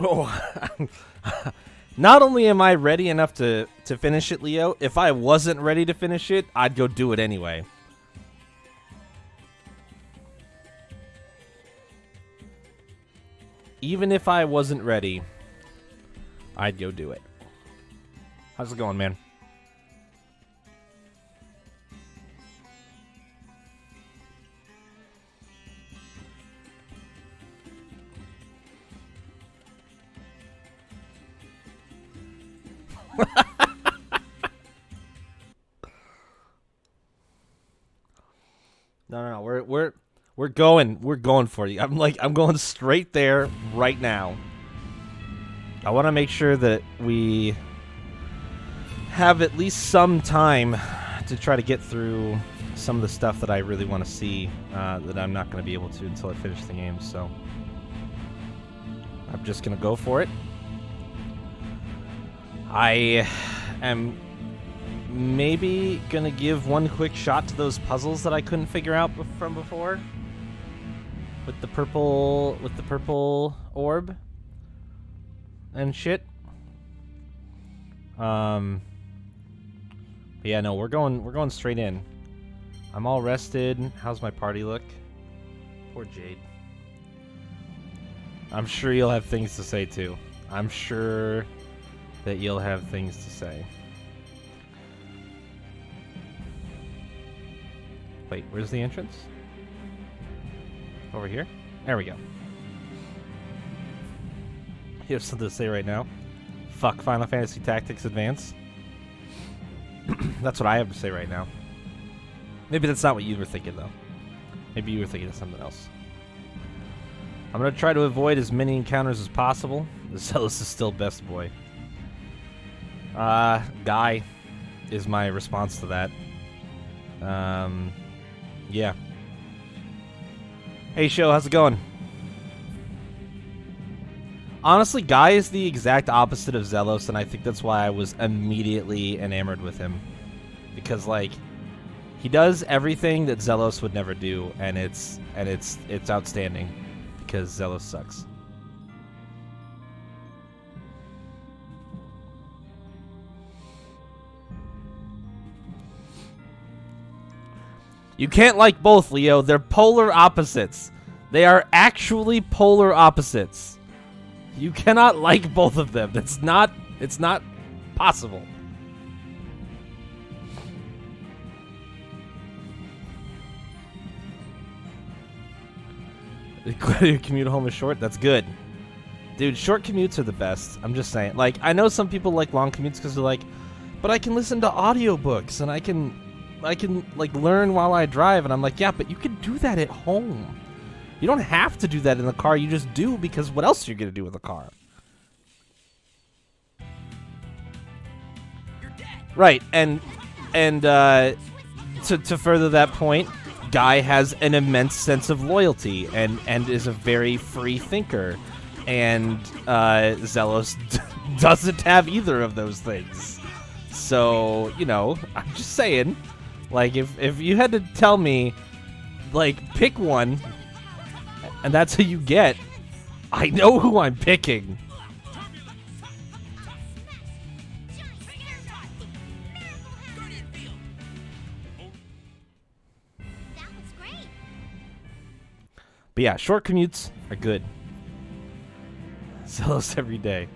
Oh, not only am I ready enough to finish it, Leo, if I wasn't ready to finish it, I'd go do it anyway. Even if I wasn't ready, I'd go do it. How's it going, man? No, we're going for you. I'm going straight there right now. I want to make sure that we have at least some time to try to get through some of the stuff that I really want to see that I'm not going to be able to until I finish the game. So I'm just going to go for it. I am maybe gonna give one quick shot to those puzzles that I couldn't figure out from before with the purple orb and shit. Yeah, no, we're going straight in. I'm all rested. How's my party look? Poor Jade. I'm sure you'll have things to say too. I'm sure that you'll have things to say. Wait, where's the entrance? Over here? There we go. You have something to say right now? Fuck Final Fantasy Tactics Advance. That's what I have to say right now. Maybe that's not what you were thinking, though. Maybe you were thinking of something else. I'm going to try to avoid as many encounters as possible. The Zealous is still best boy. Guy is my response to that. Yeah. Hey, Show, how's it going? Honestly, Guy is the exact opposite of Zelos, and I think that's why I was immediately enamored with him. Because, like, he does everything that Zelos would never do, and it's outstanding. Because Zelos sucks. You can't like both, Leo. They're polar opposites. They are actually polar opposites. You cannot like both of them. It's not possible. Your commute home is short? That's good. Dude, short commutes are the best. I'm just saying. Like, I know some people like long commutes because they're like, but I can listen to audiobooks and I can like learn while I drive, and I'm like, yeah, but you can do that at home. You don't have to do that in the car. You just do because what else are you gonna do with the car? Right, and to further that point, Guy has an immense sense of loyalty and is a very free thinker, and Zelos doesn't have either of those things. So, you know, I'm just saying. Like, if you had to tell me, like, pick one, and that's who you get, I know who I'm picking. That was great. But yeah, short commutes are good. Zealous every day.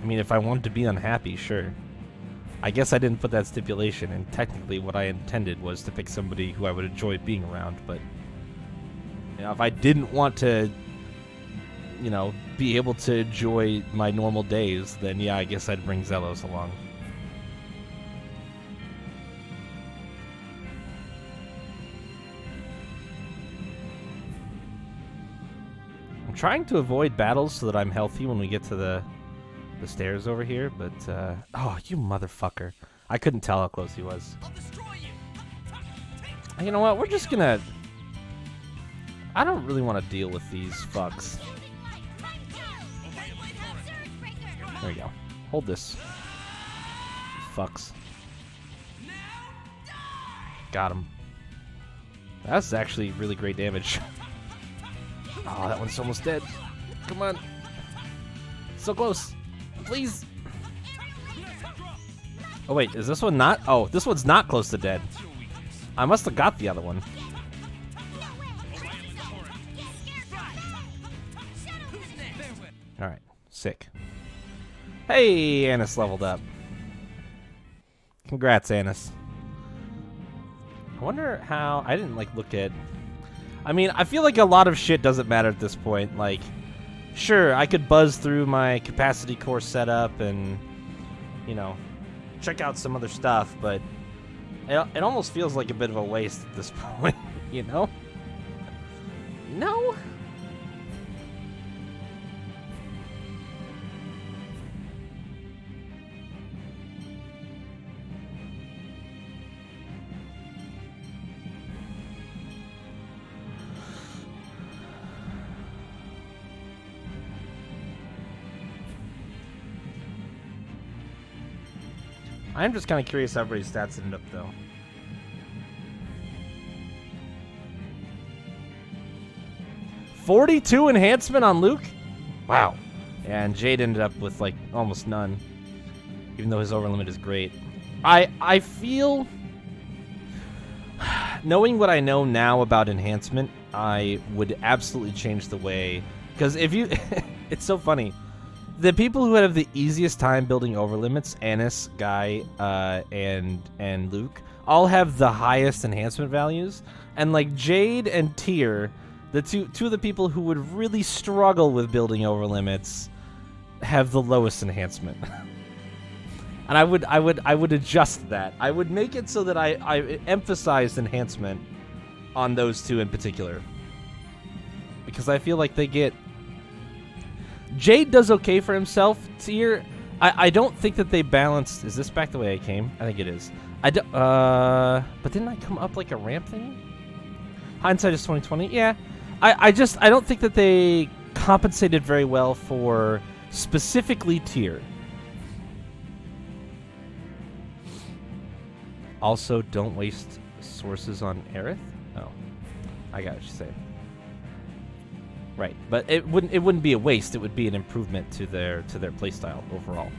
I mean, if I wanted to be unhappy, sure. I guess I didn't put that stipulation, and technically what I intended was to pick somebody who I would enjoy being around, but you know, if I didn't want to, you know, be able to enjoy my normal days, then yeah, I guess I'd bring Zelos along. I'm trying to avoid battles so that I'm healthy when we get to the stairs over here, but oh, you motherfucker. I couldn't tell how close he was. You know what? We're just gonna... I don't really want to deal with these fucks. There we go. Hold this. Fucks. Got him. That's actually really great damage. Oh, that one's almost dead. Come on. So close. Please. Oh, wait. Is this one not? Oh, this one's not close to dead. I must have got the other one. Alright. Sick. Hey, Annis leveled up. Congrats, Annis. I wonder how... I didn't, like, look at... I mean, I feel like a lot of shit doesn't matter at this point. Like, sure, I could buzz through my capacity core setup and, you know, check out some other stuff, but it almost feels like a bit of a waste at this point, you know? No? I'm just kind of curious how everybody's stats ended up, though. $42 enhancement on Luke? Wow. And Jade ended up with, like, almost none. Even though his over limit is great. I feel... Knowing what I know now about enhancement, I would absolutely change the way... Because if you... It's so funny. The people who have the easiest time building over limits, Annis, Guy, and Luke, all have the highest enhancement values. And like Jade and Tyr, the two of the people who would really struggle with building over limits, have the lowest enhancement. And I would adjust that. I would make it so that I emphasize enhancement on those two in particular. Because I feel like they get... Jade does okay for himself. Tyr, I don't think that they balanced... Is this back the way I came? I think it is. But didn't I come up like a ramp thing? Hindsight is 2020. Yeah. I don't think that they compensated very well for specifically Tyr. Also, don't waste sources on Aerith. Oh, I got what you're saying. Right, but it wouldn't be a waste. It would be an improvement to their playstyle overall.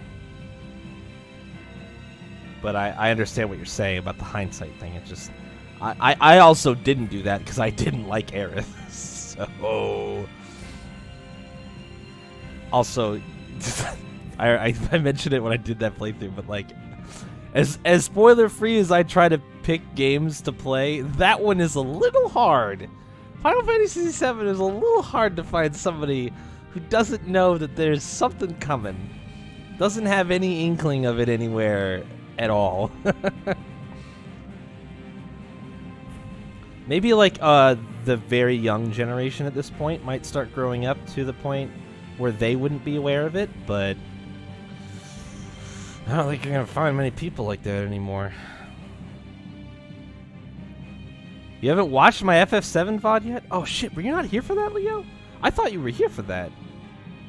But I understand what you're saying about the hindsight thing. It's just I also didn't do that because I didn't like Aerith. So also I mentioned it when I did that playthrough, but like as spoiler free as I try to pick games to play, that one is a little hard. Final Fantasy VII is a little hard to find somebody who doesn't know that there's something coming. Doesn't have any inkling of it anywhere at all. Maybe like the very young generation at this point might start growing up to the point where they wouldn't be aware of it, but I don't think you're going to find many people like that anymore. You haven't watched my FF7 VOD yet? Oh shit, were you not here for that, Leo? I thought you were here for that.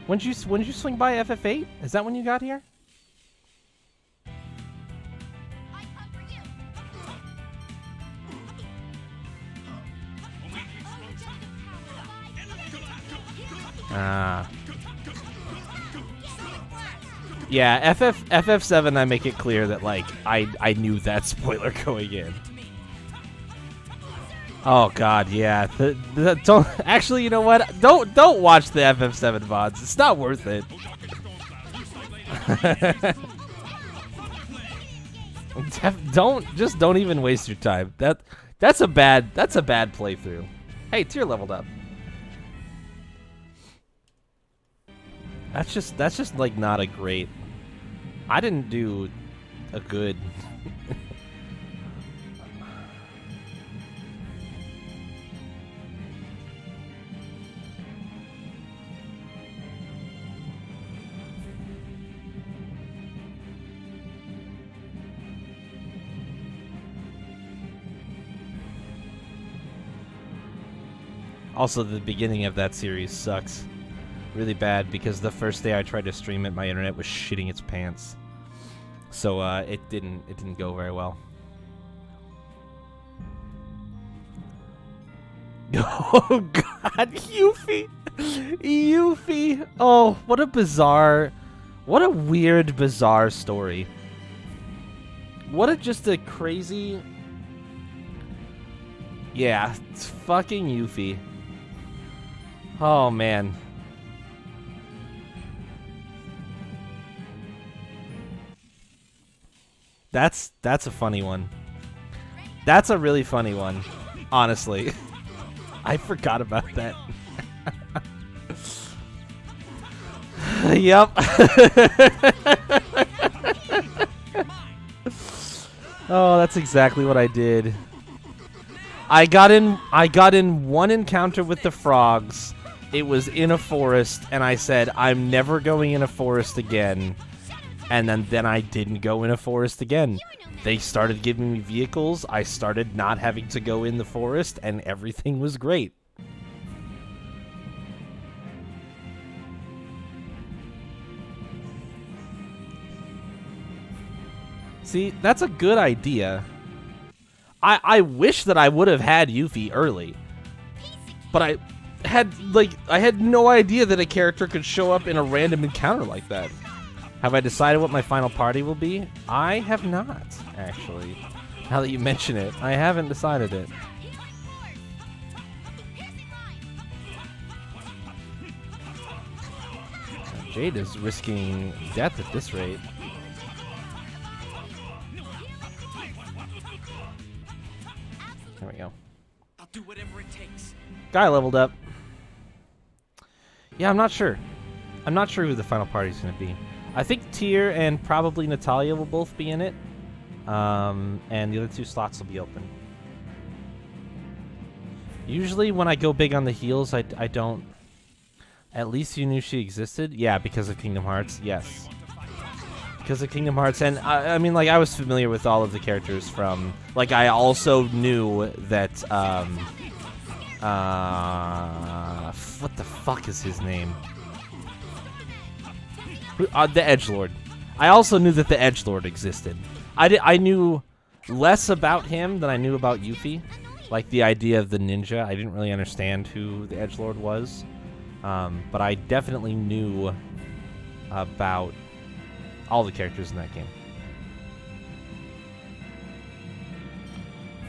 When did you swing by FF8? Is that when you got here? Yeah, FF7 I make it clear that like I knew that spoiler going in. Oh god, yeah. Don't actually, you know what? Don't watch the FF7 VODs. It's not worth it. Don't even waste your time. That's a bad playthrough. Hey, Tyr leveled up. That's just like not a great. I didn't do a good. Also, the beginning of that series sucks. Really bad, because the first day I tried to stream it, my internet was shitting its pants. So, it didn't go very well. Oh god, Yuffie! Yuffie. Oh, what a weird, bizarre story. Just a crazy. Yeah, it's fucking Yuffie. Oh man. That's a funny one. That's a really funny one, honestly. I forgot about that. Yep. Oh, that's exactly what I did. I got in one encounter with the frogs. It was in a forest, and I said, I'm never going in a forest again. And then I didn't go in a forest again. They started giving me vehicles. I started not having to go in the forest, and everything was great. See, that's a good idea. I wish that I would have had Yuffie early. But I had no idea that a character could show up in a random encounter like that. Have I decided what my final party will be? I have not, actually. Now that you mention it, I haven't decided it. Jade is risking death at this rate. There we go. I'll do whatever it takes. Guy leveled up. Yeah, I'm not sure. I'm not sure who the final party is going to be. I think Tyr and probably Natalia will both be in it. And the other two slots will be open. Usually when I go big on the heels, I don't... At least you knew she existed? Yeah, because of Kingdom Hearts. Yes. Because of Kingdom Hearts. And, I mean, like, I was familiar with all of the characters from... Like, I also knew that, what the fuck is his name? The Edgelord. I also knew that the Edgelord existed. I knew less about him than I knew about Yuffie. Like, the idea of the ninja. I didn't really understand who the Edgelord was. But I definitely knew about all the characters in that game.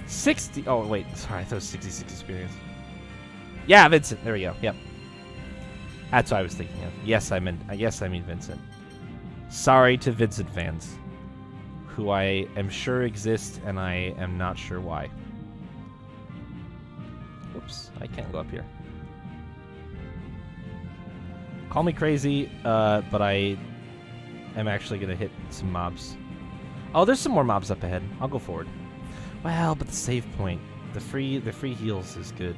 60... Oh, wait. Sorry, I thought it was 66 experience. Yeah, Vincent. There we go. Yep. That's what I was thinking of. Yes, I mean Vincent. Sorry to Vincent fans, who I am sure exist, and I am not sure why. Oops, I can't go up here. Call me crazy, but I am actually gonna hit some mobs. Oh, there's some more mobs up ahead. I'll go forward. Well, but the save point, the free heals is good.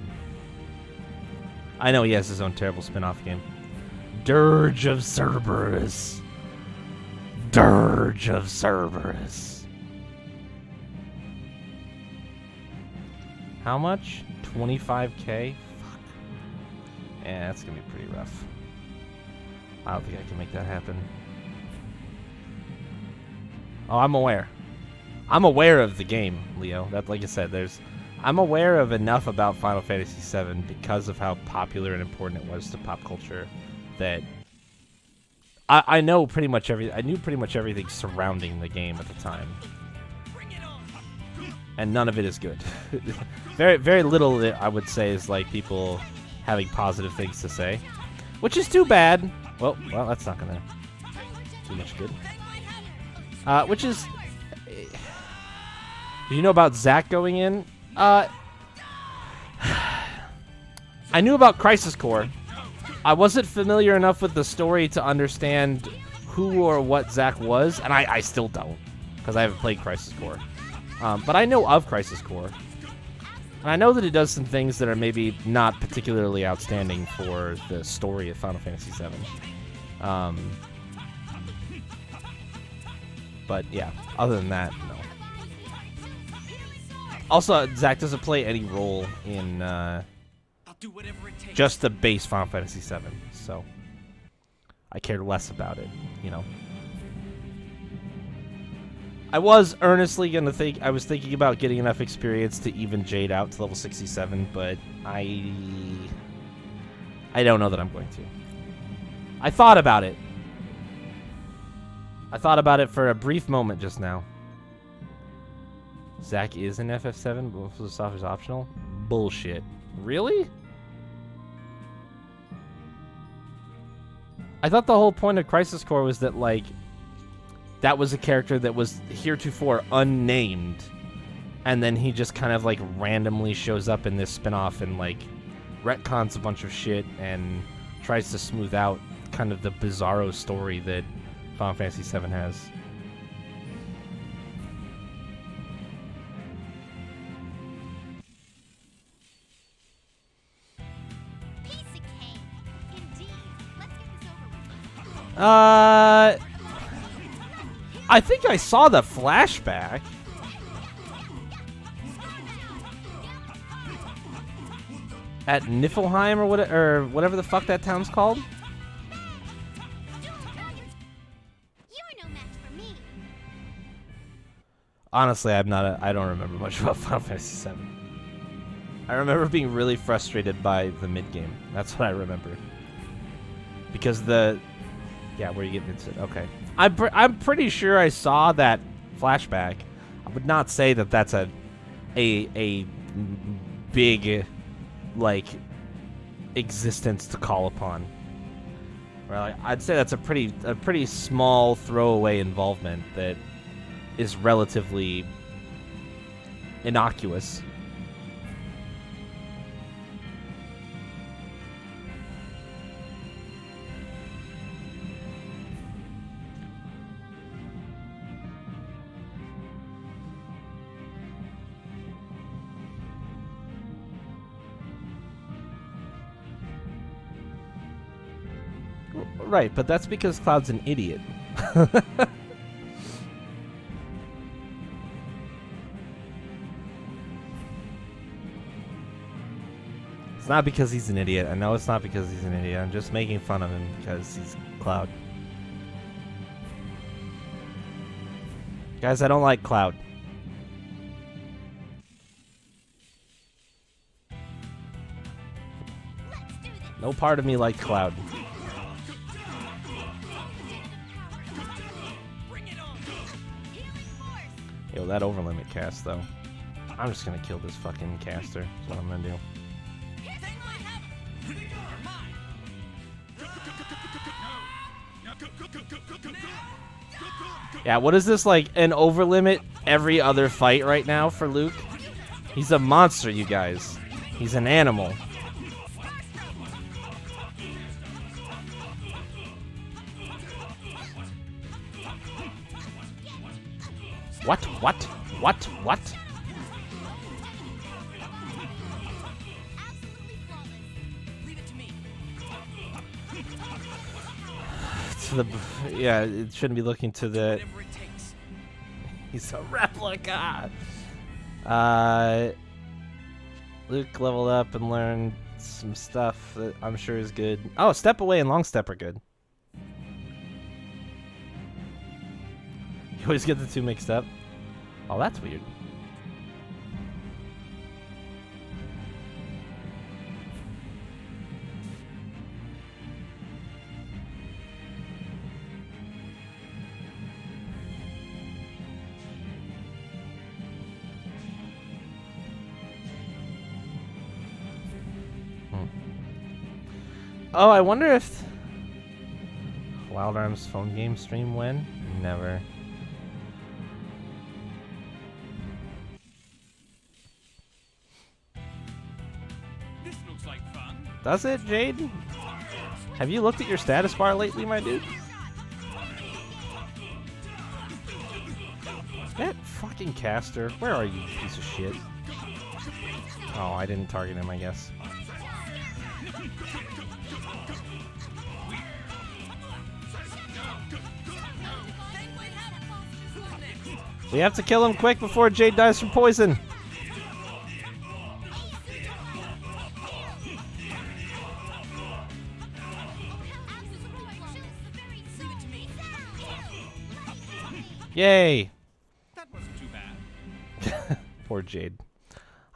I know he has his own terrible spin-off game. Dirge of Cerberus. Dirge of Cerberus. How much? 25k? Fuck. Yeah, that's gonna be pretty rough. I don't think I can make that happen. Oh, I'm aware. I'm aware of the game, Leo. That, like I said, I'm aware of enough about Final Fantasy VII because of how popular and important it was to pop culture that I know pretty much everything. I knew pretty much everything surrounding the game at the time, and none of it is good. very, very little, I would say, is like people having positive things to say, which is too bad. Well, that's not gonna do much good. Which is, do you know about Zack going in? I knew about Crisis Core. I wasn't familiar enough with the story to understand who or what Zack was, and I still don't, because I haven't played Crisis Core. But I know of Crisis Core. And I know that it does some things that are maybe not particularly outstanding for the story of Final Fantasy VII. But yeah, other than that, no. Also, Zack doesn't play any role in just the base Final Fantasy VII, so I cared less about it, you know. I was earnestly gonna I was thinking about getting enough experience to even Jade out to level 67, but I don't know that I'm going to. I thought about it. I thought about it for a brief moment just now. Zack is in FF7, but the software is optional? Bullshit. Really? I thought the whole point of Crisis Core was that, like, that was a character that was heretofore unnamed, and then he just kind of, like, randomly shows up in this spin-off and, like, retcons a bunch of shit and tries to smooth out kind of the bizarro story that Final Fantasy VII has. Piece of cake. Indeed. Let's get this over with. I think I saw the flashback. At Niflheim or whatever the fuck that town's called. You're no match for me. Honestly, I don't remember much about Final Fantasy VII. I remember being really frustrated by the mid-game. That's what I remember. Because where you get Vincent. Okay. I'm pretty sure I saw that flashback. I would not say that that's a big, like, existence to call upon. Well, I'd say that's a pretty small throwaway involvement that is relatively innocuous. Right, but that's because Cloud's an idiot. It's not because he's an idiot. I know it's not because he's an idiot. I'm just making fun of him because he's Cloud. Guys, I don't like Cloud. No part of me liked Cloud. Yo, that overlimit cast, though. I'm just gonna kill this fucking caster. That's what I'm gonna do. Yeah, what is this, like, an overlimit every other fight right now for Luke? He's a monster, you guys. He's an animal. What? Yeah, it shouldn't be looking to the. He's a replica. Luke leveled up and learned some stuff that I'm sure is good. Oh, Step Away and Long Step are good. You always get the two mixed up. Oh, that's weird. Oh, I wonder if Wild Arms phone game stream when? Never. This looks like fun. Does it, Jade? Have you looked at your status bar lately, my dude? That fucking caster. Where are you, piece of shit? Oh, I didn't target him, I guess. We have to kill him quick before Jade dies from poison. Yay! That wasn't too bad. Poor Jade.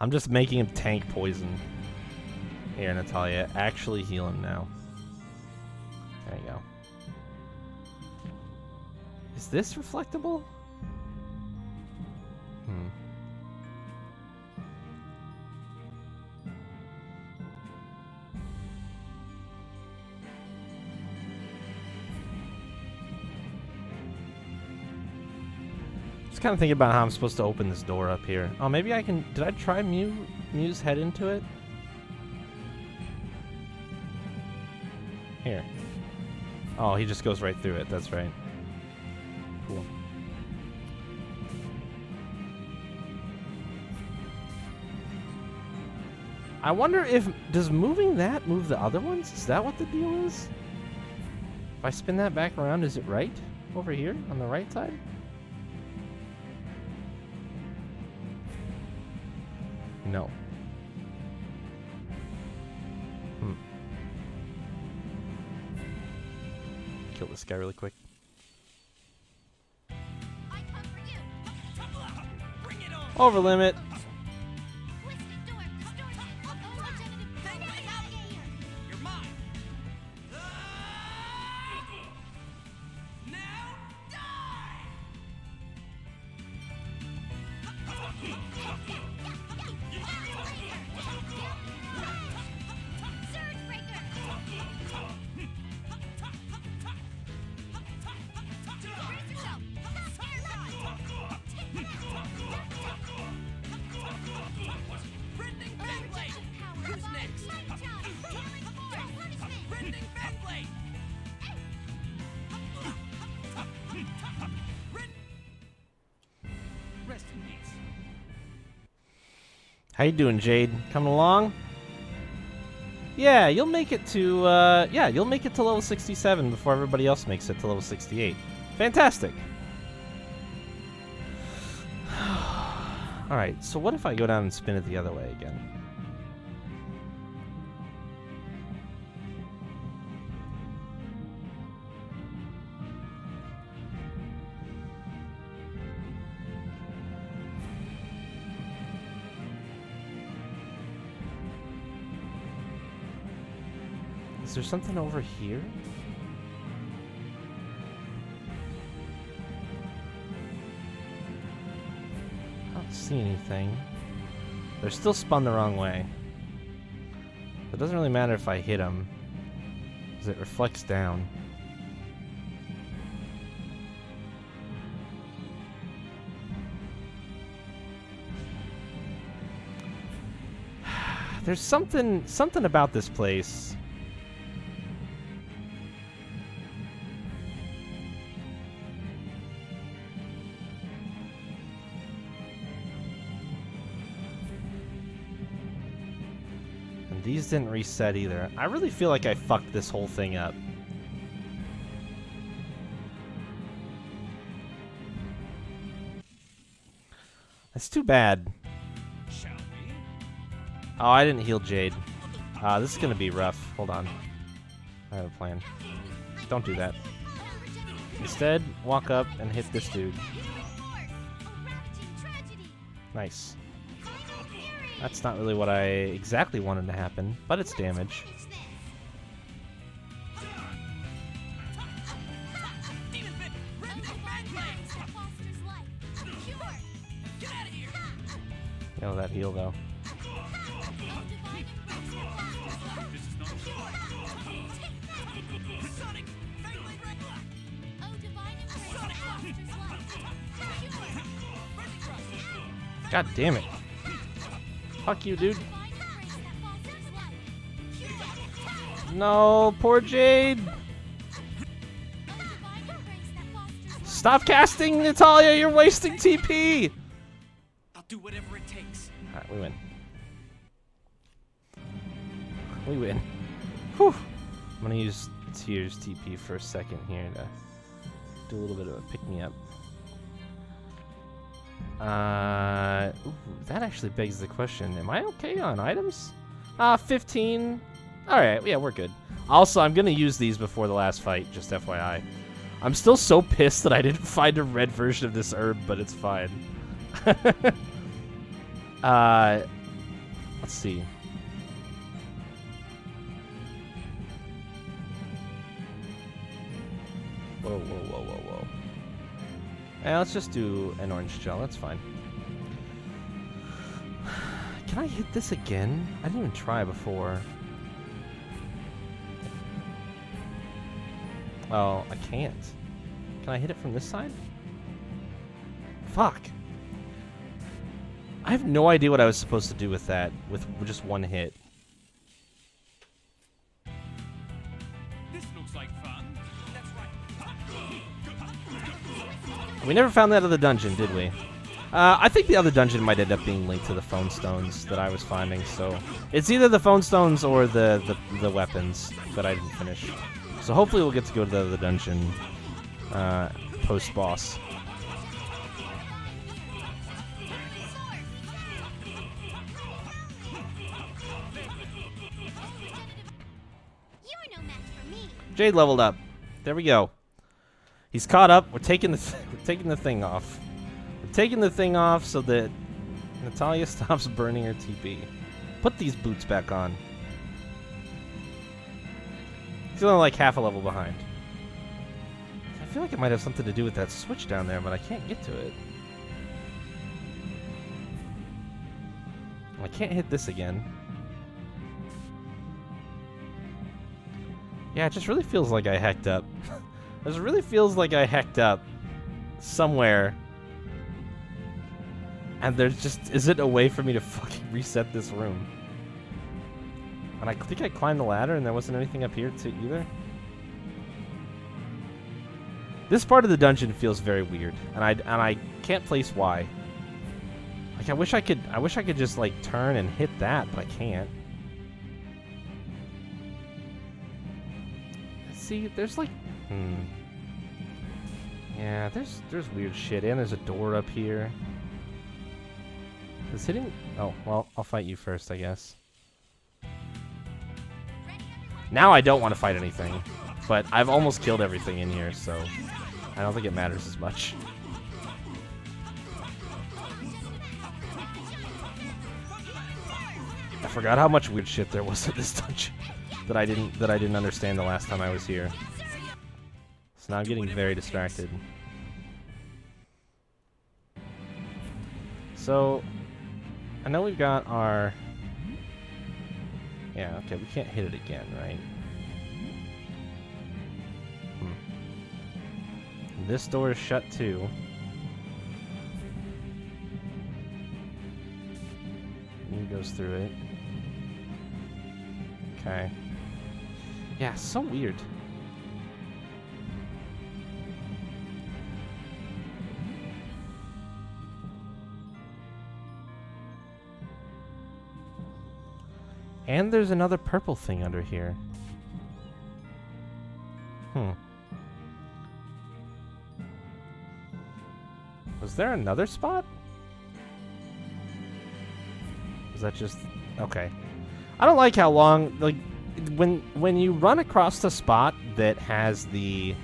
I'm just making him tank poison. Here, Natalia, actually heal him now. There you go. Is this reflectable? Hmm. Just kind of thinking about how I'm supposed to open this door up here. Oh, maybe I can... Did I try Mew's head into it? Here. Oh, he just goes right through it. That's right. Cool. I wonder if... Does moving that move the other ones? Is that what the deal is? If I spin that back around, is it right? Over here? On the right side? No. Kill this guy really quick. I come for you. Bring it on! Over limit. Twisted door. You're mine! Now die! Surge breaker. Brace yourself. Rending Fanblade! Who's next? Rending Fanblade! Rest in peace. How you doing, Jade? Coming along? Yeah, you'll make it to you'll make it to level 67 before everybody else makes it to level 68. Fantastic. All right, so what if I go down and spin it the other way again? Is there something over here? I don't see anything. They're still spun the wrong way. It doesn't really matter if I hit them, because it reflects down. There's something about this place. And these didn't reset either. I really feel like I fucked this whole thing up. That's too bad. Shall we? Oh, I didn't heal Jade. This is gonna be rough. Hold on. I have a plan. Don't do that. Instead, walk up and hit this dude. Nice. That's not really what I exactly wanted to happen, but it's damage. Demon Fit! Rending Fanblade! Get out of here! Oh, that heal though. This is not Sonic! Fanblade Regular! God damn it. Fuck you, dude. No, poor Jade. Stop casting, Natalia. You're wasting TP. I'll do whatever it takes. Alright, we win. We win. Whew. I'm gonna use Tears TP for a second here to do a little bit of a pick-me-up. Ooh, that actually begs the question. Am I okay on items? 15. Alright, yeah, we're good. Also, I'm gonna use these before the last fight, just FYI. I'm still so pissed that I didn't find a red version of this herb, but it's fine. Let's see. Whoa, whoa, whoa, whoa, whoa. Yeah, let's just do an orange gel. That's fine. Can I hit this again? I didn't even try before. Oh, I can't. Can I hit it from this side? Fuck. I have no idea what I was supposed to do with that, with just one hit. This looks like fun. That's right. We never found that other dungeon, did we? I think the other dungeon might end up being linked to the phone stones that I was finding, so... It's either the phone stones or the weapons that I didn't finish. So hopefully we'll get to go to the other dungeon post-boss. You're no match for me. Jade leveled up. There we go. He's caught up. We're taking the we're taking the thing off. We're taking the thing off so that Natalia stops burning her TP. Put these boots back on. He's only like half a level behind. I feel like it might have something to do with that switch down there, but I can't get to it. I can't hit this again. Yeah, it just really feels like I hacked up. It just really feels like I hacked up somewhere. And there just isn't a way for me to fucking reset this room. And I think I climbed the ladder and there wasn't anything up here too either. This part of the dungeon feels very weird, and I can't place why. Like I wish I could just like turn and hit that, but I can't. See, there's like yeah, there's weird shit, and there's a door up here. Is hitting... Oh, well, I'll fight you first, I guess. Now I don't want to fight anything, but I've almost killed everything in here, so I don't think it matters as much. I forgot how much weird shit there was in this dungeon that I didn't understand the last time I was here. So now I'm getting very distracted. So I know we've got our... Yeah, okay, we can't hit it again, right? This door is shut too. He goes through it. Okay. Yeah, so weird. And there's another purple thing under here. Was there another spot? Was that just... Okay. I don't like how long... Like, when you run across the spot that has the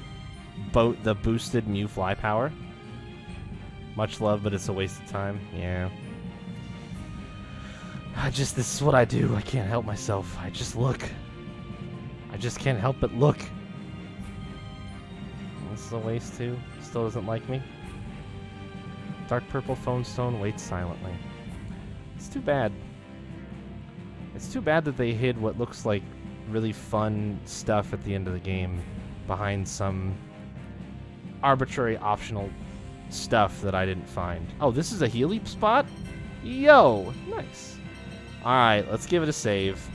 boosted Mew fly power... Much love, but it's a waste of time. Yeah. This is what I do. I can't help myself. I just look. I just can't help but look. This is a waste too. Still doesn't like me. Dark purple phone stone waits silently. It's too bad. It's too bad that they hid what looks like really fun stuff at the end of the game behind some arbitrary optional stuff that I didn't find. Oh, this is a Healy spot? Yo, nice. Alright, let's give it a save.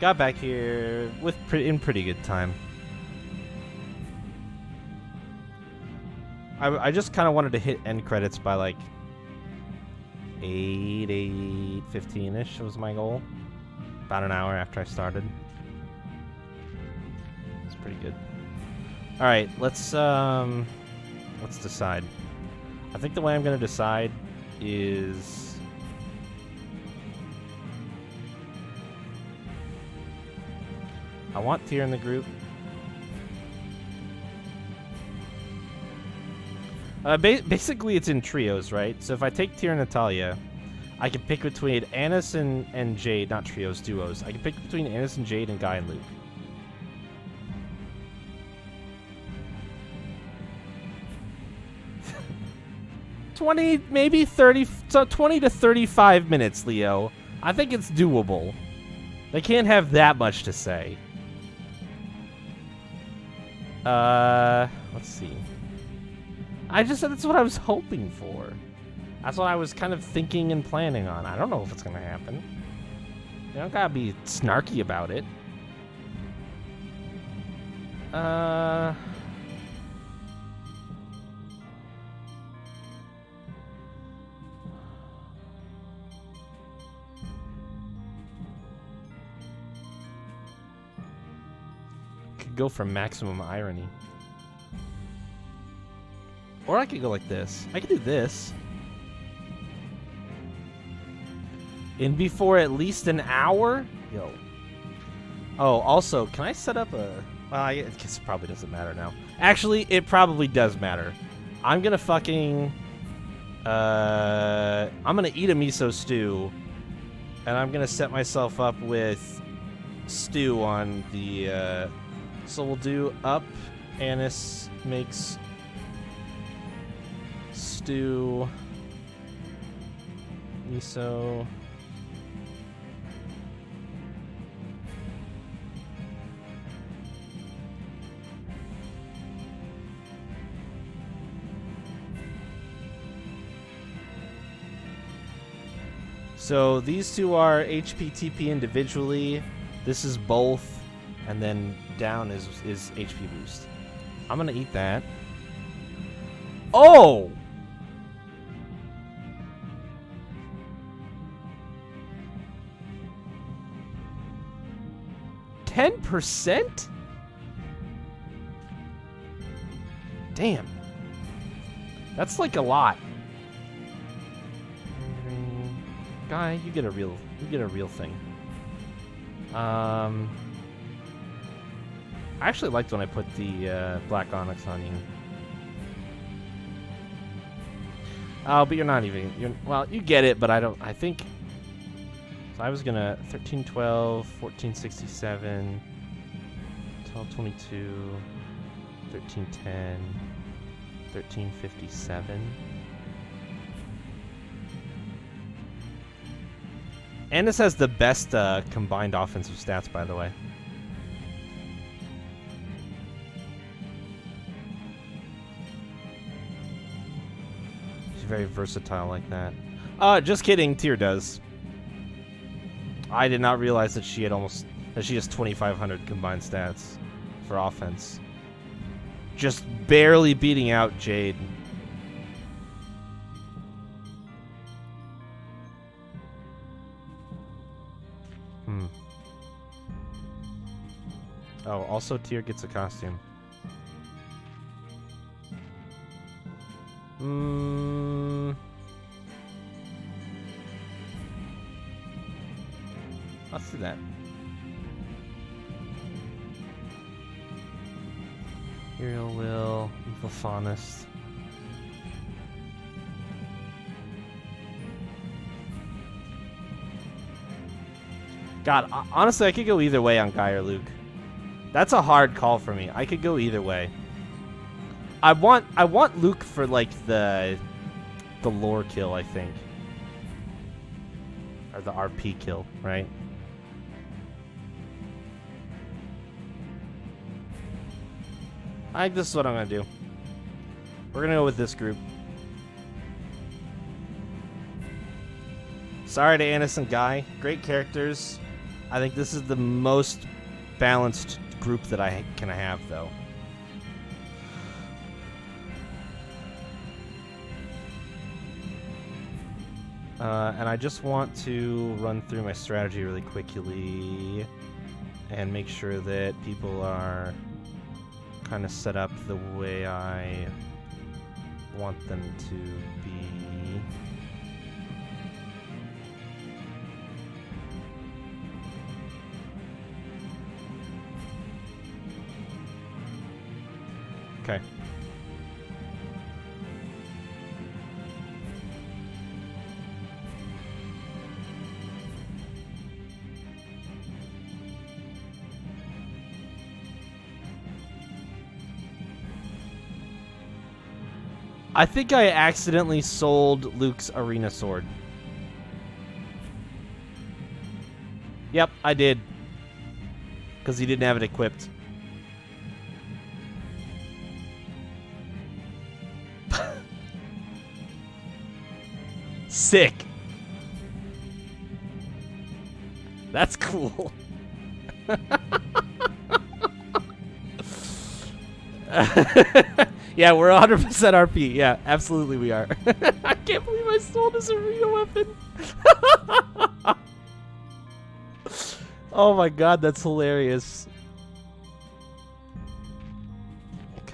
Got back here in pretty good time. I just kind of wanted to hit end credits by like 8:15-ish was my goal. About an hour after I started. It's pretty good. All right, let's decide. I think the way I'm going to decide is I want Tyr in the group. Basically, it's in trios, right? So if I take Tyr and Natalia, I can pick between Annis and Jade, not trios, duos. I can pick between Annis and Jade and Guy and Luke. Maybe 30, so 20 to 35 minutes, Leo. I think it's doable. They can't have that much to say. Let's see. That's what I was hoping for. That's what I was kind of thinking and planning on. I don't know if it's gonna happen. You don't gotta be snarky about it. Could go for maximum irony. Or I could go like this. I could do this. In before at least an hour? Yo. Oh, also, can I set up a... Well, I guess it probably doesn't matter now. Actually, it probably does matter. I'm gonna fucking... I'm gonna eat a miso stew. And I'm gonna set myself up with stew on the... So we'll do up. Annis makes... stew. Miso... So these two are HP TP individually. This is both, and then down is HP boost. I'm gonna eat that. Oh! %? Damn. That's like a lot. Guy, you get a real thing. I actually liked when I put the black onyx on you. Oh, but you're not even. Well, you get it, but I think. So I was gonna 1312, 1467, 1222, 1310, 1357. And this has the best combined offensive stats, by the way. She's very versatile like that. Just kidding. Tyr does. I did not realize that she has 2,500 combined stats for offense. Just barely beating out Jade. Oh, also Tyr gets a costume. Let's do that. Imperial Will, Evil Faunus. God, honestly, I could go either way on Guy or Luke. That's a hard call for me. I could go either way. I want Luke for like the lore kill, I think. Or the RP kill, right? I think this is what I'm gonna do. We're gonna go with this group. Sorry to Annis and Guy. Great characters. I think this is the most balanced group that I can have, though. And I just want to run through my strategy really quickly and make sure that people are kind of set up the way I want them to be. Okay. I think I accidentally sold Luke's arena sword. Yep, I did. Because he didn't have it equipped. Sick. That's cool. Yeah, we're 100% RP. Yeah, absolutely we are. I can't believe I sold this arena weapon. Oh my god, that's hilarious. Okay.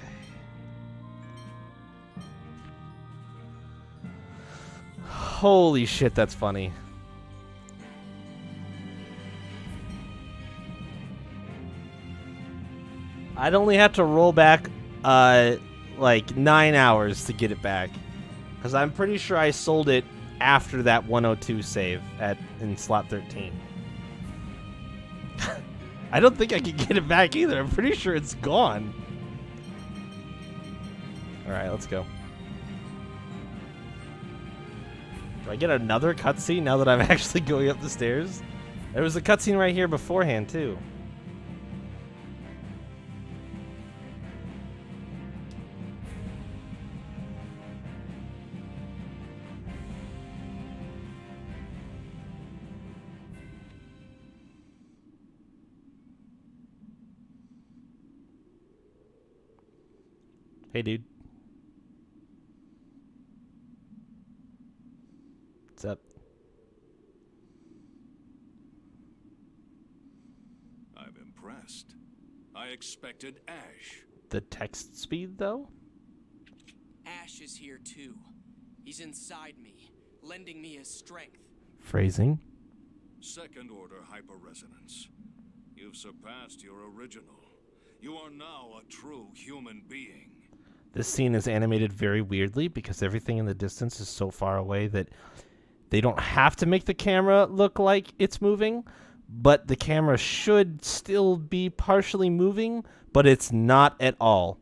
Holy shit, that's funny. I'd only have to roll back like 9 hours to get it back, because I'm pretty sure I sold it after that 102 save in slot 13. I don't think I can get it back either. I'm pretty sure it's gone. Alright, let's go. Do I get another cutscene now that I'm actually going up the stairs? There was a cutscene right here beforehand, too. Hey, dude. What's up? I'm impressed. I expected Ash. The text speed, though? Ash is here too. He's inside me, lending me his strength. Phrasing. Second order hyperresonance. You've surpassed your original. You are now a true human being. This scene is animated very weirdly because everything in the distance is so far away that they don't have to make the camera look like it's moving, but the camera should still be partially moving, but it's not at all.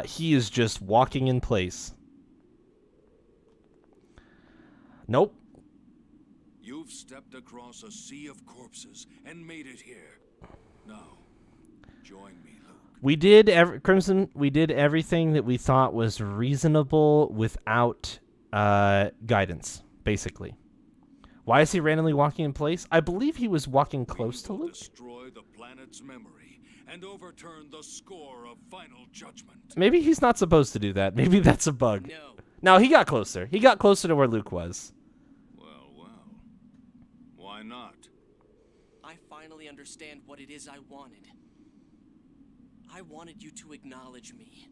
He is just walking in place. Nope. You've stepped across a sea of corpses and made it here. Now, join me, Luke. We did Crimson. We did everything that we thought was reasonable without guidance. Basically, why is he randomly walking in place? I believe he was walking close to Luke. Destroy the planet's memory and overturn the score of final judgment. Maybe he's not supposed to do that. Maybe that's a bug. No. No, he got closer. He got closer to where Luke was. Well, why not? I finally understand what it is I wanted. I wanted you to acknowledge me,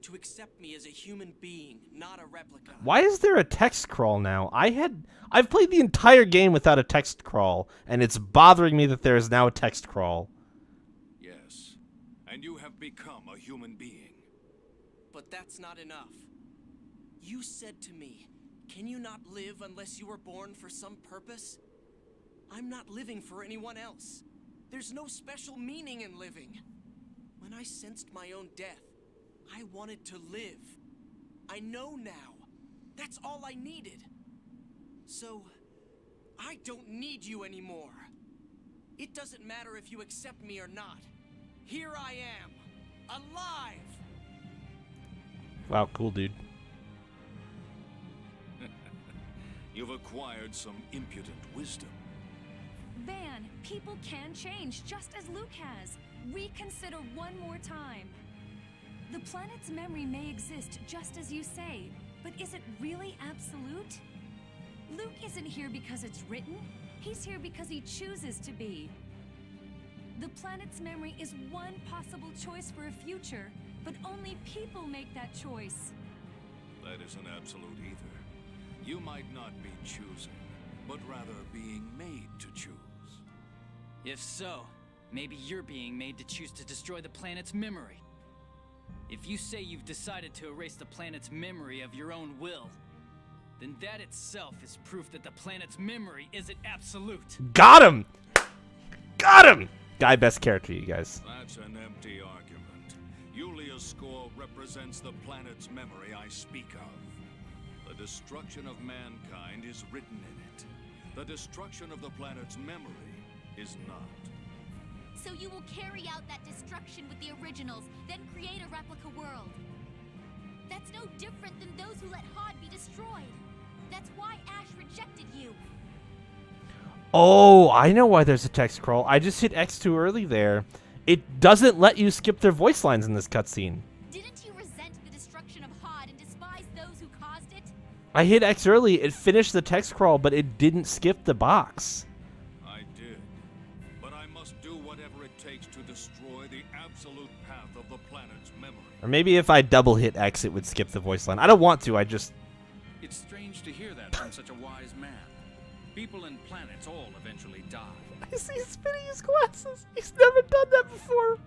to accept me as a human being, not a replica. Why is there a text crawl now? I've played the entire game without a text crawl, and it's bothering me that there is now a text crawl. Yes, and you have become a human being. But that's not enough. You said to me, can you not live unless you were born for some purpose? I'm not living for anyone else. There's no special meaning in living. When I sensed my own death, I wanted to live. I know now. That's all I needed. So, I don't need you anymore. It doesn't matter if you accept me or not. Here I am, alive! Wow, cool, dude. You've acquired some impudent wisdom. Van, people can change, just as Luke has. Reconsider one more time. The planet's memory may exist just as you say, but is it really absolute? Luke isn't here because it's written. He's here because he chooses to be. The planet's memory is one possible choice for a future, but only people make that choice. That isn't absolute either. You might not be choosing, but rather being made to choose. If so, maybe you're being made to choose to destroy the planet's memory. If you say you've decided to erase the planet's memory of your own will, then that itself is proof that the planet's memory isn't absolute. Got him! Got him! Guy best character, you guys. That's an empty argument. Yulia's score represents the planet's memory I speak of. The destruction of mankind is written in it. The destruction of the planet's memory is not. So you will carry out that destruction with the originals, then create a replica world. That's no different than those who let Hod be destroyed. That's why Ash rejected you. Oh, I know why there's a text scroll. I just hit X too early there. It doesn't let you skip their voice lines in this cutscene. Didn't you resent the destruction of Hod and despise those who caused it? I hit X early. It finished the text scroll, but it didn't skip the box. I did. But I must do whatever it takes to destroy the absolute path of the planet's memory. Or maybe if I double hit X, it would skip the voice line. I don't want to. I just... It's strange to hear that from such a wise man. People and planets all eventually die. I see him spinning his glasses. He's never done that before.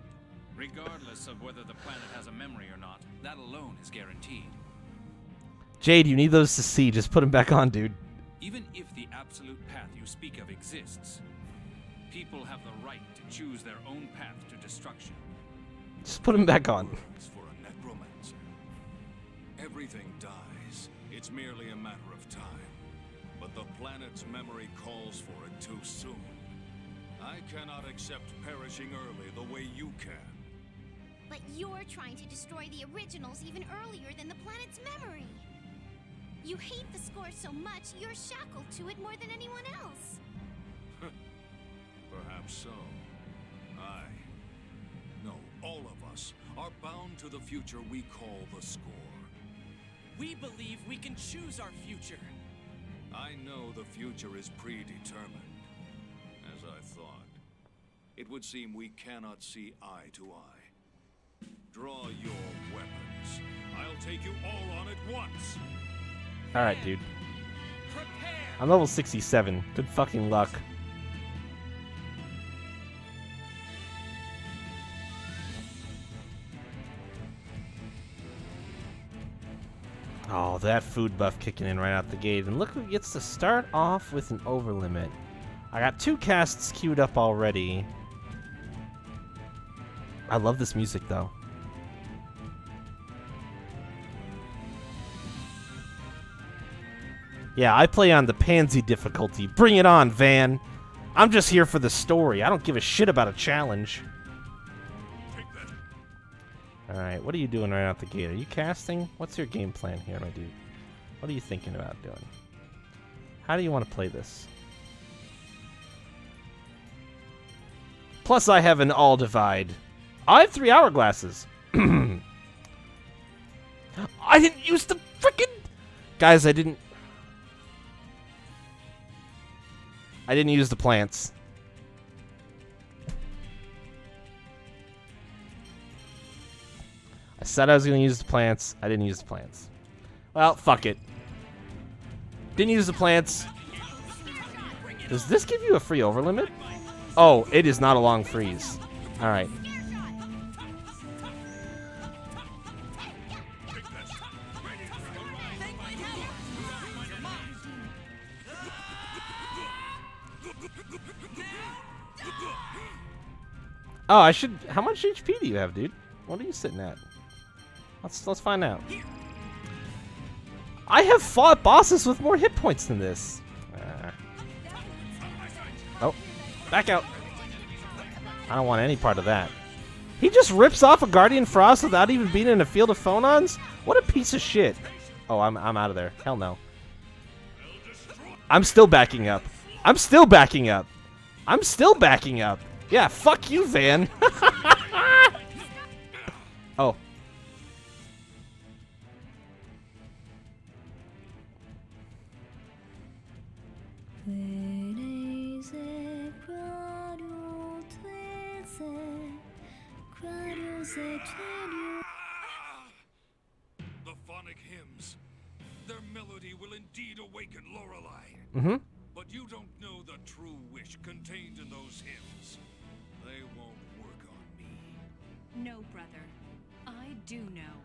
Regardless of whether the planet has a memory or not, that alone is guaranteed. Jade, you need those to see. Just put them back on, dude. Even if the absolute path you speak of exists, people have the right to choose their own path to destruction. Just put them back on. Words for a necromancer. Everything dies. It's merely a matter of time. But the planet's memory calls for it too soon. I cannot accept perishing early the way you can. But you're trying to destroy the originals even earlier than the planet's memory. You hate the score so much, you're shackled to it more than anyone else. Perhaps so. No, all of us are bound to the future we call the score. We believe we can choose our future. I know the future is predetermined. As I thought. It would seem we cannot see eye to eye. Draw your weapons. I'll take you all on at once. Alright, dude. Prepare! I'm level 67. Good fucking luck. Oh, that food buff kicking in right out the gate. And look who gets to start off with an overlimit. I got 2 casts queued up already. I love this music, though. Yeah, I play on the pansy difficulty. Bring it on, Van. I'm just here for the story. I don't give a shit about a challenge. Alright, what are you doing right out the gate? Are you casting? What's your game plan here, my dude? What are you thinking about doing? How do you want to play this? Plus, I have an all divide. I have 3 hourglasses. I didn't use the frickin'... Guys, I didn't use the plants. I said I was going to use the plants. I didn't use the plants. Well, fuck it. Didn't use the plants. Does this give you a free overlimit? Oh, it is not a long freeze. Alright. Oh, I should... How much HP do you have, dude? What are you sitting at? Let's find out. I have fought bosses with more hit points than this. Oh, back out. I don't want any part of that. He just rips off a Guardian Frost without even being in a field of phonons? What a piece of shit. Oh, I'm out of there. Hell no. I'm still backing up. I'm still backing up. I'm still backing up. Yeah, fuck you, Van. Oh. The phonic hymns. Their melody will indeed awaken Lorelei. Mm-hmm. But you don't know the true wish contained in those hymns. They won't work on me. No, brother. I do know.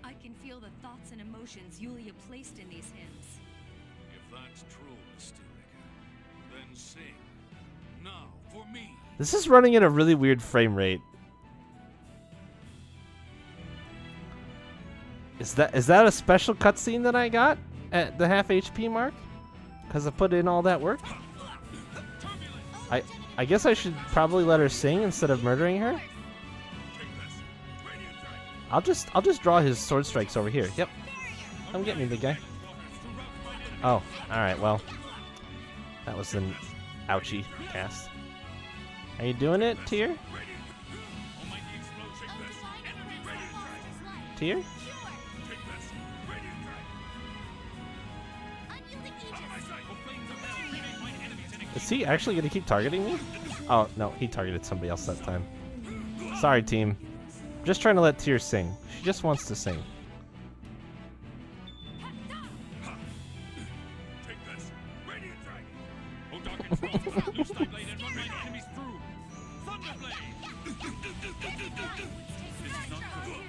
I can feel the thoughts and emotions Yulia placed in these hymns. If that's true, Mysterica, then sing. Now, for me. This is running at a really weird frame rate. Is that a special cutscene that I got at the half HP mark? Because I put in all that work? I guess I should probably let her sing instead of murdering her? I'll just draw his sword strikes over here. Yep. Come get me, big guy. Oh, alright, well. That was an ouchie cast. Are you doing it, Tyr? Tyr? Is he actually going to keep targeting me? Oh, no, he targeted somebody else that time. Sorry, team. I'm just trying to let Tyr sing. She just wants to sing.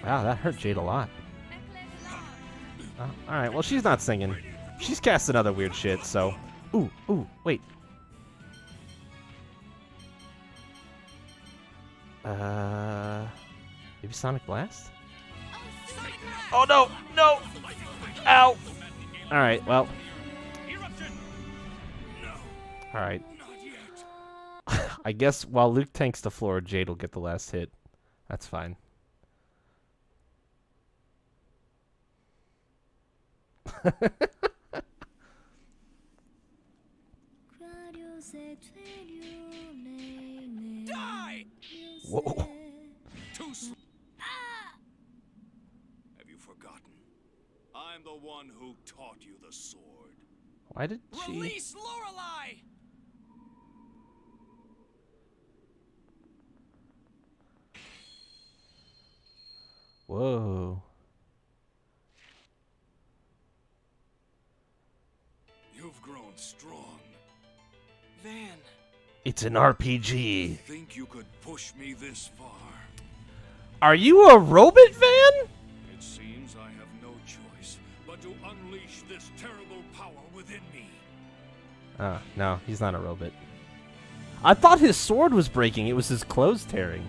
Wow, that hurt Jade a lot. Alright, well, she's not singing. She's casting other weird shit, so... Ooh, wait. Maybe Sonic Blast? Oh, no! No! Ow! Alright, well. Alright. I guess while Luke tanks the floor, Jade will get the last hit. That's fine. Die! Whoa. Too slow. Have you forgotten? I'm the one who taught you the sword. Why did she... Release Lorelei! Whoa. You've grown strong. Van. It's an RPG. Think you could push me this far? Are you a robot, Van? It seems I have no choice but to unleash this terrible power within me. No, he's not a robot. I thought his sword was breaking. It was his clothes tearing.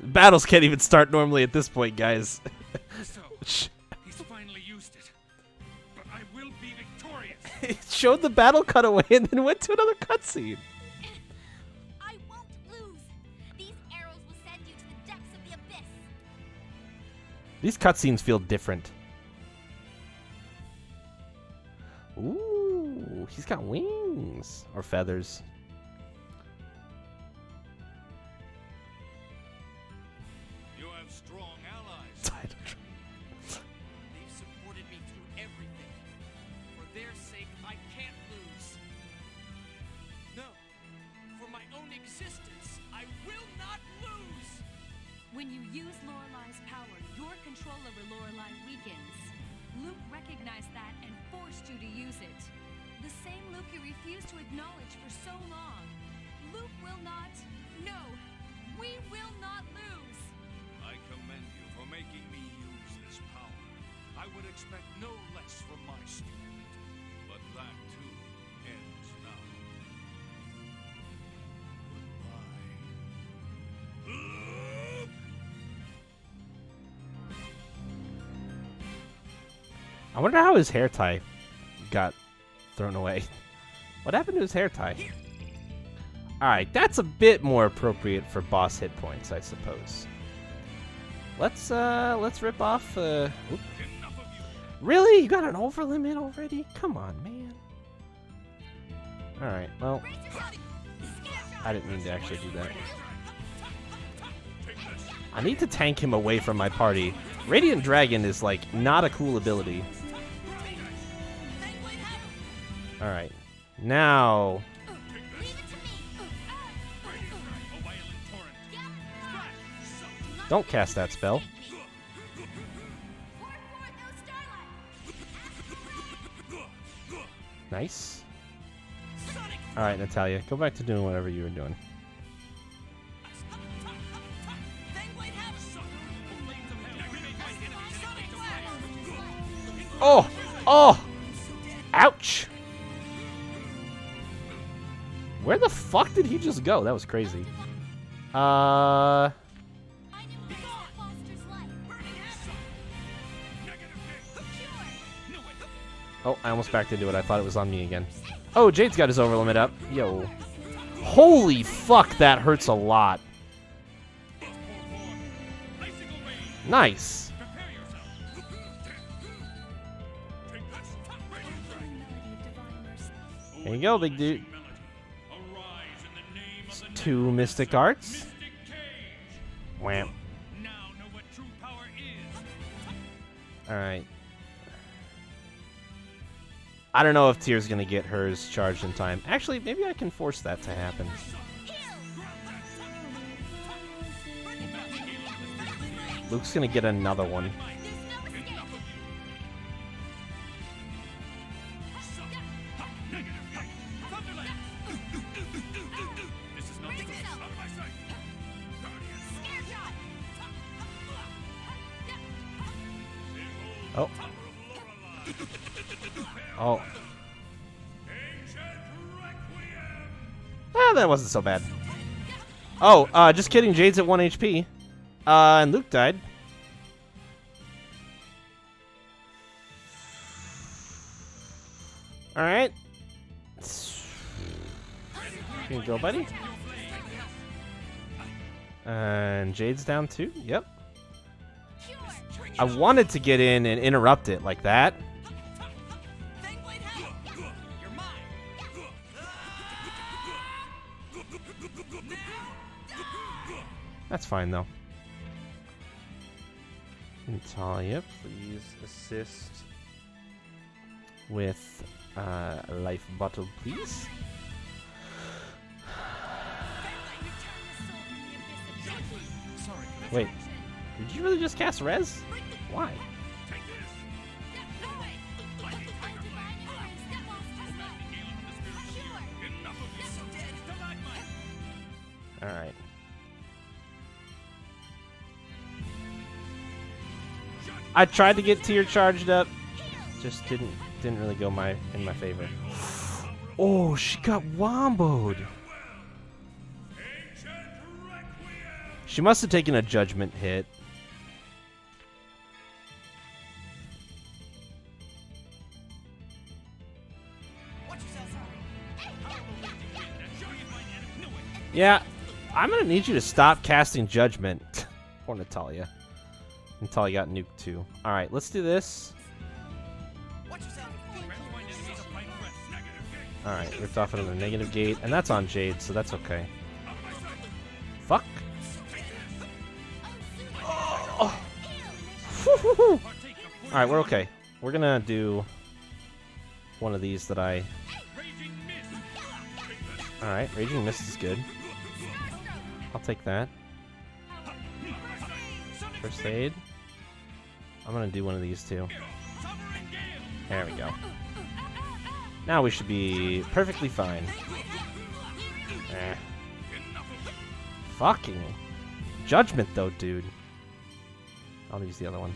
Battles can't even start normally at this point, guys. So, he's finally used it. But I will be victorious. He showed the battle cutaway and then went to another cutscene. I won't lose. These arrows will send you to the depths of the abyss. These cutscenes feel different. Ooh, he's got wings. Or feathers. You have strong allies. They've supported me through everything. For their sake, I can't lose. No. For my own existence, I will not lose! When you use Lorelei's power, your control over Lorelei weakens. Luke recognized that and forced you to use it. The same Luke you refused to acknowledge for so long. Luke will not... No! We will not lose! I commend you for making me use this power. I would expect no less from my student. But that, too, ends now. Goodbye. I wonder how his hair tie got thrown away. What happened to his hair tie? Alright, that's a bit more appropriate for boss hit points, I suppose. Let's rip off, oop. Really? You got an over limit already? Come on, man. Alright, well, I didn't mean to actually do that. I need to tank him away from my party. Radiant Dragon is, like, not a cool ability. Alright. Now... Don't cast that spell. Nice. Alright, Natalia, go back to doing whatever you were doing. Oh! Oh! Ouch! Where the fuck did he just go? That was crazy. Oh, I almost backed into it. I thought it was on me again. Oh, Jade's got his overlimit up. Yo. Holy fuck, that hurts a lot. Nice. There you go, big dude. 2 Mystic Arts. Wham. Alright. I don't know if Tyr's gonna get hers charged in time. Actually, maybe I can force that to happen. Luke's gonna get another one. Oh. Oh. Ah, that wasn't so bad. Oh, just kidding. Jade's at 1 HP. And Luke died. Alright. Here you go, buddy. And Jade's down too. Yep. I wanted to get in and interrupt it like that. That's fine, though. Natalia, please assist with a life bottle, please. Wait, did you really just cast Res? Why? Alright. I tried to get Tyr charged up, just didn't really go in my favor. Oh, she got womboed. She must have taken a judgment hit. Yeah, I'm gonna need you to stop casting judgment. Poor Natalia. Natalia got nuked too. Alright, let's do this. Alright, ripped off another negative gate, and that's on Jade, so that's okay. Fuck. Oh. Alright, we're okay. We're gonna do one of these that I... Alright, Raging Mist is good. I'll take that. First aid. I'm gonna do one of these too. There we go. Now we should be perfectly fine. Eh. Fucking judgment though, dude. I'll use the other one.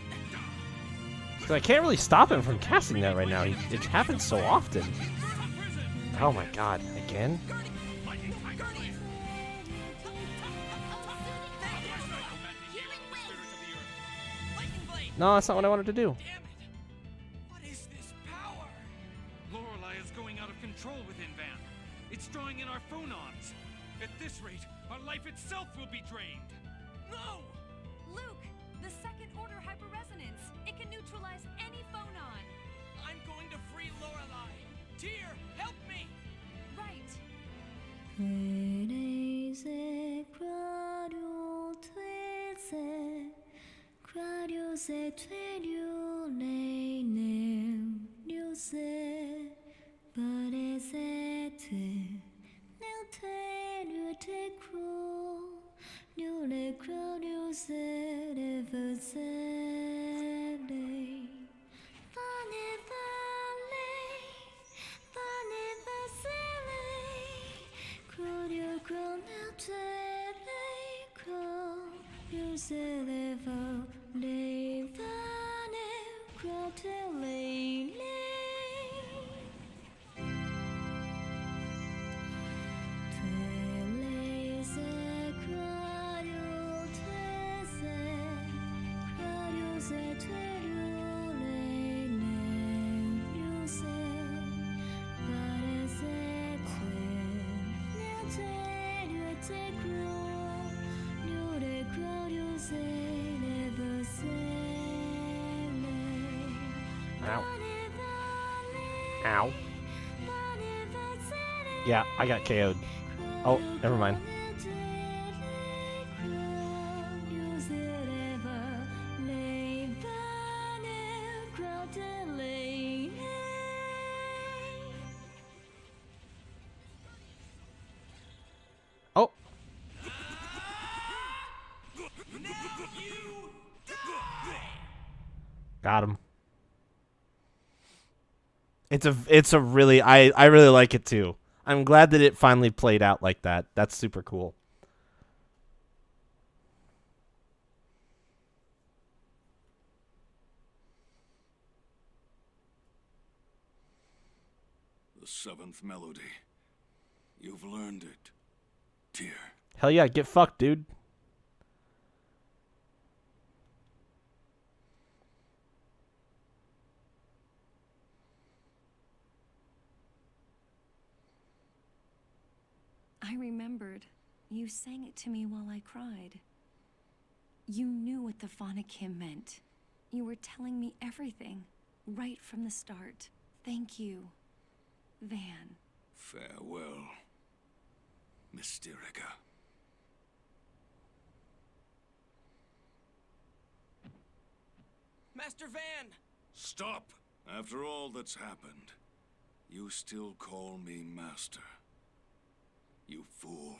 Because I can't really stop him from casting that right now. It happens so often. Oh my god, again? No, that's not what I wanted to do. Damn it! What is this power? Lorelei is going out of control within Van. It's drawing in our phonons. At this rate, our life itself will be drained. No! Luke, the second order hyperresonance. It can neutralize any phonon. I'm going to free Lorelei. Tyr, help me! Right. Ow. Ow. Yeah, I got KO'd. Oh, never mind. Oh. Got him. It's a really I really like it too. I'm glad that it finally played out like that. That's super cool. The seventh melody. You've learned it, Tyr. Hell yeah, get fucked, dude. I remembered. You sang it to me while I cried. You knew what the phonic hymn meant. You were telling me everything, right from the start. Thank you, Van. Farewell, Mysterica. Master Van! Stop! After all that's happened, you still call me Master. You fool.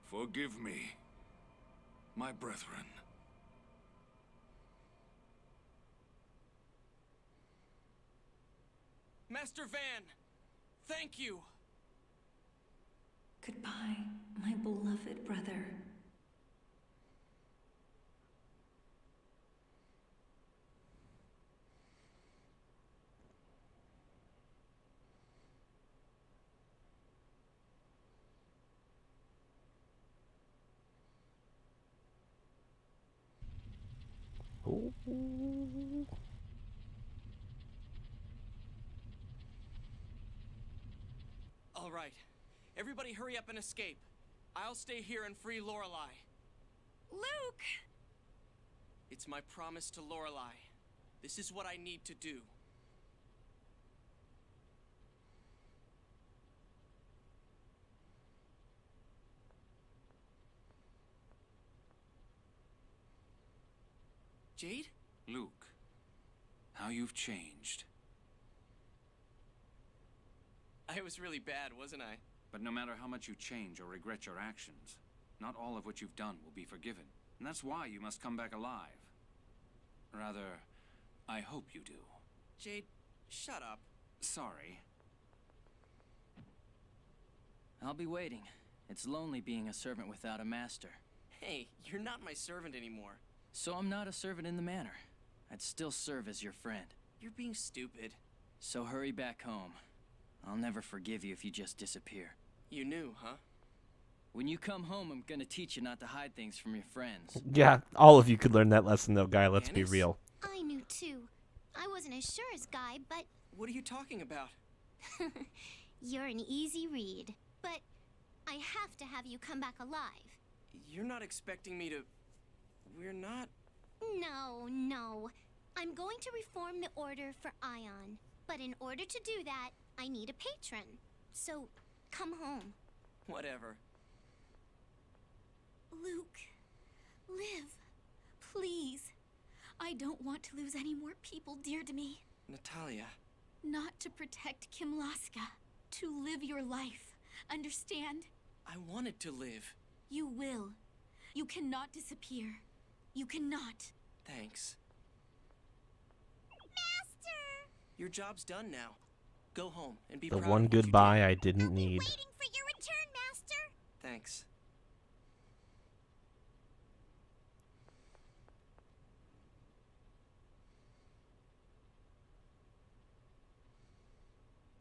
Forgive me, my brethren. Master Van! Thank you! Goodbye, my beloved brother. Ooh. All right. Everybody hurry up and escape. I'll stay here and free Lorelei. Luke! It's my promise to Lorelei. This is what I need to do. Jade? Luke, how you've changed. I was really bad, wasn't I? But no matter how much you change or regret your actions, not all of what you've done will be forgiven. And that's why you must come back alive. Rather, I hope you do. Jade, shut up. Sorry. I'll be waiting. It's lonely being a servant without a master. Hey, you're not my servant anymore. So I'm not a servant in the manor. I'd still serve as your friend. You're being stupid. So hurry back home. I'll never forgive you if you just disappear. You knew, huh? When you come home, I'm gonna teach you not to hide things from your friends. Yeah, all of you could learn that lesson though, Guy. Let's be Janice? real. I knew too. I wasn't as sure as Guy, but What are you talking about? you're an easy read. But I have to have you come back alive. You're not expecting me to... We're not... No. I'm going to reform the Order for Ion. But in order to do that, I need a patron. So, come home. Whatever. Luke, live. Please. I don't want to lose any more people dear to me. Natalia. Not to protect Kim Laska. To live your life. Understand? I wanted to live. You will. You cannot disappear. You cannot. Thanks. Master! Your job's done now. Go home and be The proud one of what you goodbye did. I didn't I'll be need. waiting for your return, Master. Thanks.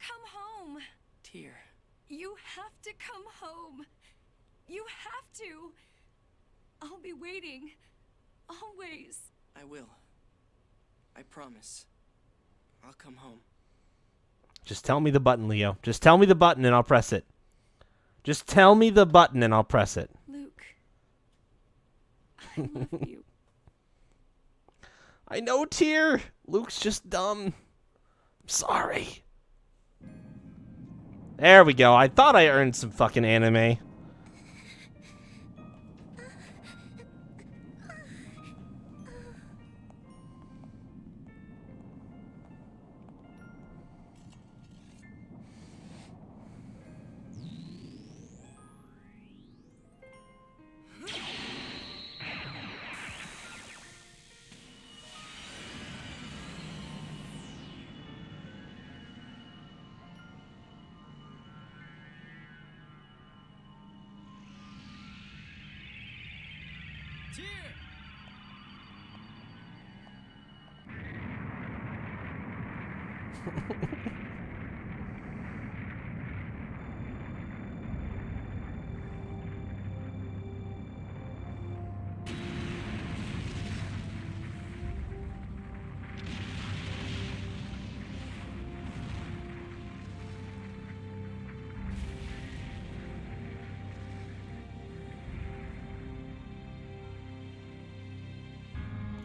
Come home. Tyr. You have to come home. You have to. I'll be waiting. Always. I will. I promise. I'll come home. Just tell me the button, Leo. Just tell me the button and I'll press it. Just tell me the button and I'll press it. Luke. I love you. I know, Tyr. Luke's just dumb. I'm sorry. There we go. I thought I earned some fucking anime.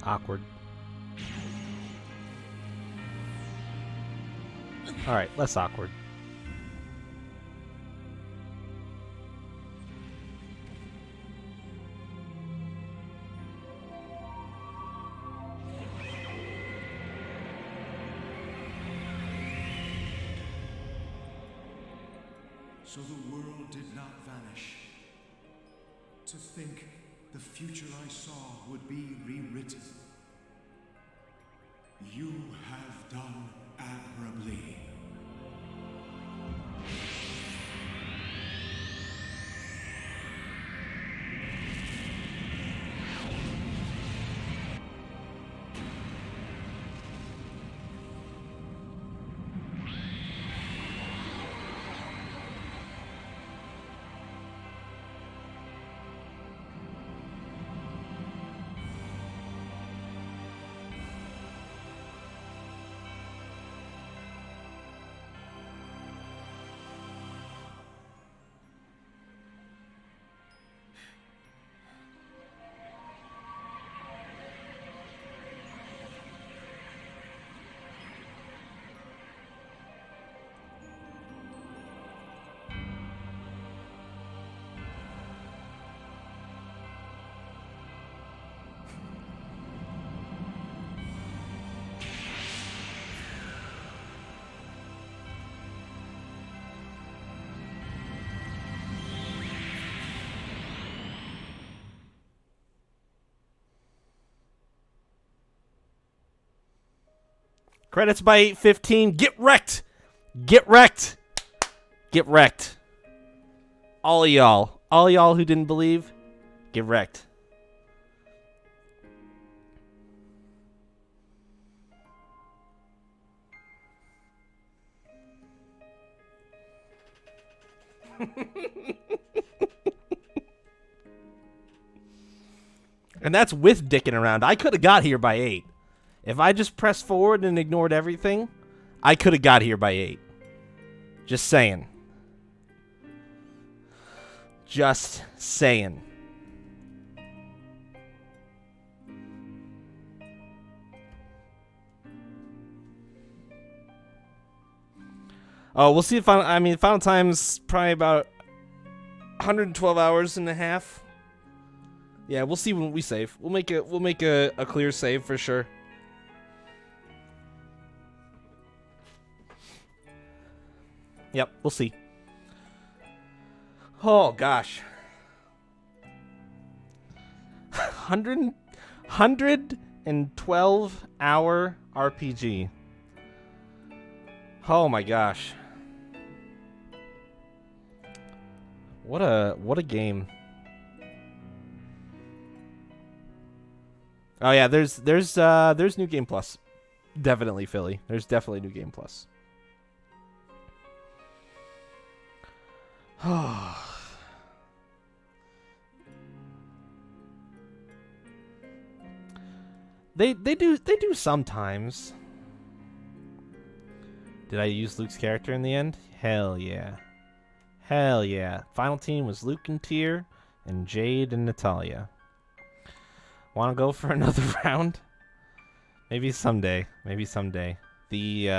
Awkward. Alright, less awkward. So the world did not vanish. To think the future I saw would be rewritten. You have done admirably. Credits by 8:15. Get wrecked. Get wrecked. Get wrecked. All of y'all. All y'all who didn't believe, get wrecked. And that's with dicking around. I could have got here by 8. If I just pressed forward and ignored everything, I could have got here by 8. Just saying. Just saying. Oh, we'll see if Final Time's probably about 112 hours and a half. Yeah, we'll see when we save. We'll make a clear save for sure. Yep, we'll see. Oh gosh. 112 hour RPG. Oh my gosh. What a game. Oh yeah, there's New Game Plus. Definitely, Philly. There's definitely New Game Plus. They do sometimes. Did I use Luke's character in the end? Hell yeah. Hell yeah. Final team was Luke and Tyr and Jade and Natalia. Want to go for another round? Maybe someday. Maybe someday. The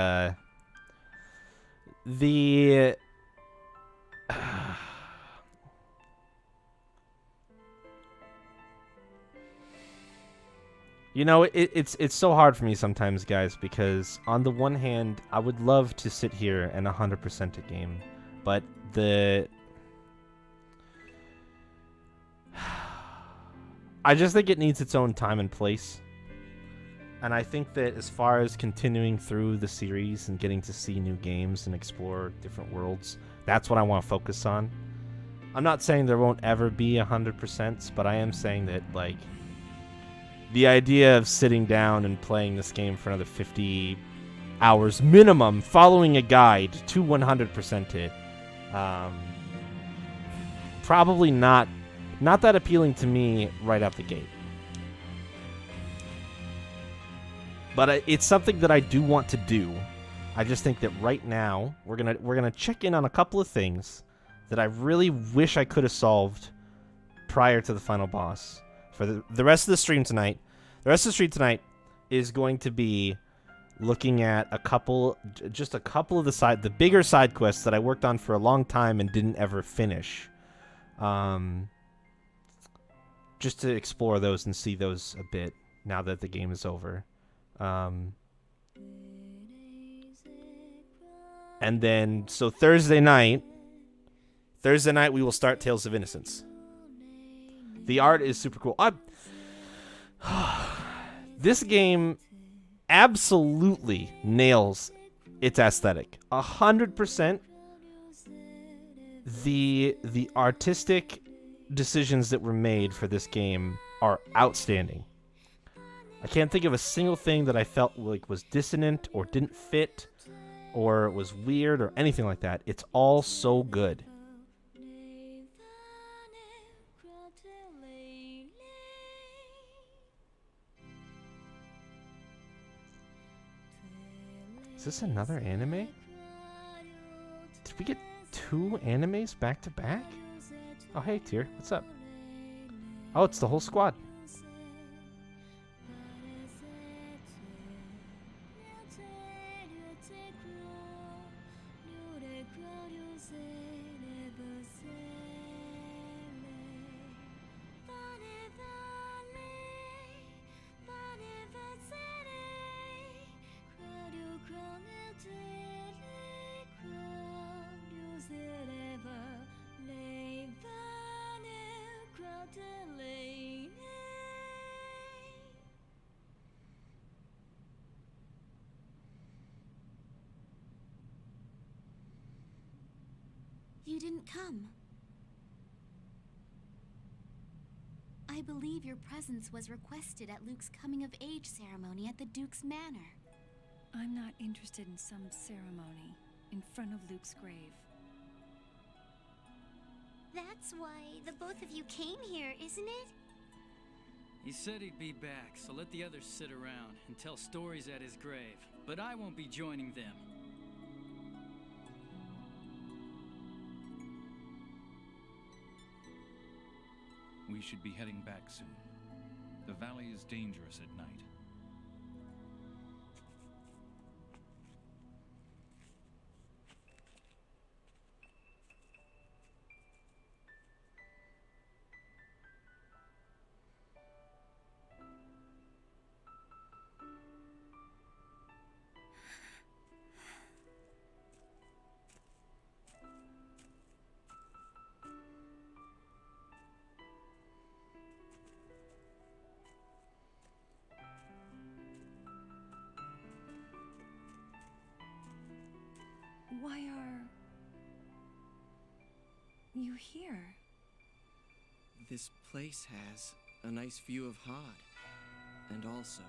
You know, it's so hard for me sometimes, guys, because on the one hand, I would love to sit here and 100% a game, but I just think it needs its own time and place. And I think that as far as continuing through the series and getting to see new games and explore different worlds, that's what I want to focus on. I'm not saying there won't ever be 100%, but I am saying that, like, the idea of sitting down and playing this game for another 50 hours minimum, following a guide to 100% it, probably not that appealing to me right out the gate. But it's something that I do want to do. I just think that right now we're gonna check in on a couple of things that I really wish I could have solved prior to the final boss. For the rest of the stream tonight, is going to be looking at a couple of the bigger side quests that I worked on for a long time and didn't ever finish. Just to explore those and see those a bit now that the game is over. And then, so Thursday night we will start Tales of Innocence. The art is super cool. This game absolutely nails its aesthetic. 100%. The artistic decisions that were made for this game are outstanding. I can't think of a single thing that I felt like was dissonant or didn't fit or was weird or anything like that. It's all so good. Is this another anime? Did we get 2 animes back to back? Oh, hey, Tyr. What's up? Oh, it's the whole squad. You didn't come. I believe your presence was requested at Luke's coming-of-age ceremony at the Duke's Manor. I'm not interested in some ceremony in front of Luke's grave. That's why the both of you came here, isn't it? He said he'd be back, so let the others sit around and tell stories at his grave. But I won't be joining them. We should be heading back soon. The valley is dangerous at night. Why are you here? This place has a nice view of Hod. And also,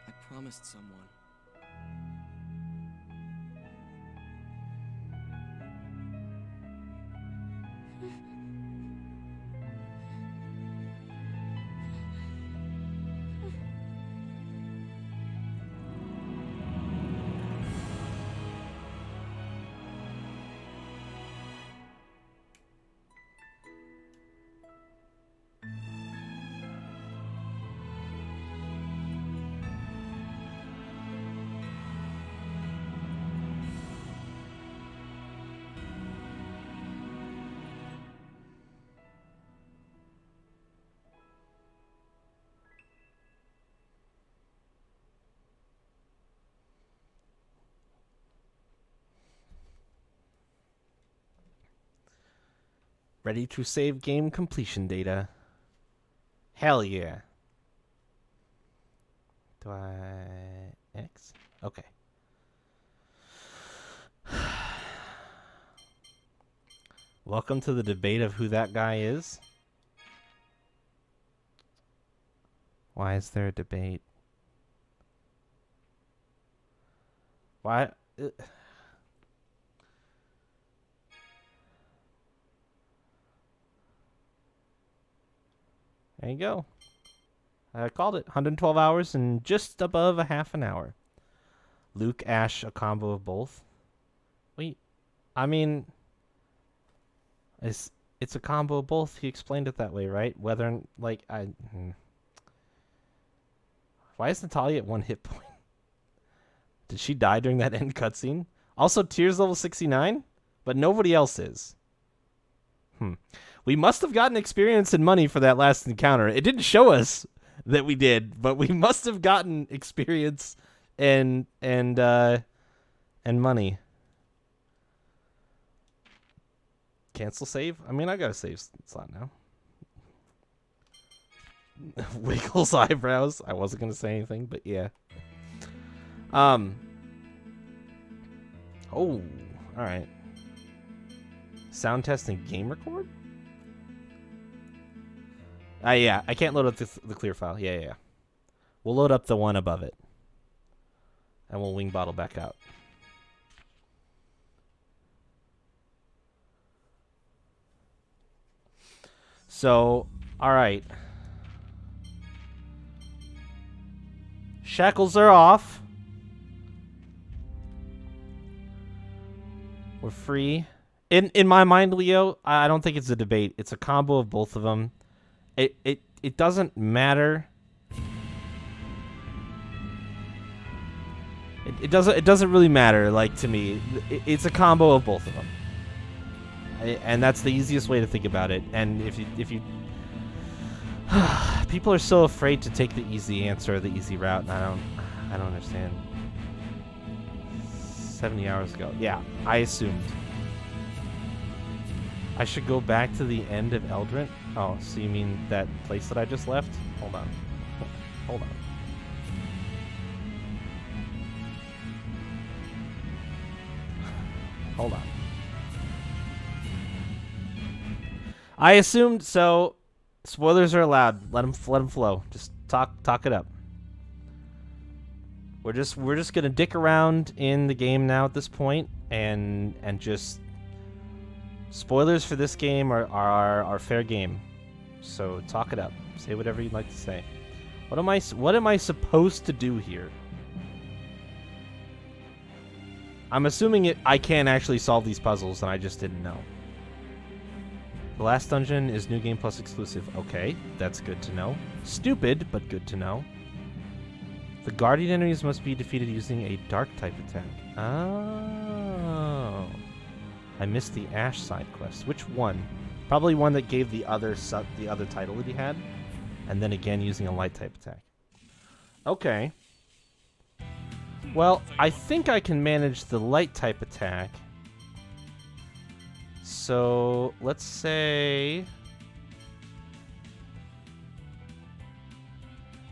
I promised someone. Ready to save game completion data. Hell yeah. Do I... X? Okay. Welcome to the debate of who that guy is. Why is there a debate? Why? There you go. I called it. 112 hours and just above a half an hour. Luke, Ash, a combo of both. Wait, I mean, it's a combo of both. He explained it that way, right? Whether, like, Why is Natalia at 1 hit point? Did she die during that end cutscene? Also, Tears level 69, but nobody else is. We must have gotten experience and money for that last encounter. It didn't show us that we did, but we must have gotten experience and money. Cancel save? I mean, I got a save slot now. Wiggles eyebrows. I wasn't gonna say anything, but yeah. Oh, all right. Sound test and game record? Yeah, I can't load up the clear file. Yeah. We'll load up the one above it. And we'll wing bottle back out. So, alright. Shackles are off. We're free. In my mind, Leo, I don't think it's a debate. It's a combo of both of them. It doesn't matter. It doesn't really matter, like, to me. It's a combo of both of them. And that's the easiest way to think about it. And if you people are so afraid to take the easy answer, the easy route, and I don't understand. 70 hours ago. Yeah, I assumed. I should go back to the end of Eldrint? Oh, so you mean that place that I just left? Hold on. Hold on. Hold on. I assumed, so spoilers are allowed. Let them flow. Just talk it up. We're just gonna dick around in the game now at this point, and just spoilers for this game are fair game. So talk it up. Say whatever you'd like to say. What am I supposed to do here? I'm assuming I can actually solve these puzzles, and I just didn't know. The last dungeon is New Game Plus exclusive. Okay, that's good to know. Stupid, but good to know. The Guardian enemies must be defeated using a dark type attack. Oh. I missed the Ash side quest. Which one? Probably one that gave the other title that he had. And then again using a light type attack. Okay. Well, I think I can manage the light type attack. So, let's say...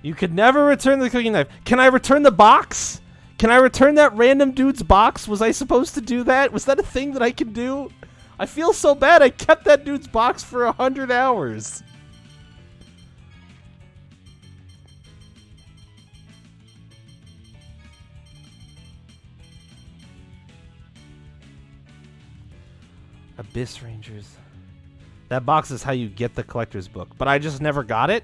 You could never return the cooking knife. Can I return the box? Can I return that random dude's box? Was I supposed to do that? Was that a thing that I could do? I feel so bad I kept that dude's box for 100 hours. Abyss Rangers. That box is how you get the collector's book, but I just never got it?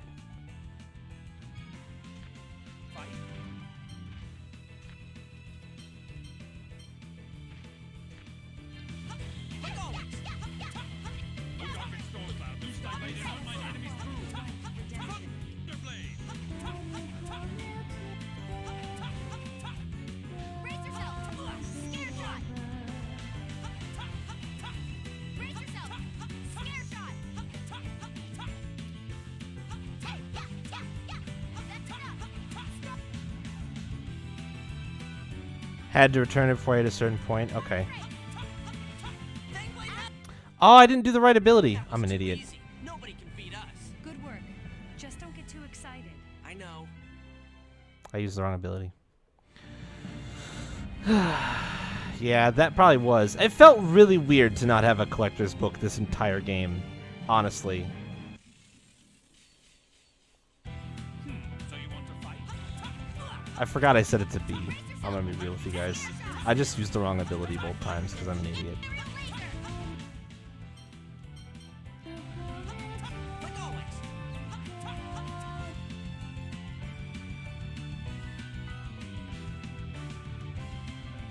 Had to return it before I hit a certain point. Okay. Oh, I didn't do the right ability. I'm an idiot. Easy. Nobody can beat us. Good work. Just don't get too excited. I know. I used the wrong ability. Yeah, that probably was. It felt really weird to not have a collector's book this entire game, honestly. So you want to fight? I forgot I set it to B. I'm gonna be real with you guys. I just used the wrong ability both times because I'm an idiot. Like always.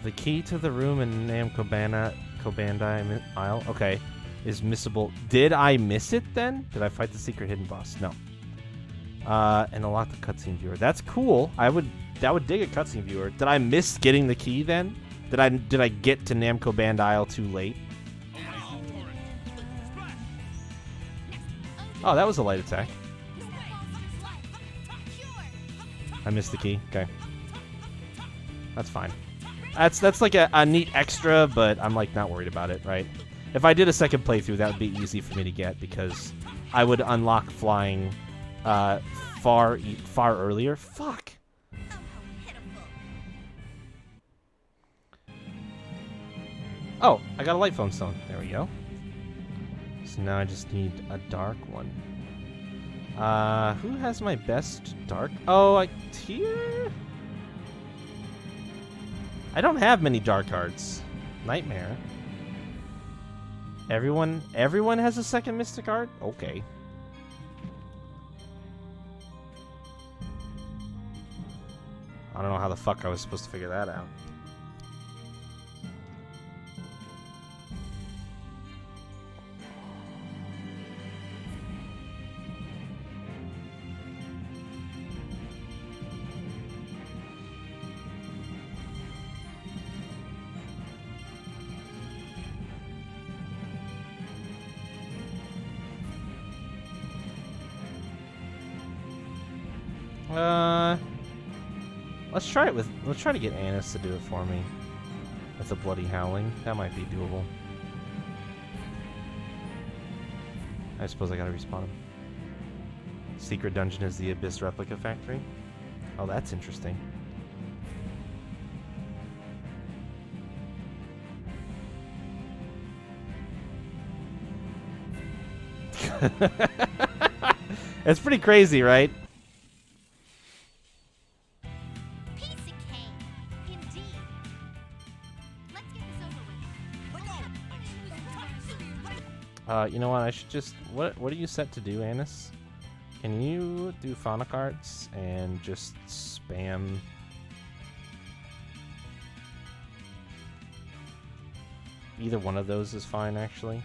The key to the room in Namco Bandai Isle, okay, is missable. Did I miss it then? Did I fight the secret hidden boss? No. And unlock the cutscene viewer. That's cool. I would dig a cutscene viewer. Did I miss getting the key then? Did I get to Namco Bandai Isle too late? Oh, that was a light attack. I missed the key. Okay. That's fine. That's like a neat extra, but I'm like not worried about it, right? If I did a second playthrough, that would be easy for me to get because I would unlock flying far earlier. Fuck. Oh, I got a light phone stone. There we go. So now I just need a dark one. Who has my best dark? Oh, Tyr? I don't have many dark arts. Nightmare. Everyone has a second mystic art? Okay. I don't know how the fuck I was supposed to figure that out. Let's try to get Annis to do it for me. With a bloody howling. That might be doable. I suppose I gotta respawn him. Secret dungeon is the Abyss Replica Factory. Oh, that's interesting. It's pretty crazy, right? Piece of cake. Indeed. Let's get this over with. You know what? I should just... What are you set to do, Annis? Can you do Phonic Arts and just spam... Either one of those is fine, actually.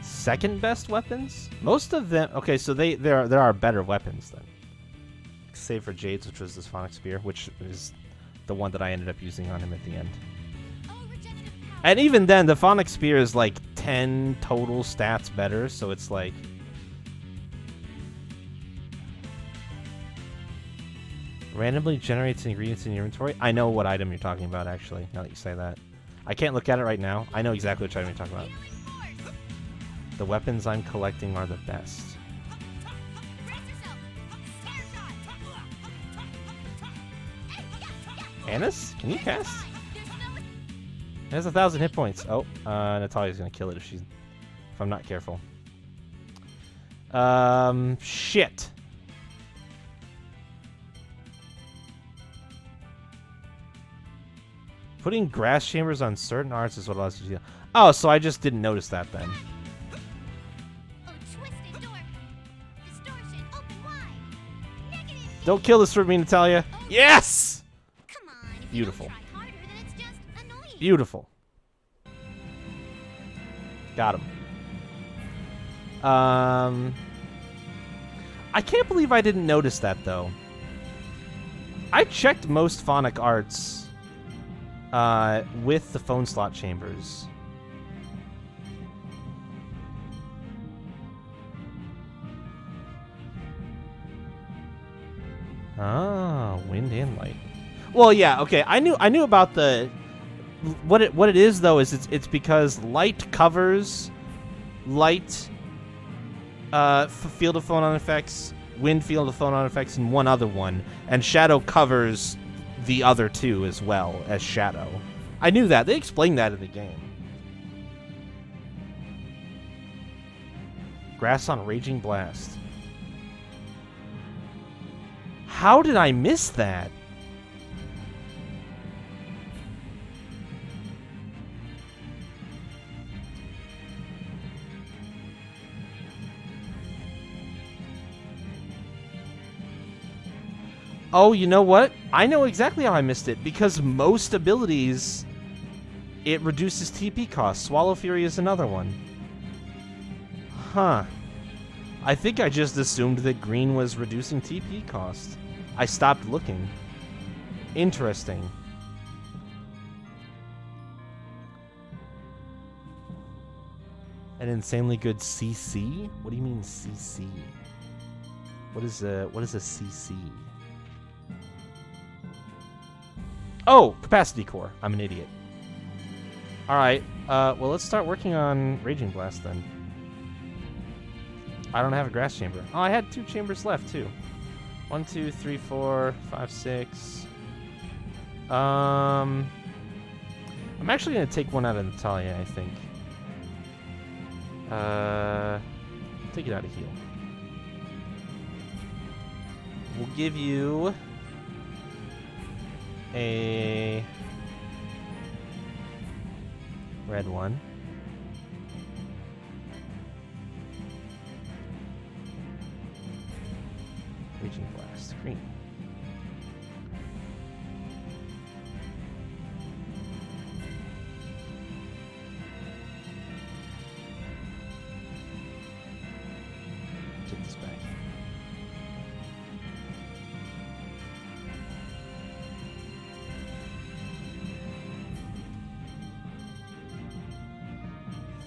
Second best weapons? Most of them... Okay, so there are better weapons then. Save for Jade's, which was this Phonic Spear, which is the one that I ended up using on him at the end. And even then, the Phonic Spear is like 10 total stats better, so it's like... Randomly generates ingredients in your inventory? I know what item you're talking about, actually, now that you say that. I can't look at it right now. I know exactly which item you're talking about. The weapons I'm collecting are the best. Annis? Can you cast? It has 1,000 hit points. Oh, Natalia's gonna kill it if I'm not careful. Shit. Putting grass chambers on certain arts is what allows you to do. Oh, so I just didn't notice that then. Don't kill this for me, Natalia. Yes! Beautiful. Beautiful. Got him. I can't believe I didn't notice that, though. I checked most phonic arts with the phone slot chambers. Ah, wind and light. Well, yeah, okay. I knew about the what it is though is it's because light covers light field of phonon effects, wind field of phonon effects, and one other one, and shadow covers the other two as well as shadow. I knew that. They explained that in the game. Grass on Raging Blast. How did I miss that? Oh, you know what? I know exactly how I missed it, because most abilities, it reduces TP costs. Swallow Fury is another one. Huh. I think I just assumed that green was reducing TP cost. I stopped looking. Interesting. An insanely good CC? What do you mean CC? What is a CC? Oh, capacity core. I'm an idiot. Alright, well, let's start working on Raging Blast then. I don't have a grass chamber. Oh, I had 2 chambers left, too. 1, 2, 3, 4, 5, 6. I'm actually going to take one out of Natalia, I think. Take it out of heal. We'll give you a red one. Raging Blast, green. Take this back.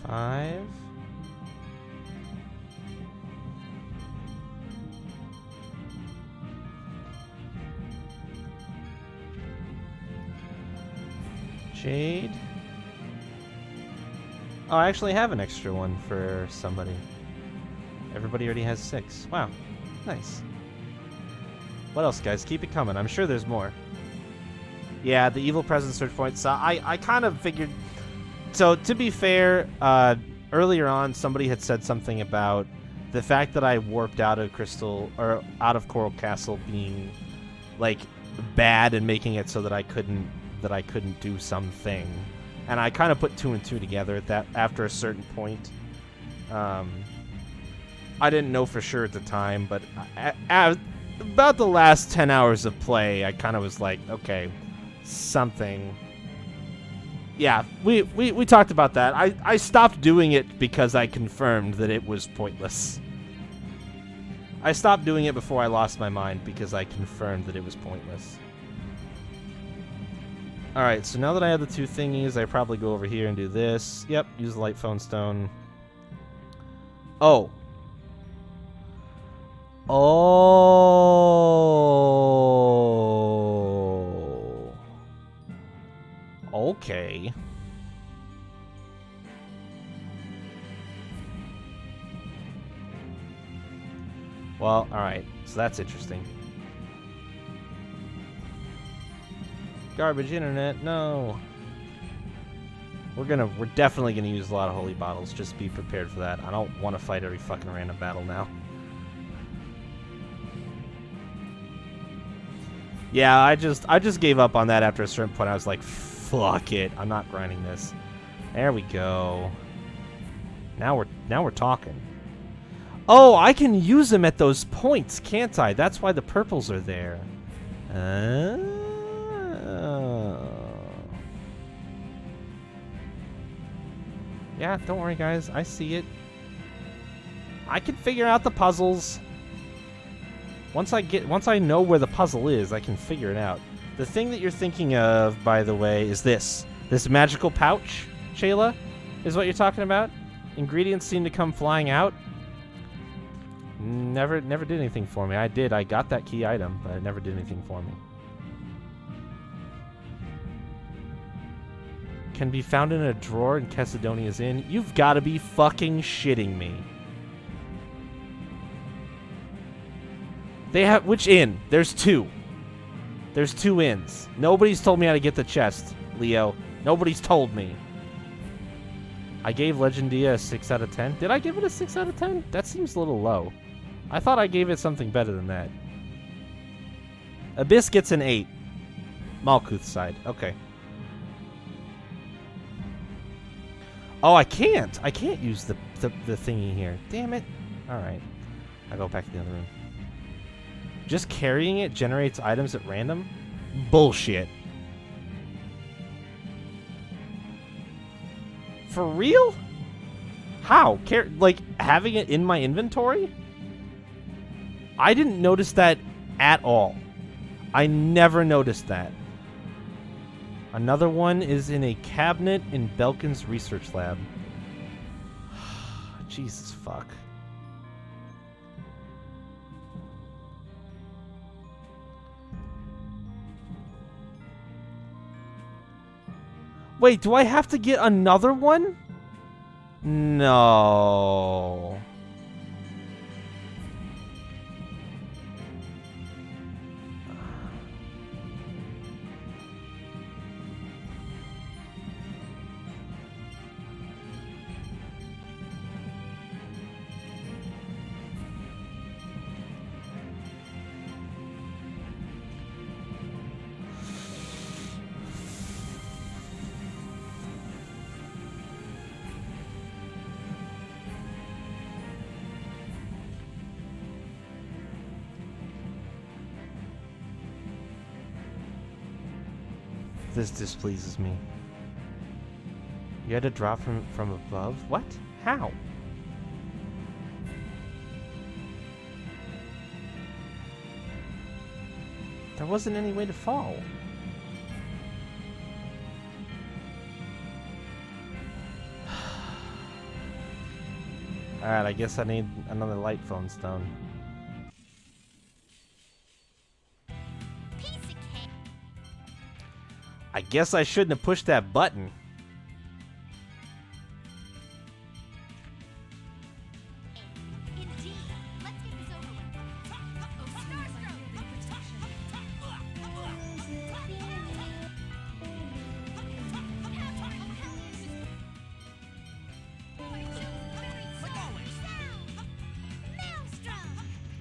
Five. Jade. Oh, I actually have an extra one for somebody. Everybody already has 6. Wow. Nice. What else, guys? Keep it coming. I'm sure there's more. Yeah, the Evil Presence search point. So I kind of figured... So, to be fair, earlier on, somebody had said something about the fact that I warped out of Crystal, or out of Coral Castle being, like, bad and making it so that I couldn't do something. And I kind of put 2 and 2 together at that after a certain point. I didn't know for sure at the time, but about the last 10 hours of play, I kind of was like, okay, something. Yeah, we talked about that. I stopped doing it because I confirmed that it was pointless. I stopped doing it before I lost my mind because I confirmed that it was pointless. Alright, so now that I have the 2 thingies, I probably go over here and do this. Yep, use the Light Phone Stone. Oh. Oh. Okay. Well, alright. So that's interesting. Garbage internet, no. We're definitely gonna use a lot of holy bottles. Just be prepared for that. I don't want to fight every fucking random battle now. Yeah, I just gave up on that after a certain point. I was like, fuck it. I'm not grinding this. There we go. Now we're talking. Oh, I can use them at those points, can't I? That's why the purples are there. Yeah, don't worry, guys. I see it. I can figure out the puzzles. Once I know where the puzzle is, I can figure it out. The thing that you're thinking of, by the way, is this. This magical pouch, Shayla, is what you're talking about? Ingredients seem to come flying out. Never did anything for me. I got that key item, but it never did anything for me. Can be found in a drawer in Casedonia's Inn. You've got to be fucking shitting me. They have... Which inn? There's two. There's two inns. Nobody's told me how to get the chest, Leo. Nobody's told me. I gave Legendia a 6 out of 10. Did I give it a 6 out of 10? That seems a little low. I thought I gave it something better than that. Abyss gets an 8. Malkuth's side. Okay. Oh, I can't. I can't use the thingy here. Damn it. Alright. I'll go back to the other room. Just carrying it generates items at random? Bullshit. For real? How? Like, having it in my inventory? I didn't notice that at all. I never noticed that. Another one is in a cabinet in Belkin's research lab. Jesus fuck. Wait, do I have to get another one? No. This displeases me. You had to drop from above? What? How? There wasn't any way to fall. Alright, I guess I need another light phone stone. I guess I shouldn't have pushed that button.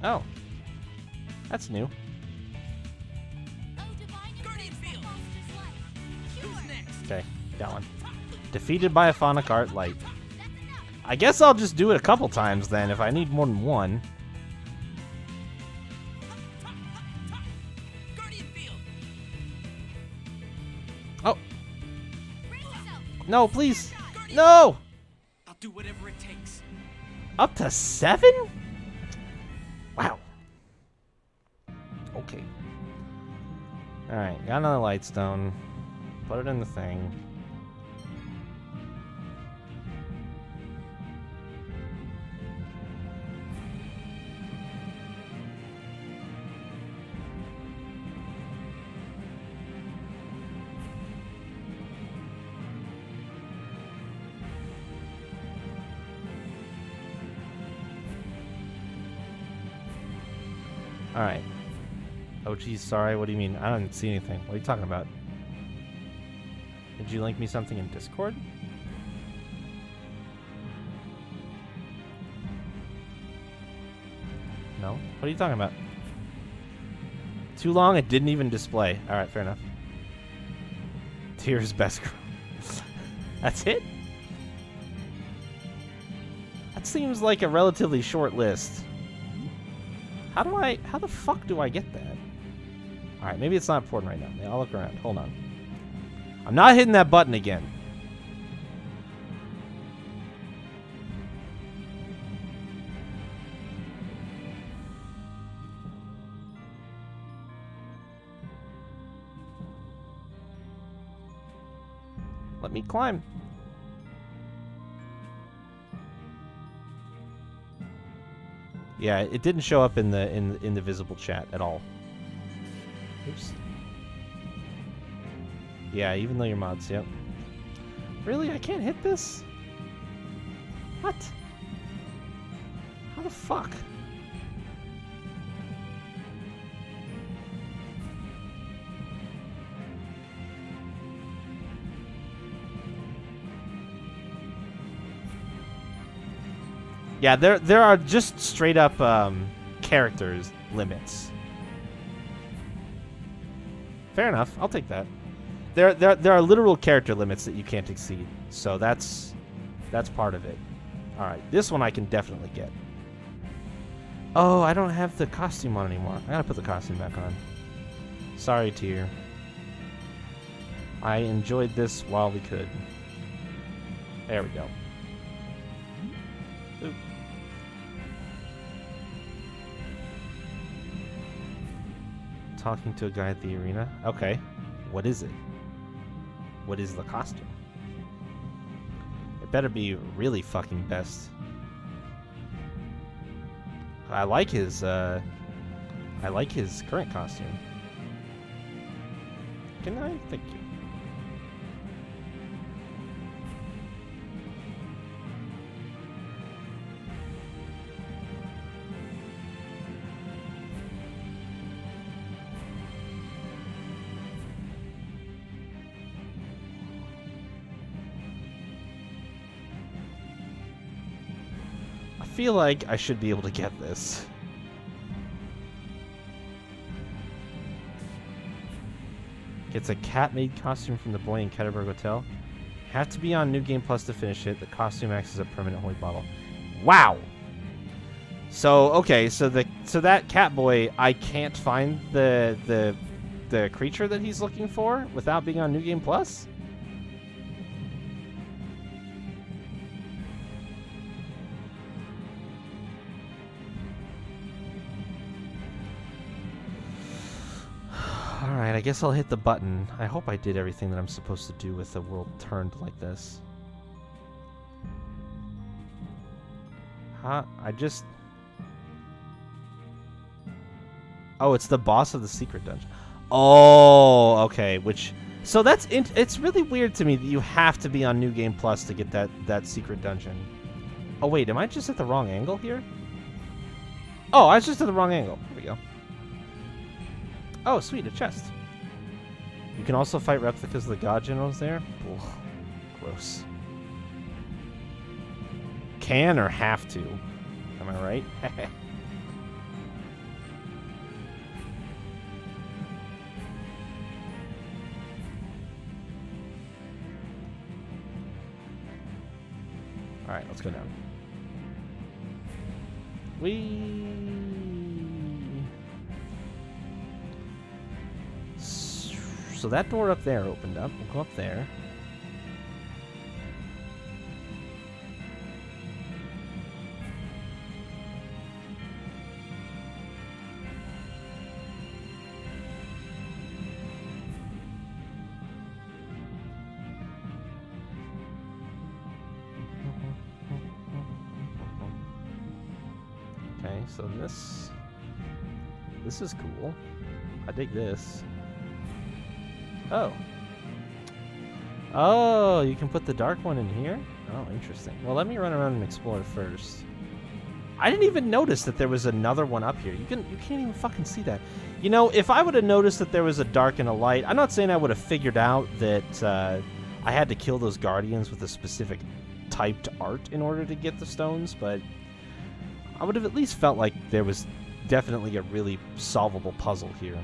Oh. That's new. Okay, got one. Defeated by a Phonic Art Light. I guess I'll just do it a couple times then if I need more than one. Oh. No, please. No! I'll do whatever it takes. Up to 7? Wow. Okay. Alright, got another light stone. Put it in the thing. Alright. Oh geez, sorry, what do you mean? I don't see anything. What are you talking about? Did you link me something in Discord? No? What are you talking about? Too long, it didn't even display. Alright, fair enough. Tears best girl. That's it? That seems like a relatively short list. How the fuck do I get that? Alright, maybe it's not important right now. I'll look around. Hold on. I'm not hitting that button again. Let me climb. Yeah, it didn't show up in the visible chat at all. Oops. Yeah, even though you're mods, yep. Really? I can't hit this? What? How the fuck? Yeah, there are just straight up characters limits. Fair enough. I'll take that. There are literal character limits that you can't exceed. So that's part of it. All right, this one I can definitely get. Oh, I don't have the costume on anymore. I gotta put the costume back on. Sorry, Tyr. I enjoyed this while we could. There we go. Oop. Talking to a guy at the arena. Okay. What is it? What is the costume? It better be really fucking best. I like his current costume. Can I? Thank you. I feel like I should be able to get this. It's a cat-made costume from the boy in Ketterberg Hotel. Have to be on New Game Plus to finish it. The costume acts as a permanent holy bottle. Wow. So okay, so that cat boy, I can't find the creature that he's looking for without being on New Game Plus. Alright, I guess I'll hit the button. I hope I did everything that I'm supposed to do with the world turned like this. Huh? Oh, it's the boss of the secret dungeon. Oh, okay, so that's it's really weird to me that you have to be on New Game Plus to get that secret dungeon. Oh wait, am I just at the wrong angle here? Oh, I was just at the wrong angle. Here we go. Oh, sweet, a chest. You can also fight replicas of the God Generals there. Ugh, gross. Can or have to? Am I right? Alright, let's go down. So that door up there opened up. We'll go up there. Okay, so this is cool. I dig this. Oh. Oh, you can put the dark one in here? Oh, interesting. Well, let me run around and explore first. I didn't even notice that there was another one up here. You can't even fucking see that. You know, if I would have noticed that there was a dark and a light, I'm not saying I would have figured out that I had to kill those guardians with a specific typed art in order to get the stones, but I would have at least felt like there was definitely a really solvable puzzle here.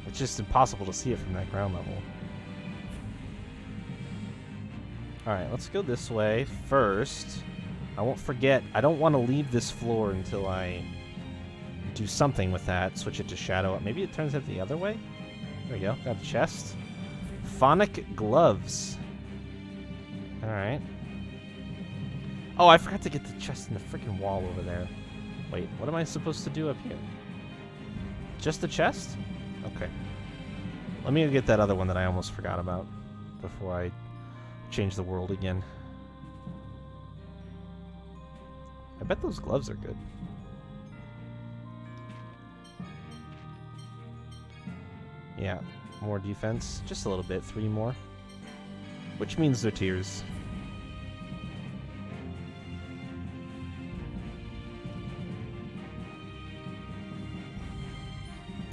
It's just impossible to see it from that ground level. Alright, let's go this way first. I won't forget, I don't want to leave this floor until I do something with that. Switch it to shadow. Maybe it turns it the other way? There we go. Got a chest. Phonic gloves. Alright. Oh, I forgot to get the chest in the freaking wall over there. Wait, what am I supposed to do up here? Just the chest? Okay. Let me get that other one that I almost forgot about before I change the world again. I bet those gloves are good. Yeah, more defense. Just a little bit. 3 more. Which means they're tears.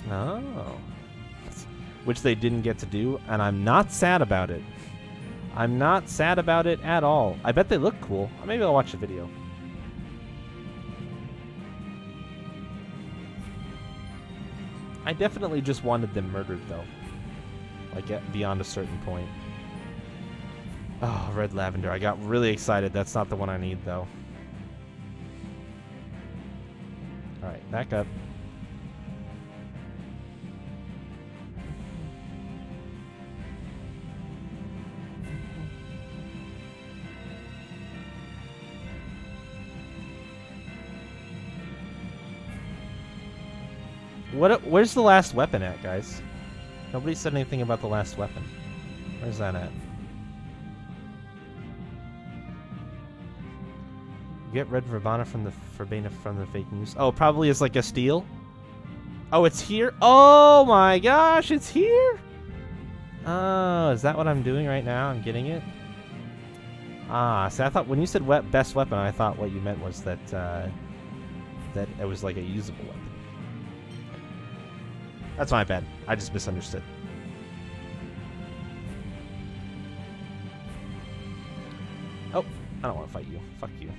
Oh. Which they didn't get to do, and I'm not sad about it. I'm not sad about it at all. I bet they look cool. Maybe I'll watch a video. I definitely just wanted them murdered, though. Like, beyond a certain point. Oh, red lavender. I got really excited. That's not the one I need, though. Alright, back up. Where's the last weapon at, guys? Nobody said anything about the last weapon. Where's that at? Get red verbena from the fake news. Oh, probably is like a steal. Oh, it's here. Oh my gosh, it's here. Oh, is that what I'm doing right now? I'm getting it. Ah, see, I thought when you said best weapon, I thought what you meant was that that it was like a usable weapon. That's my bad. I just misunderstood. Oh, I don't want to fight you. Fuck you.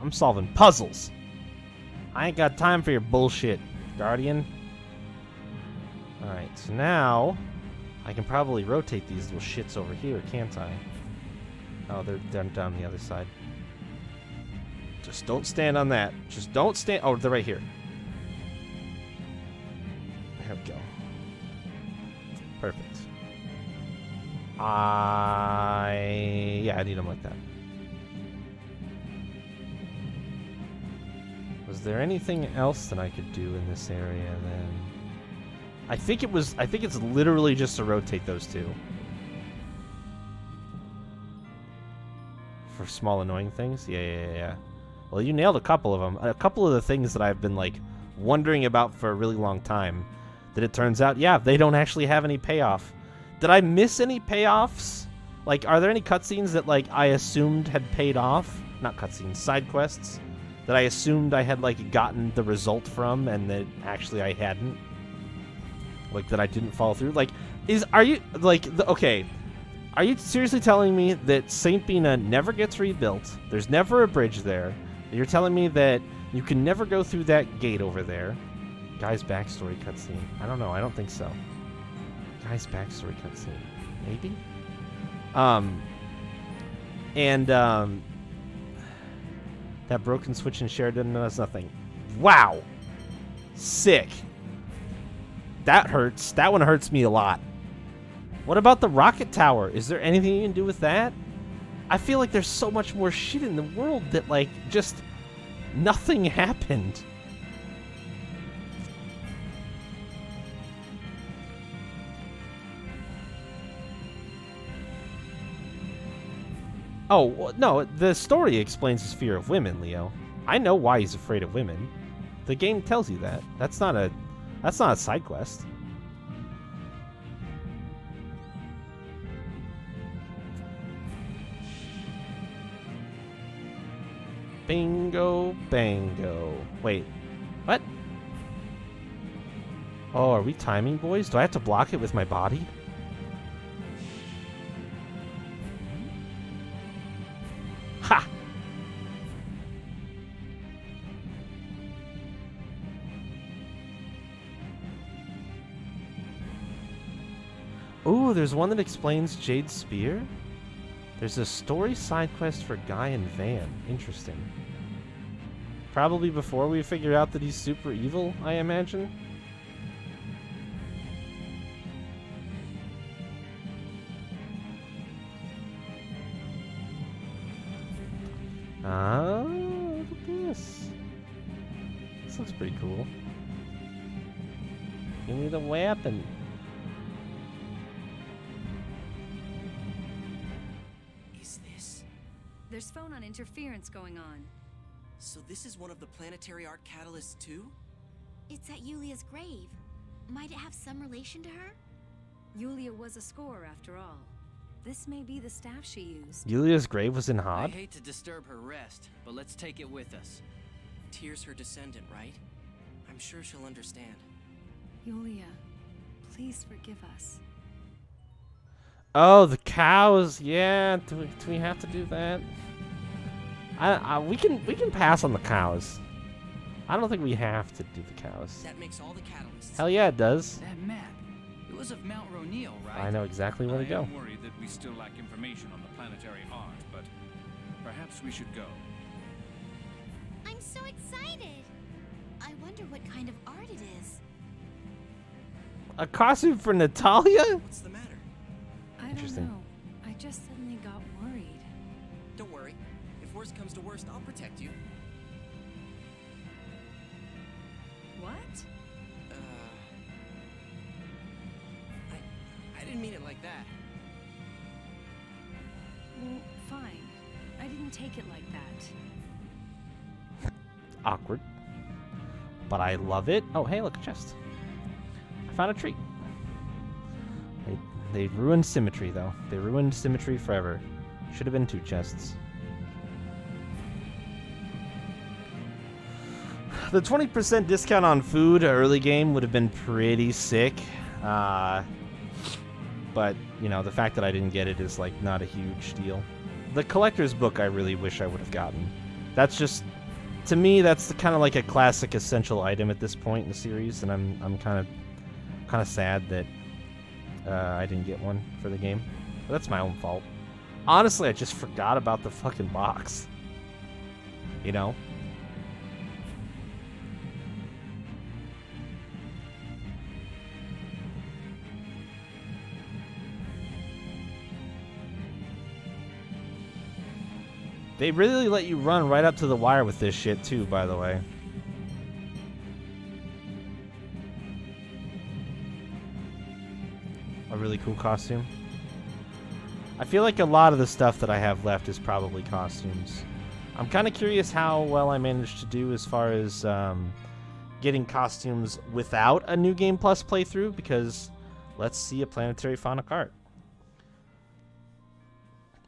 I'm solving puzzles. I ain't got time for your bullshit, Guardian. Alright, so now I can probably rotate these little shits over here, can't I? Oh, they're down the other side. Just don't stand on that. Just don't stand. Oh, they're right here. There we go. Perfect. Yeah, I need them like that. Was there anything else that I could do in this area then? I think it's literally just to rotate those two. For small annoying things? Yeah. Well, you nailed a couple of them. A couple of the things that I've been like wondering about for a really long time. That it turns out, yeah, they don't actually have any payoff. Did I miss any payoffs? Like, are there any cutscenes that, like, I assumed had paid off? Not cutscenes, side quests. That I assumed I had, like, gotten the result from and that actually I hadn't? Like, that I didn't follow through? Like, are you seriously telling me that St. Bina never gets rebuilt? There's never a bridge there. You're telling me that you can never go through that gate over there? Guy's backstory cutscene. I don't know. I don't think so. Guy's backstory cutscene. Maybe? That broken switch in Sheridan does nothing. Wow! Sick. That hurts. That one hurts me a lot. What about the rocket tower? Is there anything you can do with that? I feel like there's so much more shit in the world that, like, just nothing happened. Oh, no, the story explains his fear of women, Leo. I know why he's afraid of women. The game tells you that. That's not a side quest. Bingo, bango. Wait, what? Oh, are we timing, boys? Do I have to block it with my body? Ha! Ooh, there's one that explains Jade's spear? There's a story side quest for Guy and Van. Interesting. Probably before we figure out that he's super evil, I imagine. Oh, look at this. This looks pretty cool. Give me the weapon. There's phonon interference going on. So this is one of the planetary art catalysts too? It's at Yulia's grave. Might it have some relation to her? Yulia was a scorer after all. This may be the staff she used. Yulia's grave was in I Hod? hate to disturb her rest, but let's take it with us. Tyr's her descendant, right? I'm sure she'll understand. Yulia, please forgive us. Oh, the cows. Yeah, do we have to do that? We can pass on the cows. I don't think we have to do the cows. That makes all the catalysts. Hell yeah, it does. That map. It was of Mount Ronil, right? I know exactly where to go. I am worried that we still lack information on the planetary art, but perhaps we should go. I'm so excited! I wonder what kind of art it is. A costume for Natalia? What's the matter? I don't Interesting. know. I just suddenly got worried. Don't worry. If worst comes to worst, I'll protect you. What? I didn't mean it like that. Well, fine. I didn't take it like that. Awkward. But I love it. Oh, hey, look, a chest. I found a tree. They ruined symmetry, though. They ruined symmetry forever. Should have been 2 chests. The 20% discount on food early game would have been pretty sick. But, you know, the fact that I didn't get it is, like, not a huge deal. The collector's book I really wish I would have gotten. That's just, to me, that's kind of like a classic essential item at this point in the series, and I'm kind of sad that I didn't get one for the game. But that's my own fault. Honestly, I just forgot about the fucking box. You know? They really let you run right up to the wire with this shit too, by the way. A really cool costume. I feel like a lot of the stuff that I have left is probably costumes. I'm kind of curious how well I managed to do as far as getting costumes without a New Game Plus playthrough, because let's see a planetary fauna cart.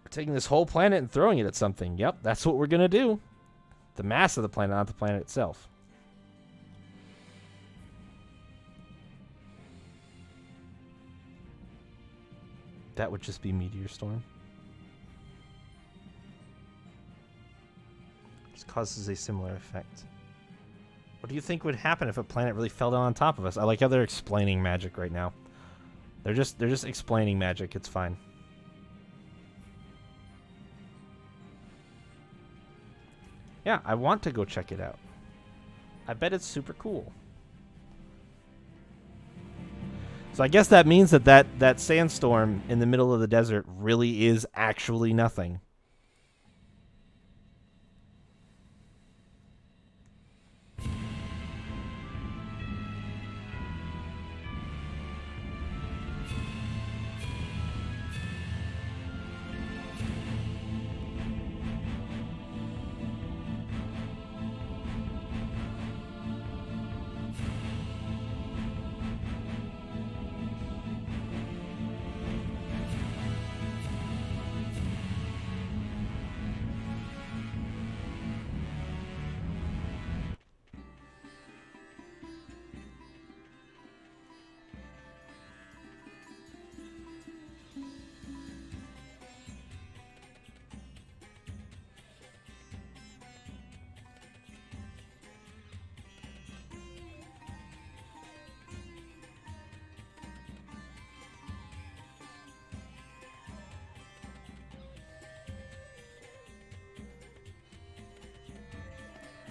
We're taking this whole planet and throwing it at something. Yep, that's what we're going to do. The mass of the planet, not the planet itself. That would just be Meteor Storm. This causes a similar effect. What do you think would happen if a planet really fell down on top of us? I like how they're explaining magic right now. They're just explaining magic. It's fine. Yeah, I want to go check it out. I bet it's super cool. So I guess that means that sandstorm in the middle of the desert really is actually nothing.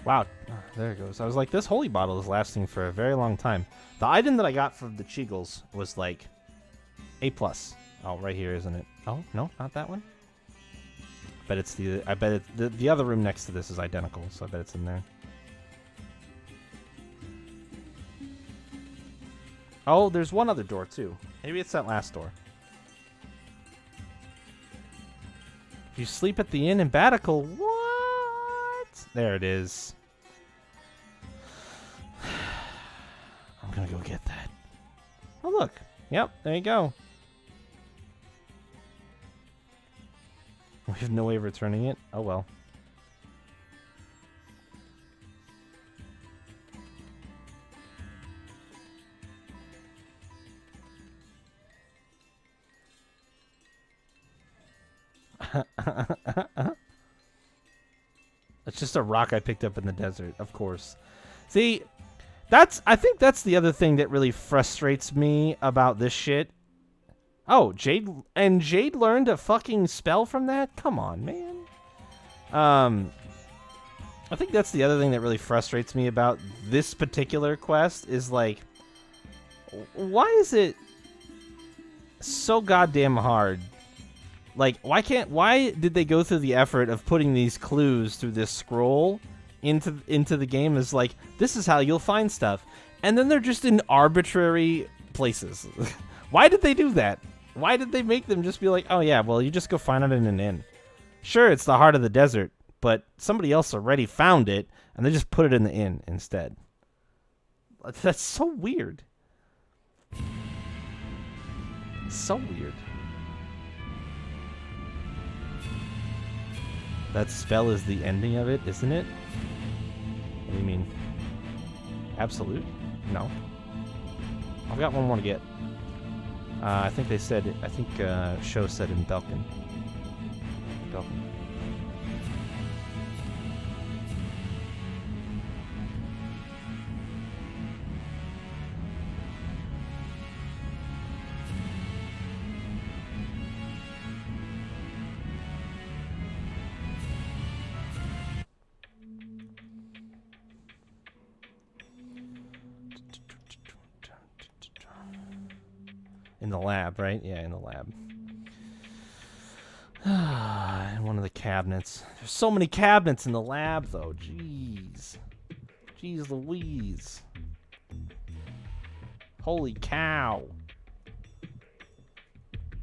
Wow, there it goes. I was like, this holy bottle is lasting for a very long time. The item that I got from the Cheagles was like A+. Oh, right here, isn't it? Oh, no, not that one. But it's I bet it, the other room next to this is identical, so I bet it's in there. Oh, there's one other door too. Maybe it's that last door. You sleep at the inn in Batical. What? There it is. I'm gonna go get that. Oh, look. Yep, there you go. We have no way of returning it. Oh, well. It's just a rock I picked up in the desert, of course. See, I think that's the other thing that really frustrates me about this shit. Oh, Jade learned a fucking spell from that? Come on, man. I think that's the other thing that really frustrates me about this particular quest is like, why is it so goddamn hard? Like, why did they go through the effort of putting these clues through this scroll into the game as like, this is how you'll find stuff. And then they're just in arbitrary places. Why did they do that? Why did they make them just be like, oh yeah, well, you just go find it in an inn. Sure, it's the heart of the desert, but somebody else already found it, and they just put it in the inn instead. That's so weird. So weird. That spell is the ending of it, isn't it? What do you mean? Absolute? No. I've got one more to get. I think they said, Show said in Belkin. Belkin. In the lab, right? Yeah, in the lab. In one of the cabinets. There's so many cabinets in the lab, though. Jeez. Jeez Louise. Holy cow.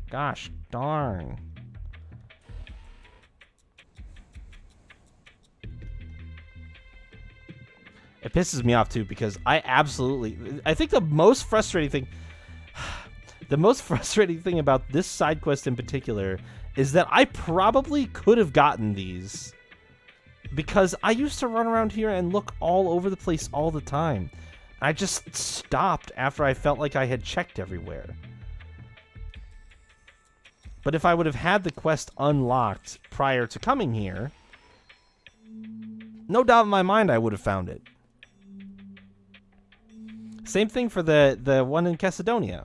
Gosh darn. It pisses me off, too, because I think the most frustrating thing... The most frustrating thing about this side quest in particular is that I probably could have gotten these because I used to run around here and look all over the place all the time. I just stopped after I felt like I had checked everywhere. But if I would have had the quest unlocked prior to coming here, no doubt in my mind I would have found it. Same thing for the one in Cassidonia.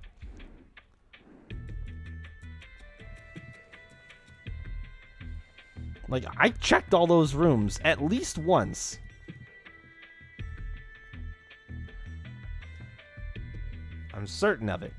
Like, I checked all those rooms at least once. I'm certain of it.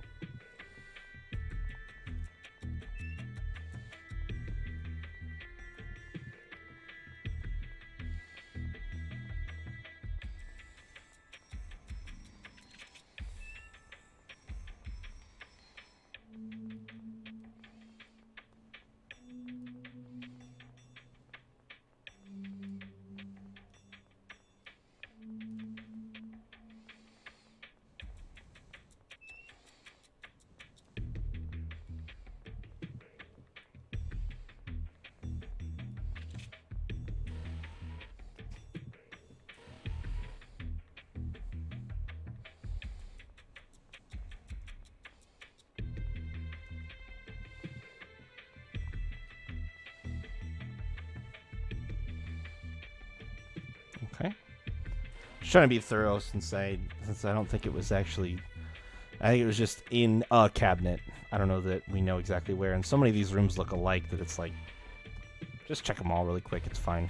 Okay. Just trying to be thorough since I don't think it was actually... I think it was just in a cabinet. I don't know that we know exactly where. And so many of these rooms look alike that it's like... Just check them all really quick. It's fine.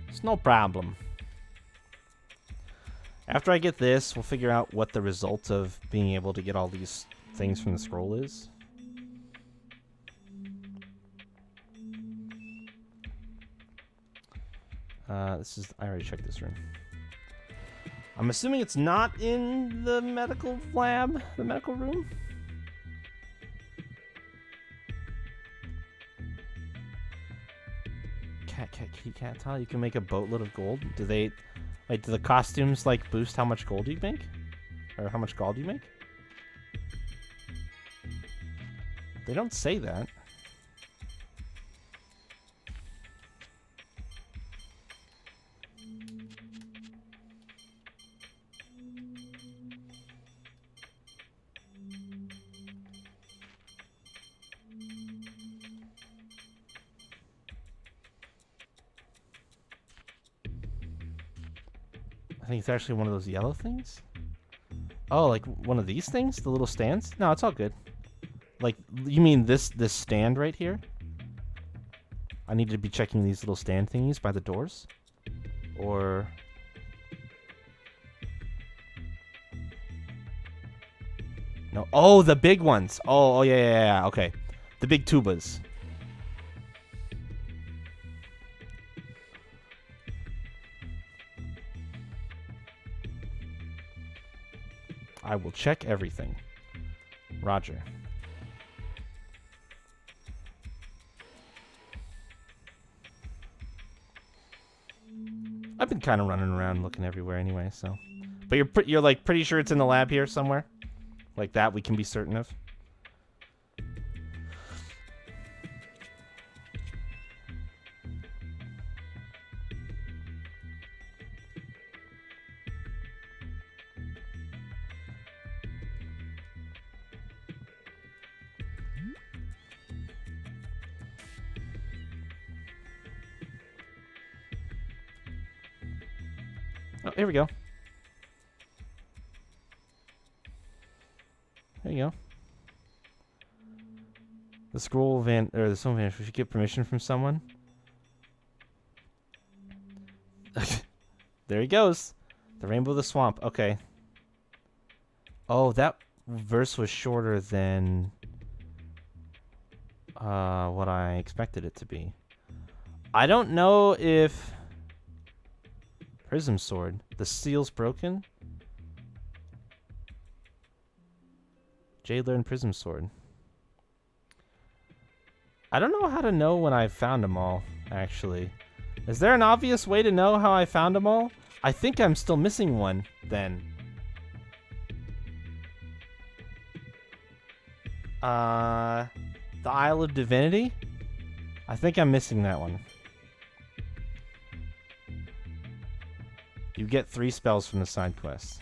It's no problem. After I get this, we'll figure out what the result of being able to get all these things from the scroll is. I already checked this room. I'm assuming it's not in the medical lab, the medical room. You can't tell. You can make a boatload of gold. Do they, like, do the costumes like boost how much gold you make, or how much gold you make? They don't say that. I think it's actually one of those yellow things. Oh, like one of these things? The little stands? No, it's all good. Like, you mean this stand right here? I need to be checking these little stand thingies by the doors? Or... No. Oh, the big ones. Oh, yeah. Okay. The big tubas. I will check everything. Roger. I've been kind of running around looking everywhere anyway, so. But you're like pretty sure it's in the lab here somewhere? Like that we can be certain of? Oh, here we go. There you go. The scroll van, or the stone van, we should get permission from someone. There he goes. The Rainbow of the Swamp. Okay. Oh, that verse was shorter than what I expected it to be. I don't know if Prism Sword. The seal's broken. Jade learned Prism Sword. I don't know how to know when I've found them all, actually. Is there an obvious way to know how I found them all? I think I'm still missing one, then. The Isle of Divinity? I think I'm missing that one. You get 3 spells from the side quest.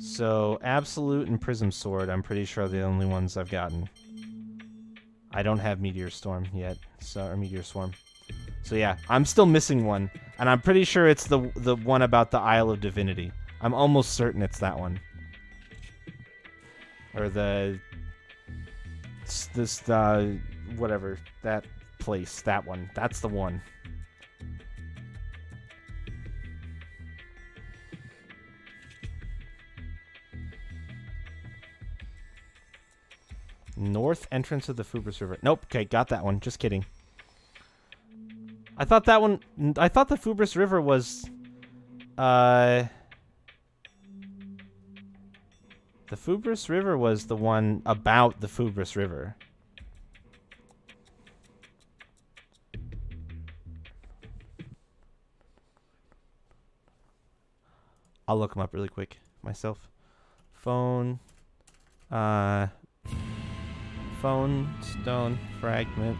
So, Absolute and Prism Sword, I'm pretty sure are the only ones I've gotten. I don't have Meteor Storm yet, or Meteor Swarm. So yeah, I'm still missing one, and I'm pretty sure it's the one about the Isle of Divinity. I'm almost certain it's that one. Or whatever, that place, that one. That's the one. North entrance of the Fubris River. Nope, okay, got that one. Just kidding. I thought that one... I thought the Fubris River was... The Fubris River was the one about the Fubris River. I'll look them up really quick myself. Phone... Phone, stone, fragment.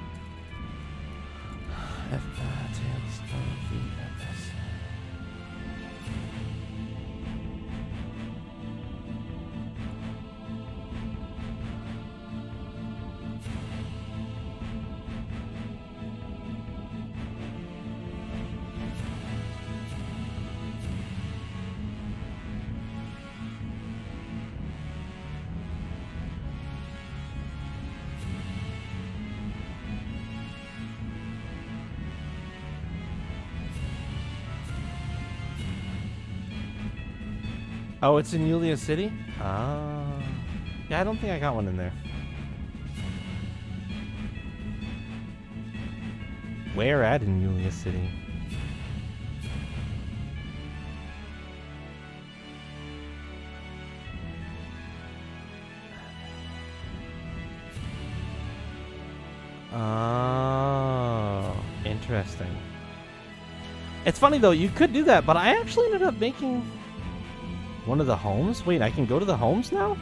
Oh, it's in Yulia City? Ah. Yeah, I don't think I got one in there. Where at in Yulia City? Oh, interesting. It's funny though, you could do that, but I actually ended up making one of the homes. Wait, I can go to the homes now?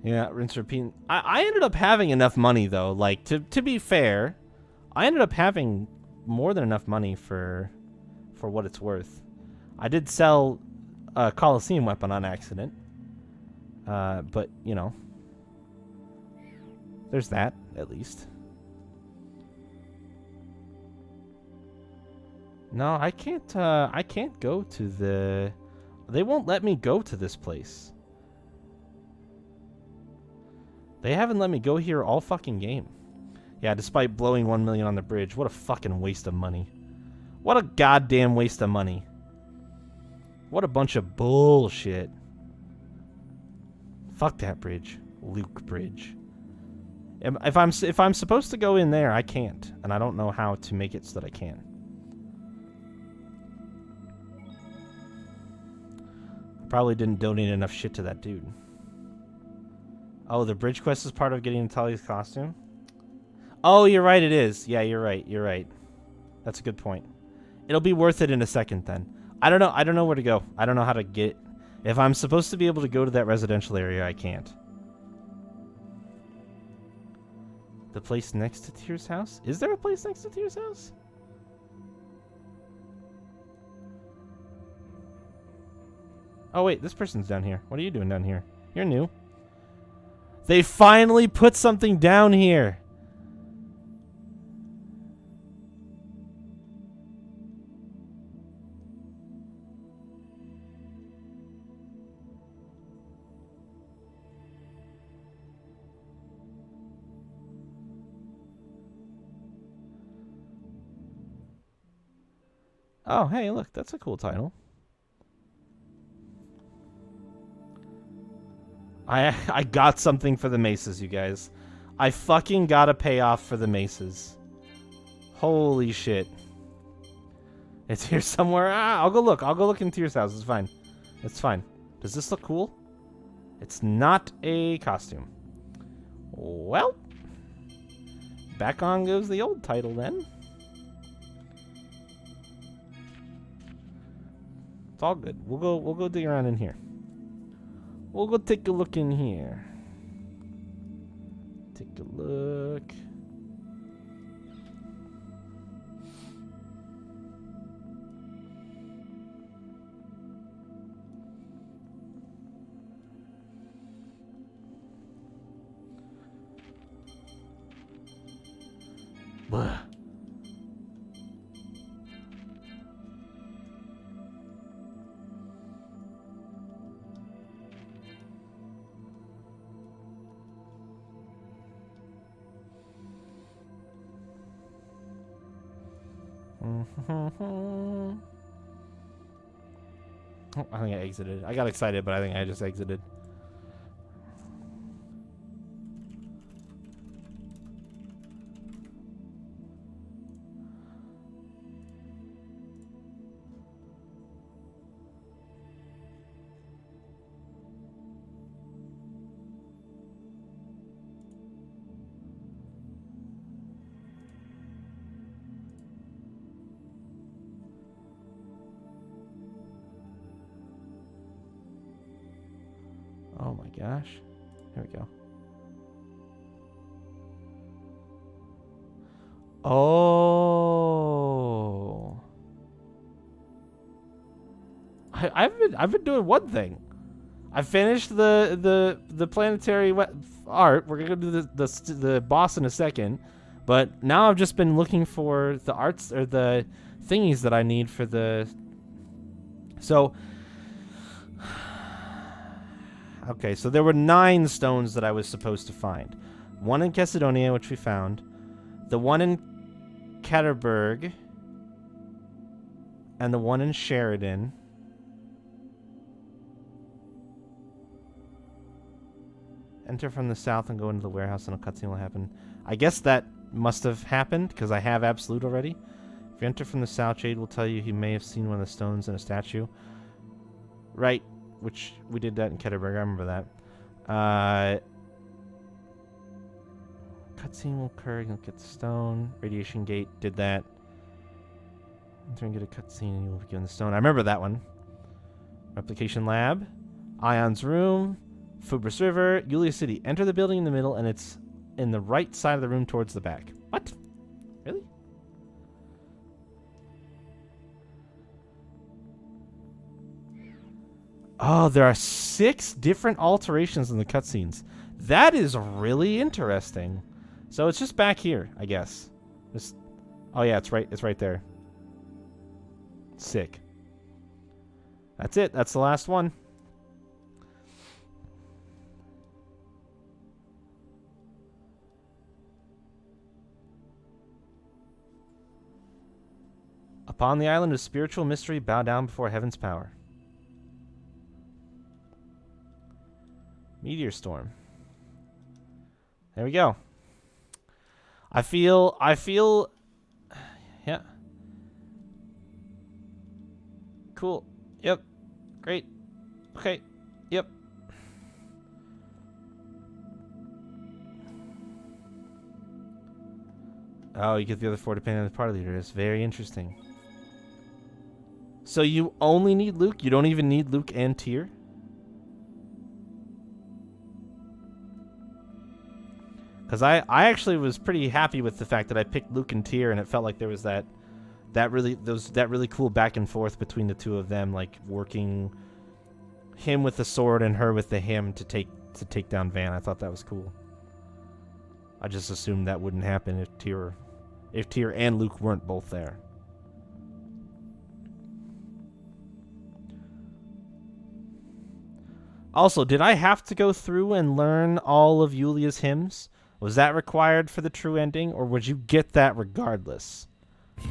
Yeah, rinse, repeat. I ended up having enough money though. Like to be fair, I ended up having more than enough money for what it's worth. I did sell a Coliseum weapon on accident, but you know, there's that at least. No, I can't. I can't go to the. They won't let me go to this place. They haven't let me go here all fucking game. Yeah, despite blowing 1 million on the bridge. What a fucking waste of money. What a goddamn waste of money. What a bunch of bullshit. Fuck that bridge. Luke Bridge. If I'm supposed to go in there, I can't. And I don't know how to make it so that I can. I probably didn't donate enough shit to that dude. Oh, the bridge quest is part of getting Natalia's costume? Oh, you're right, it is. Yeah, you're right. You're right. That's a good point. It'll be worth it in a second then. I don't know where to go. I don't know how to get... If I'm supposed to be able to go to that residential area, I can't. The place next to Tyr's house? Is there a place next to Tyr's house? Oh, wait, this person's down here. What are you doing down here? You're new. They finally put something down here. Oh, hey, look, that's a cool title. I got something for the maces, you guys. I fucking got a payoff for the maces. Holy shit. It's here somewhere. Ah, I'll go look. I'll go look into your house. It's fine. It's fine. Does this look cool? It's not a costume. Well, back on goes the old title then. It's all good. We'll go dig around in here. We'll go take a look in here. Take a look. Blah. Oh, I think I exited. I got excited, but I think I just exited. Oh my gosh. Here we go. Oh. I've been doing one thing. I finished the planetary art. We're gonna do the boss in a second, but now I've just been looking for the arts or the thingies that I need for the. So. Okay, so there were 9 stones that I was supposed to find. One in Kesidonia, which we found. The one in Ketterberg. And the one in Sheridan. Enter from the south and go into the warehouse and a cutscene will happen. I guess that must have happened, because I have Absolute already. If you enter from the south, Jade will tell you he may have seen one of the stones in a statue. Right, which we did that in Ketterberg, I remember that. Cutscene will occur, you'll get the stone. Radiation Gate, did that. Enter and get a cutscene and you will be given the stone. I remember that one. Replication Lab. Ion's room. Fubris River. Yulia City. Enter the building in the middle and it's in the right side of the room towards the back. What? Really? Oh, there are 6 different alterations in the cutscenes. That is really interesting. So it's just back here, I guess. Just, oh yeah, it's right there. Sick. That's it. That's the last one. Upon the island of spiritual mystery, bow down before heaven's power. Meteor storm. There we go. I feel, yeah. Cool. Yep. Great. Okay. Yep. Oh, you get the other 4 depending on the party leader. It's very interesting. So you only need Luke? You don't even need Luke and Tyr? Because I actually was pretty happy with the fact that I picked Luke and Tyr, and it felt like there was that really cool back and forth between the two of them, like working him with the sword and her with the hymn to take down Van. I thought that was cool. I just assumed that wouldn't happen if Tyr and Luke weren't both there. Also, did I have to go through and learn all of Yulia's hymns? Was that required for the true ending, or would you get that regardless? You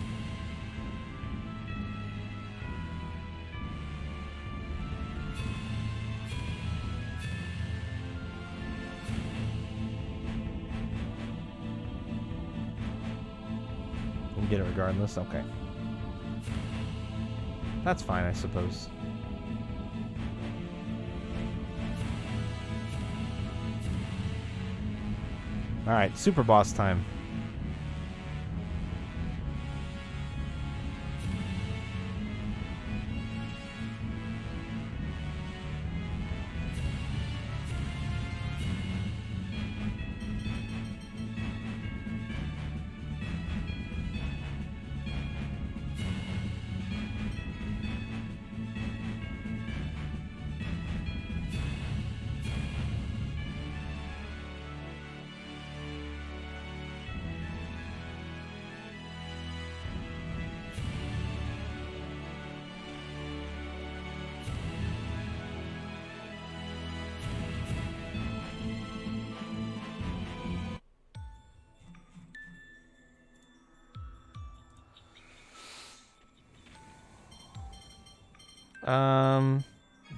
get it regardless? Okay. That's fine, I suppose. Alright, super boss time.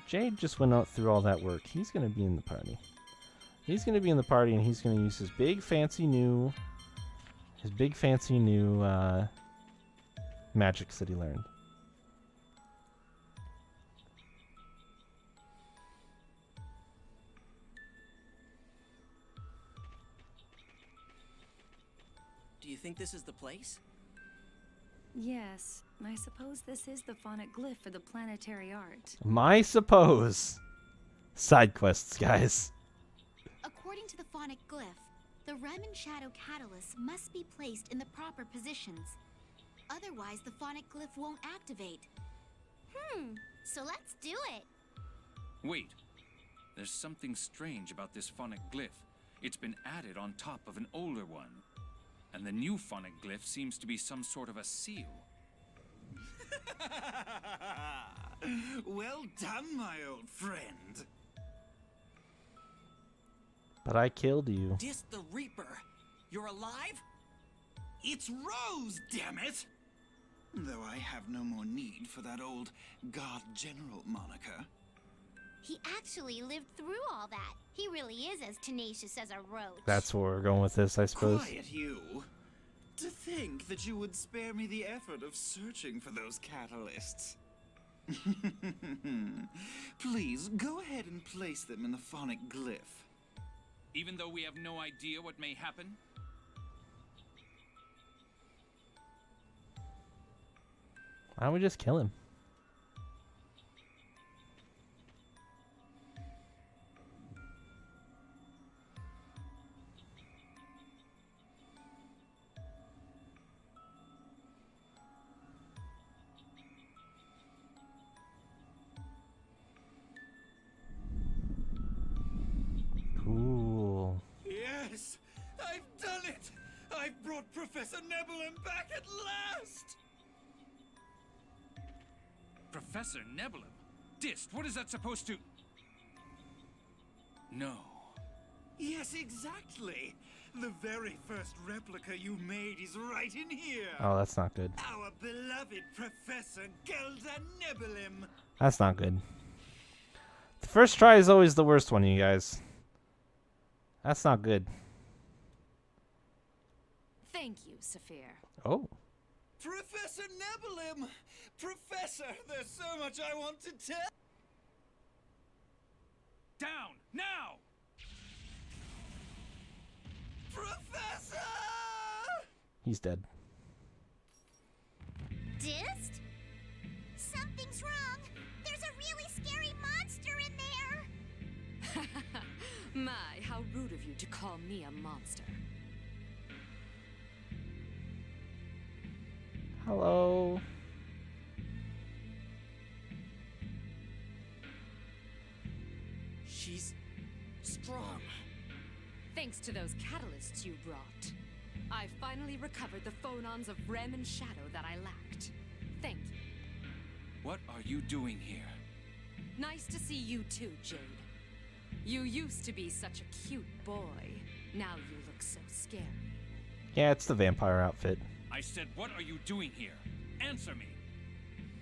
Jade just went out through all that work. He's going to be in the party. He's going to be in the party, and he's going to use his big fancy new magics that he learned. Do you think this is the place? Yes, I suppose this is the phonic glyph for the planetary art. My suppose. Side quests, guys. According to the phonic glyph, the Ramen Shadow Catalyst must be placed in the proper positions. Otherwise, the phonic glyph won't activate. So let's do it. Wait. There's something strange about this phonic glyph. It's been added on top of an older one. And the new phonic glyph seems to be some sort of a seal. Well done, my old friend. But I killed you. Dis the Reaper. You're alive? It's Rose, damn it! Though I have no more need for that old Guard General moniker. He actually lived through all that. He really is as tenacious as a roach. That's where we're going with this, I suppose. Quiet, you. To think that you would spare me the effort of searching for those catalysts. Please, go ahead and place them in the phonic glyph. Even though we have no idea what may happen? Why don't we just kill him? Cool. Yes! I've done it! I've brought Professor Nebulum back at last! Professor Nebulum? Dist, what is that supposed to... No. Yes, exactly. The very first replica you made is right in here. Oh, that's not good. Our beloved Professor Gelda Nebulum. That's not good. The first try is always the worst one, you guys. That's not good. Thank you, Saphir. Oh. Professor Nebulum! Professor, there's so much I want to tell. Down! Now! Professor! He's dead. Dist? Something's wrong. There's a really scary monster in there. My, how rude of you to call me a monster. Hello. She's strong. Thanks to those catalysts you brought, I finally recovered the phonons of Rem and Shadow that I lacked. Thank you. What are you doing here? Nice to see you too, Jade. You used to be such a cute boy. Now you look so scary. Yeah, it's the vampire outfit. I said, what are you doing here? Answer me!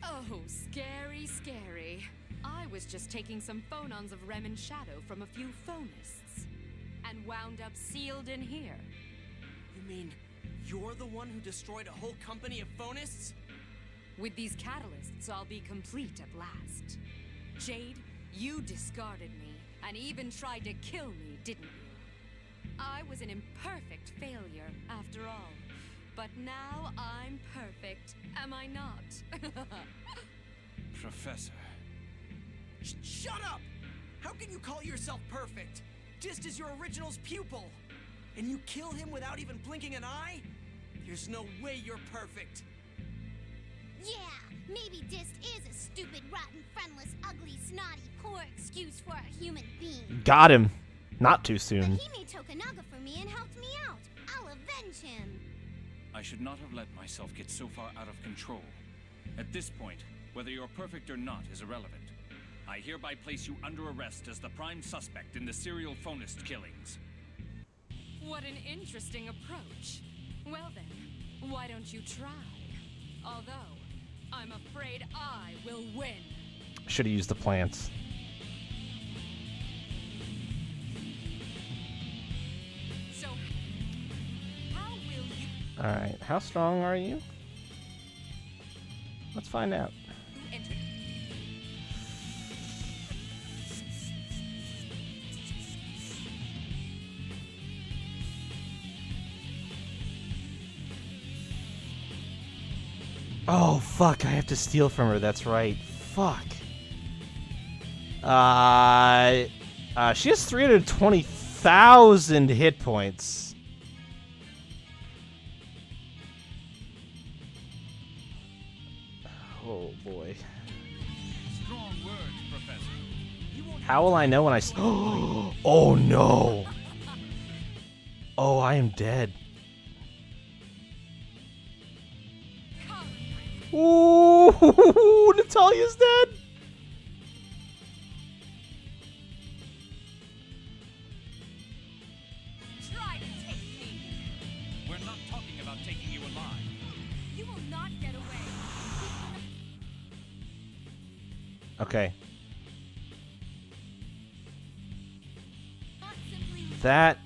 Oh, scary, scary. I was just taking some phonons of Rem and Shadow from a few phonists, and wound up sealed in here. You mean you're the one who destroyed a whole company of phonists? With these catalysts, I'll be complete at last. Jade, you discarded me, and even tried to kill me, didn't you? I was an imperfect failure, after all. But now I'm perfect, am I not? Professor. Shut up! How can you call yourself perfect? Dist is your original's pupil. And you kill him without even blinking an eye? There's no way you're perfect. Yeah, maybe Dist is a stupid, rotten, friendless, ugly, snotty, poor excuse for a human being. Got him. Not too But soon. he made Tokunaga for me and helped me out. I'll avenge him. I should not have let myself get so far out of control. At this point, whether you're perfect or not is irrelevant. I hereby place you under arrest as the prime suspect in the serial phonist killings. What an interesting approach. Well then, why don't you try? Although, I'm afraid I will win. Should have used the plants. So, how will you Alright, how strong are you? Let's find out. enter? Oh, fuck, I have to steal from her, that's right. Fuck. She has 320,000 hit points. Oh, boy. Strong words, Professor. How will I know when I... Oh, no. Oh, I am dead. Ooh, Natalia's dead. Try to take me. We're not talking about taking you alive. You will not get away. Okay. That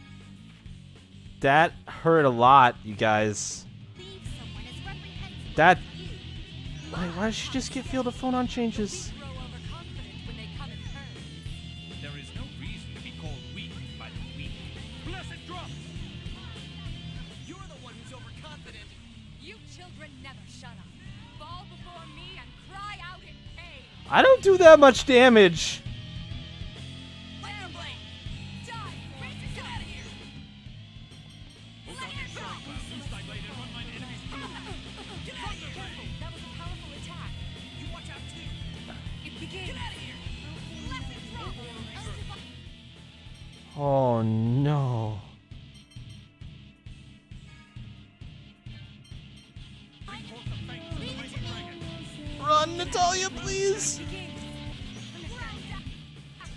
hurt a lot, you guys. Leave someone as reprehensible That. as you. Why did she just get field of phone on changes? Grow overconfident when they come in turns. There is no reason to be called weak by the weak. Blessed drop! You're the one who's overconfident. You children never shut up. Fall before me and cry out in pain. I don't do that much damage. Lightning Blade! Die! Get out of here! Lightning Drop! Loose thy blade and run mine enemies through. Get out of here! Careful, that was a powerful attack. You watch out too! It begins. Get out of here! Blessed drop. Oh no. Leave it to me. Run, Natalia, please.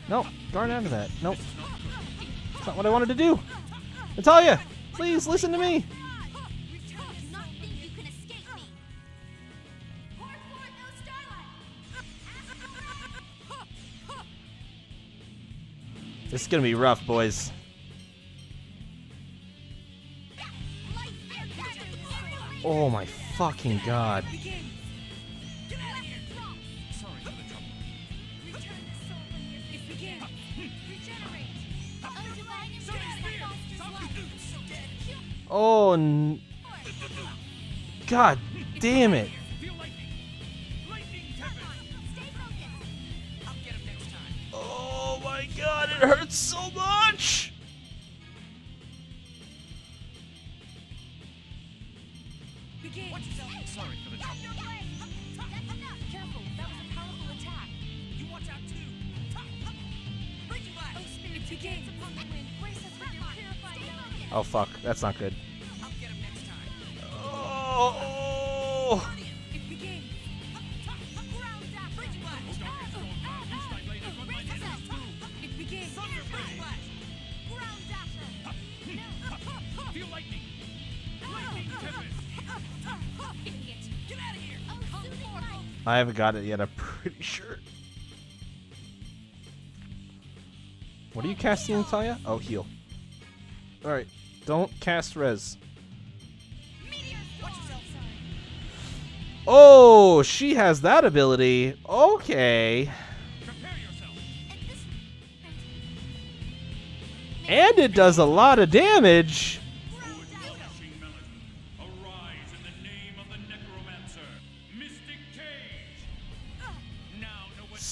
No, darn out of that. Nope. That's not what I wanted to do. Natalia, please listen to me. Do not think you can escape me. Pour forth, O starlight. This is gonna be rough, boys. Light and passion. Oh my fucking god. Get out of here! Sorry for the trouble. Return the soul when it begins. Regenerate. Oh, divine embrace that fosters life. So dead! Oh, god damn it. Feel lightning! Lightning tempest! Stay focused. I'll get him next time. Oh my god, it hurts so much. Begin. Watch yourself! Sorry for the trouble. Careful, that was a powerful attack. You watch out too! Breaking Oh, Blast! spirit, begins upon the wind. Brace us with your purified element. Oh fuck, that's not good. I'll get him next time. Oh. It begins. Ground dash. Breaking Blast! Loose thy blade and run mine enemies through. It begins. Breaking Blast! Ground dasher. Feel lightning! Lightning tempest! Idiot. Get out of here! Oh, soothing light. I haven't got it yet, I'm pretty sure. What are you casting, Natalia? Oh, heal. Alright, don't cast res. Watch yourself! Oh, she has that ability. Okay. Prepare yourself! And this. And it does a lot of damage. Ground dasher. Flashing melody, arise in the name of the necromancer, Mystic Cage! Now know what true power is.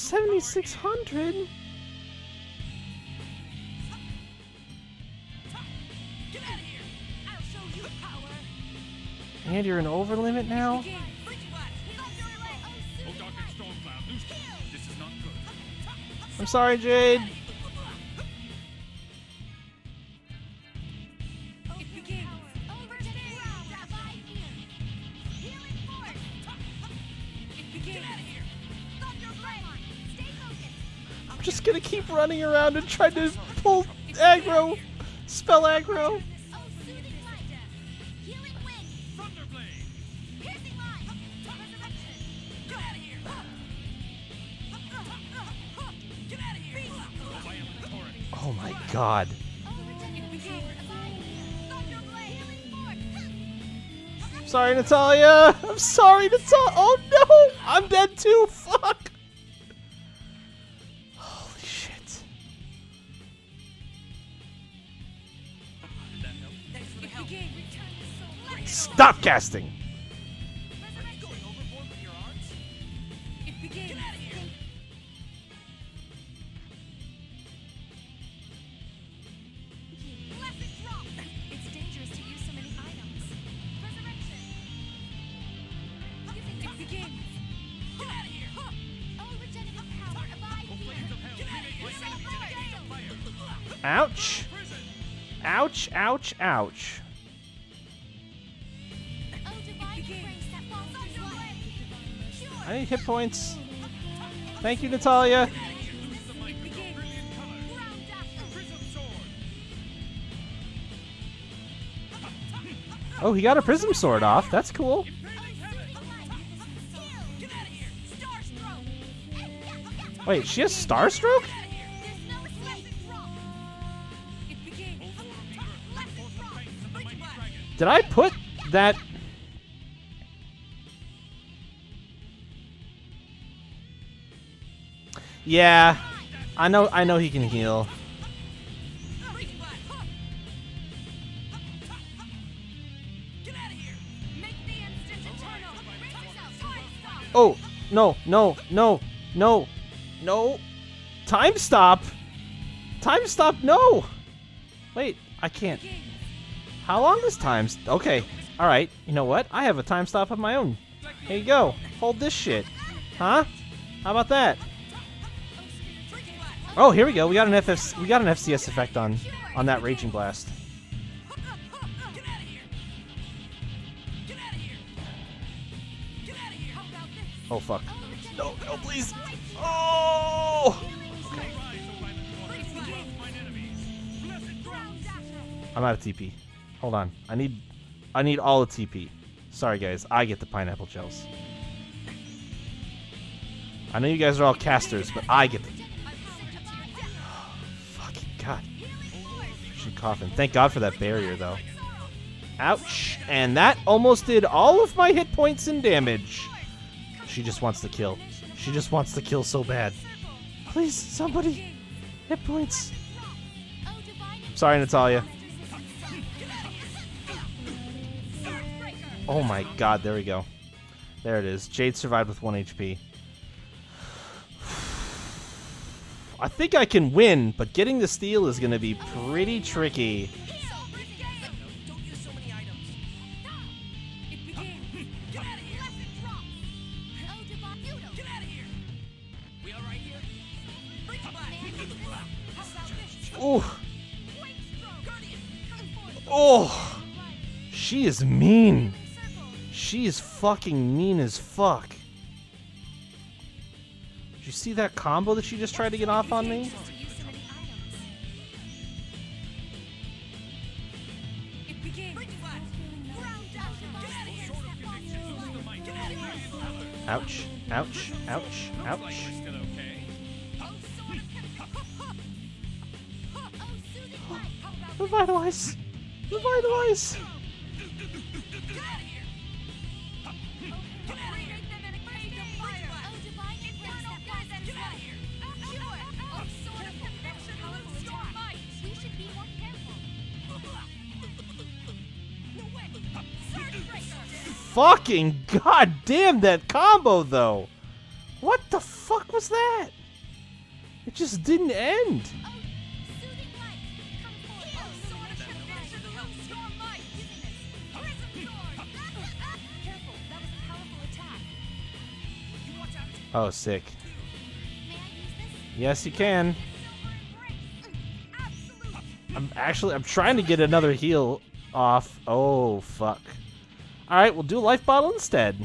7,600. Get out of here! I'll show you power. And you're an over limit now? Begin. Breaking Blast! Oh, dark and storm cloud, loose! This is not good. I'm sorry, Jade. It begins. Overtake ground dash. Healing force. It begins. Thunder blade. Stay focused. I'm just gonna keep running around and trying to pull aggro. Spell aggro. Oh, soothing light. Healing wind. Thunderblade! Piercing line. Resurrection. Get out of here! Get out of here! Violent torrent! Oh my god. Overtake begins. Thunder blade. Healing force. Sorry, Natalia. I'm sorry, Natalia. Oh no. I'm dead too. Fuck. Holy shit. Thanks for the It help. begins. Return the soul. Stop casting. Going overboard with your arms? It begins. Get out of here! Blessed drop. It's dangerous to use so many items. Resurrection. It begins. Get out of here! Oh, regenerative power. Abide here. Get out of here! Ouch. Ouch, ouch, ouch. Oh, divine embrace that fosters life. I need hit points. Thank you, Natalia. It begins. Ground dasher. Prism sword! Oh, he got a prism sword off. That's cool. Get out of here. Starstroke. Wait, she has Starstroke? There's no blessed drop. It begins. Did I put that... Yeah, I know he can heal. Oh, no, no, no, no, no. Time stop. Time stop, no. Wait, I can't. How long is time? Okay, all right. You know what? I have a time stop of my own. Here you go. Hold this shit. Huh? How about that? Oh, here we go. We got an FCS effect on that Raging Blast. Oh fuck. No, no, please. Oh! Okay. I'm out of TP. Hold on. I need all the TP. Sorry guys, I get the pineapple shells. I know you guys are all casters, but I get the fucking god. She's coughing. Thank God for that barrier though. Ouch. And that almost did all of my hit points and damage. She just wants to kill. She just wants to kill so bad. Please, somebody. Hit points. Sorry, Natalia. Oh my god, there we go. There it is. Jade survived with 1 HP. I think I can win, but getting the steal is going to be pretty tricky. Ooh. Oh, she is mean. She is fucking mean as fuck. Did you see that combo that she just tried to get off on me? Ouch, ouch, ouch, ouch. Revitalize! Revitalize! Fucking goddamn that combo though! What the fuck was that? It just didn't end. Oh, sick. Yes, you can. I'm trying to get another heal off. Oh, fuck. Alright, we'll do a life bottle instead.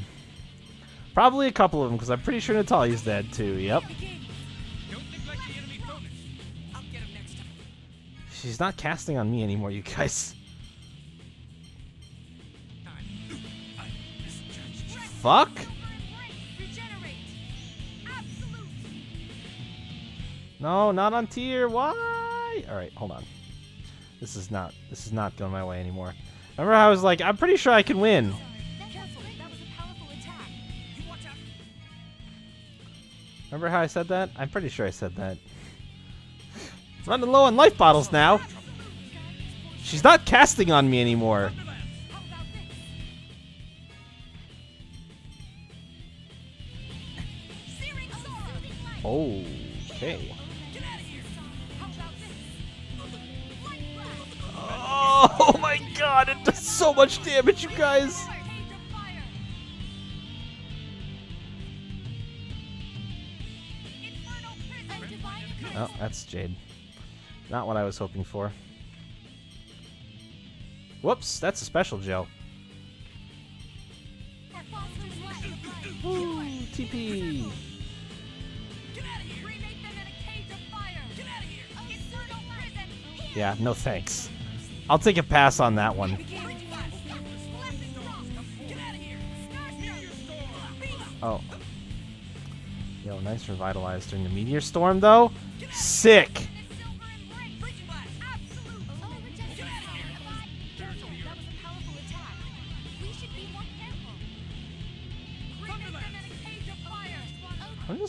Probably a couple of them, because I'm pretty sure Natalia's dead, too. Yep. She's not casting on me anymore, you guys. Fuck? No, not on tier. Why? All right, hold on. This is not going my way anymore. Remember how I was like, I'm pretty sure I can win. Remember how I said that? I'm pretty sure I said that. Running low on life bottles now. She's not casting on me anymore. Okay. Oh my god, it does so much damage, you guys! Oh, that's Jade. Not what I was hoping for. Whoops, that's a special gel. Woo, TP! Yeah, no thanks. I'll take a pass on that one. Oh. Yo, nice revitalize during the meteor storm, though. Sick!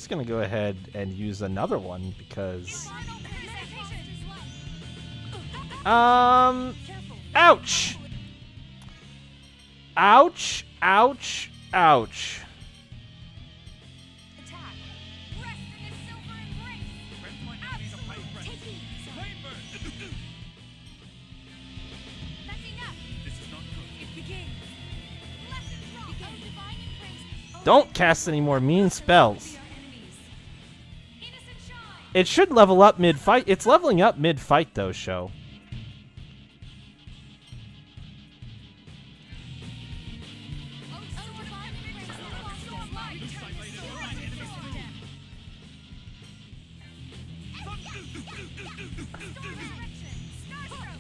just gonna go ahead and use another one because ouch! Ouch! Ouch! Ouch! Attack. Rest in the silver embrace. Absolute. Take these. That's enough. This is not good. It begins. Lesson drop. Oh, divine embrace. Don't cast any more mean spells. Your enemies. Innocent shine. It should level up mid-fight. It's leveling up mid-fight, though, show.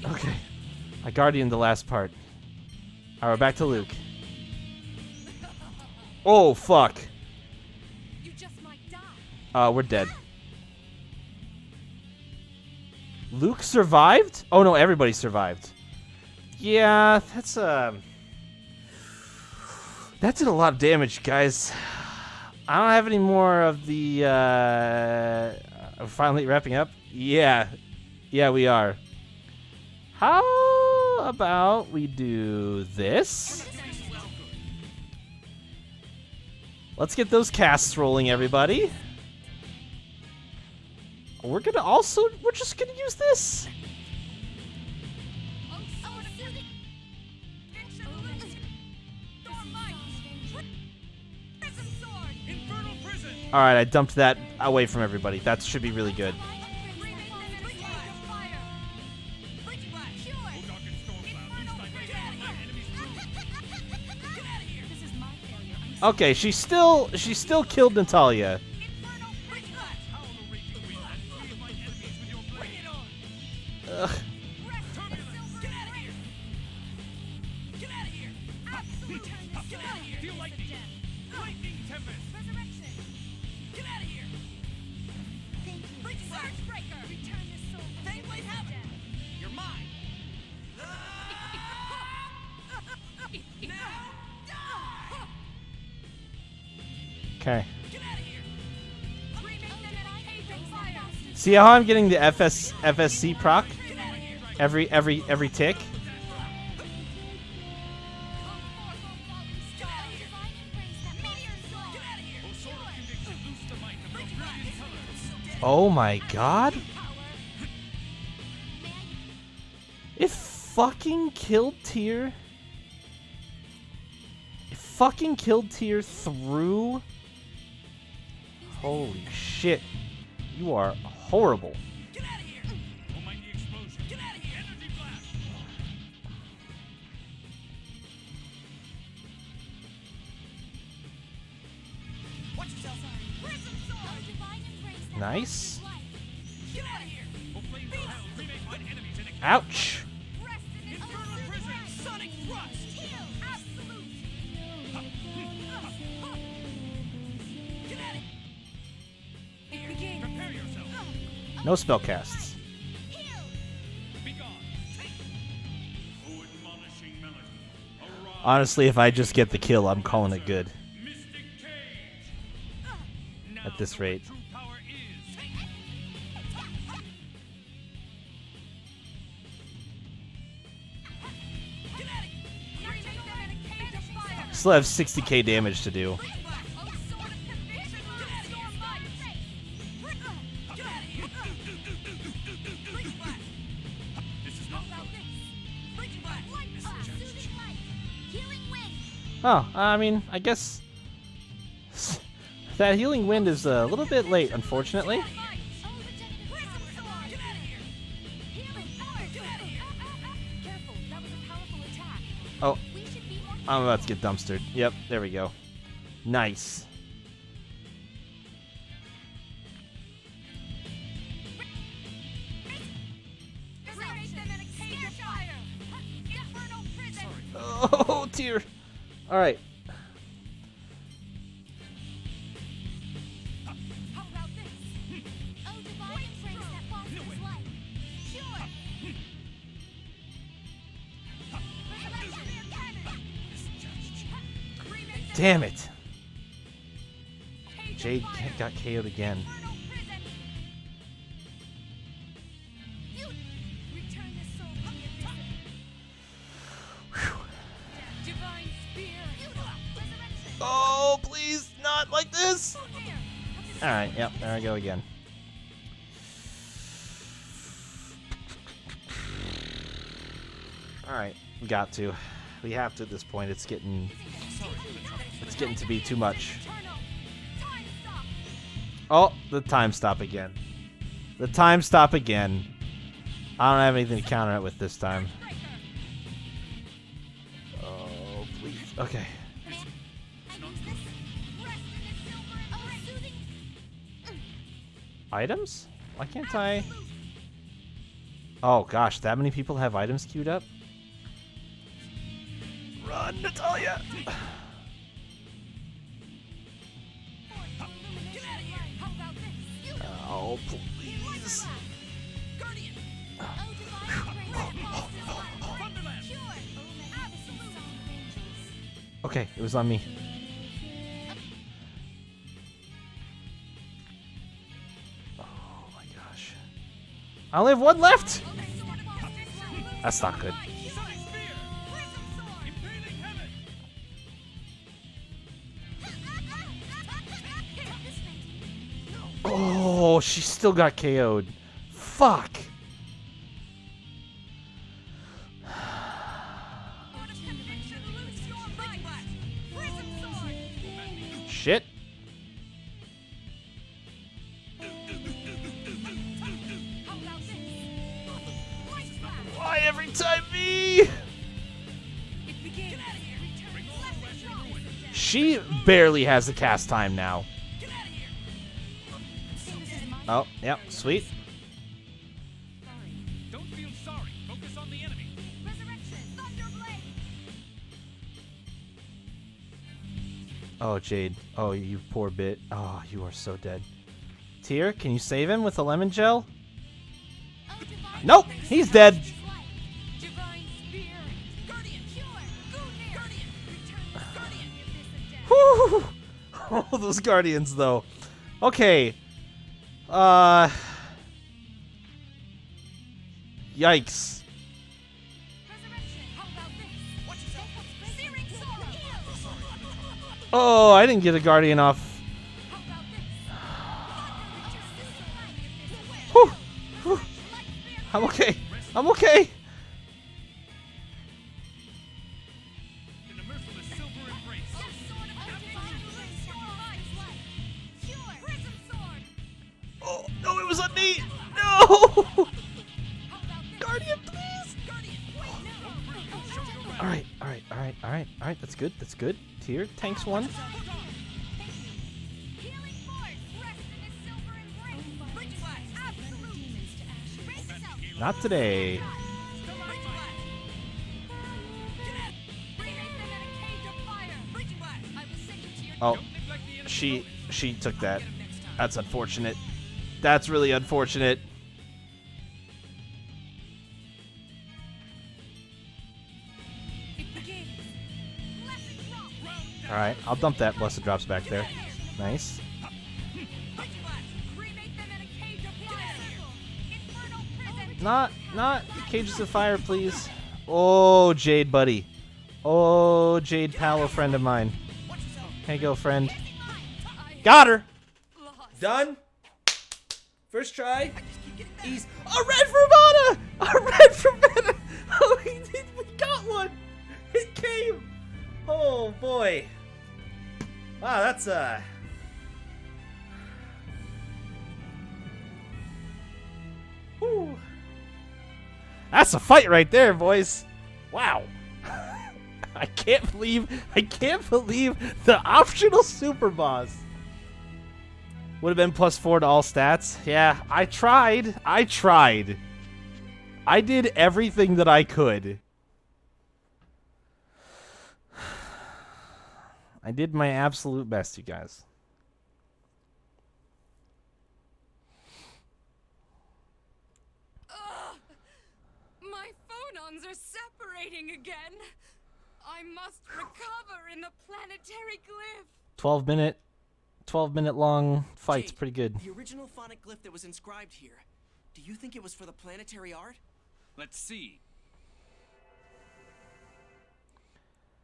Okay. I guardian the last part. Alright, we're back to Luke. Oh, fuck. You just might die. We're dead. Luke survived? Oh no, everybody survived. Yeah, that did a lot of damage, guys. I don't have any more of the, finally wrapping up? Yeah. Yeah, we are. How about we do this? Let's get those casts rolling, everybody. We're just gonna use this. Alright, I dumped that away from everybody. That should be really good. Okay, she still killed Natalia. Ugh. Okay. See how I'm getting the FSC proc every tick? Oh my god. It fucking killed Tyr. It fucking killed Tyr through. Holy shit. You are horrible. Get out of here! Almighty explosion! Get out of here! Energy blast! Watch yourself. Prism sword! Nice. Get out of here! Oh, flames of hell, remake mine enemies in a Ouch. Infernal prison! Sonic thrust! Absolute! Get out of here! Prepare yourself! No spell casts. Be gone! Oh, admonishing melody. Arise, Honestly, if I just get the kill, I'm calling it good. Mystic Cage! Now At this know what rate. true power is. Still have 60k damage to do. Oh, I mean, I guess that healing wind is a little bit late, unfortunately. Oh, I'm about to get dumpstered. Yep, there we go. Nice. Oh, dear. All right. How about this? Oh, divine embrace that fosters life. Pure. Damn it. Jade got KO'd again. Return the soul to the abyss. Divine spear. Resurrection. Oh, please, not like this. All right, yep, there I go again. All right, we got to. We have to at this point. It's getting to be too much. Oh, the time stop again. The time stop again. I don't have anything to counter it with this time. Oh, please. Okay. Items? Why can't I? Oh gosh, that many people have items queued up? Run, Natalia! Oh, please. Okay, it was on me. Oh my gosh. I only have one left! That's not good. Oh, she still got KO'd. Fuck! Shit. Why every time me? She barely has the cast time now. Oh, yep, sweet. Don't feel sorry. Focus on the enemy. Oh, Jade. Oh, you poor bit. Oh, you are so dead. Tyr, can you save him with a lemon gel? Nope, he's dead. Whew. Oh, those guardians, though. Okay. Yikes. Oh, I didn't get a guardian off. Whew. Whew. I'm okay. I'm okay. Oh, no, it was on me. No. Guardian, please. All right. That's good. That's good. Tyr, tanks one. Not today. Oh, she took that. That's unfortunate. That's really unfortunate. Alright, I'll dump that Blessed Drops back there. Nice. Not Cages of Fire, please. Oh, Jade, buddy. Oh, Jade, pal, a friend of mine. Here you go, friend. Got her! Done? First try. Ease. A red Fervana! A red Fervana! Oh, we got one! It came! Oh, boy. Wow, that's Whew. That's a fight right there, boys. Wow. I can't believe the optional super boss would have been +4 to all stats. Yeah, I tried. I did everything that I could. I did my absolute best, you guys. My phonons are separating again. I must recover in the planetary glyph. 12 12-minute long fight's Jade, pretty good. The original phonic glyph that was inscribed here. Do you think it was for the planetary art? Let's see.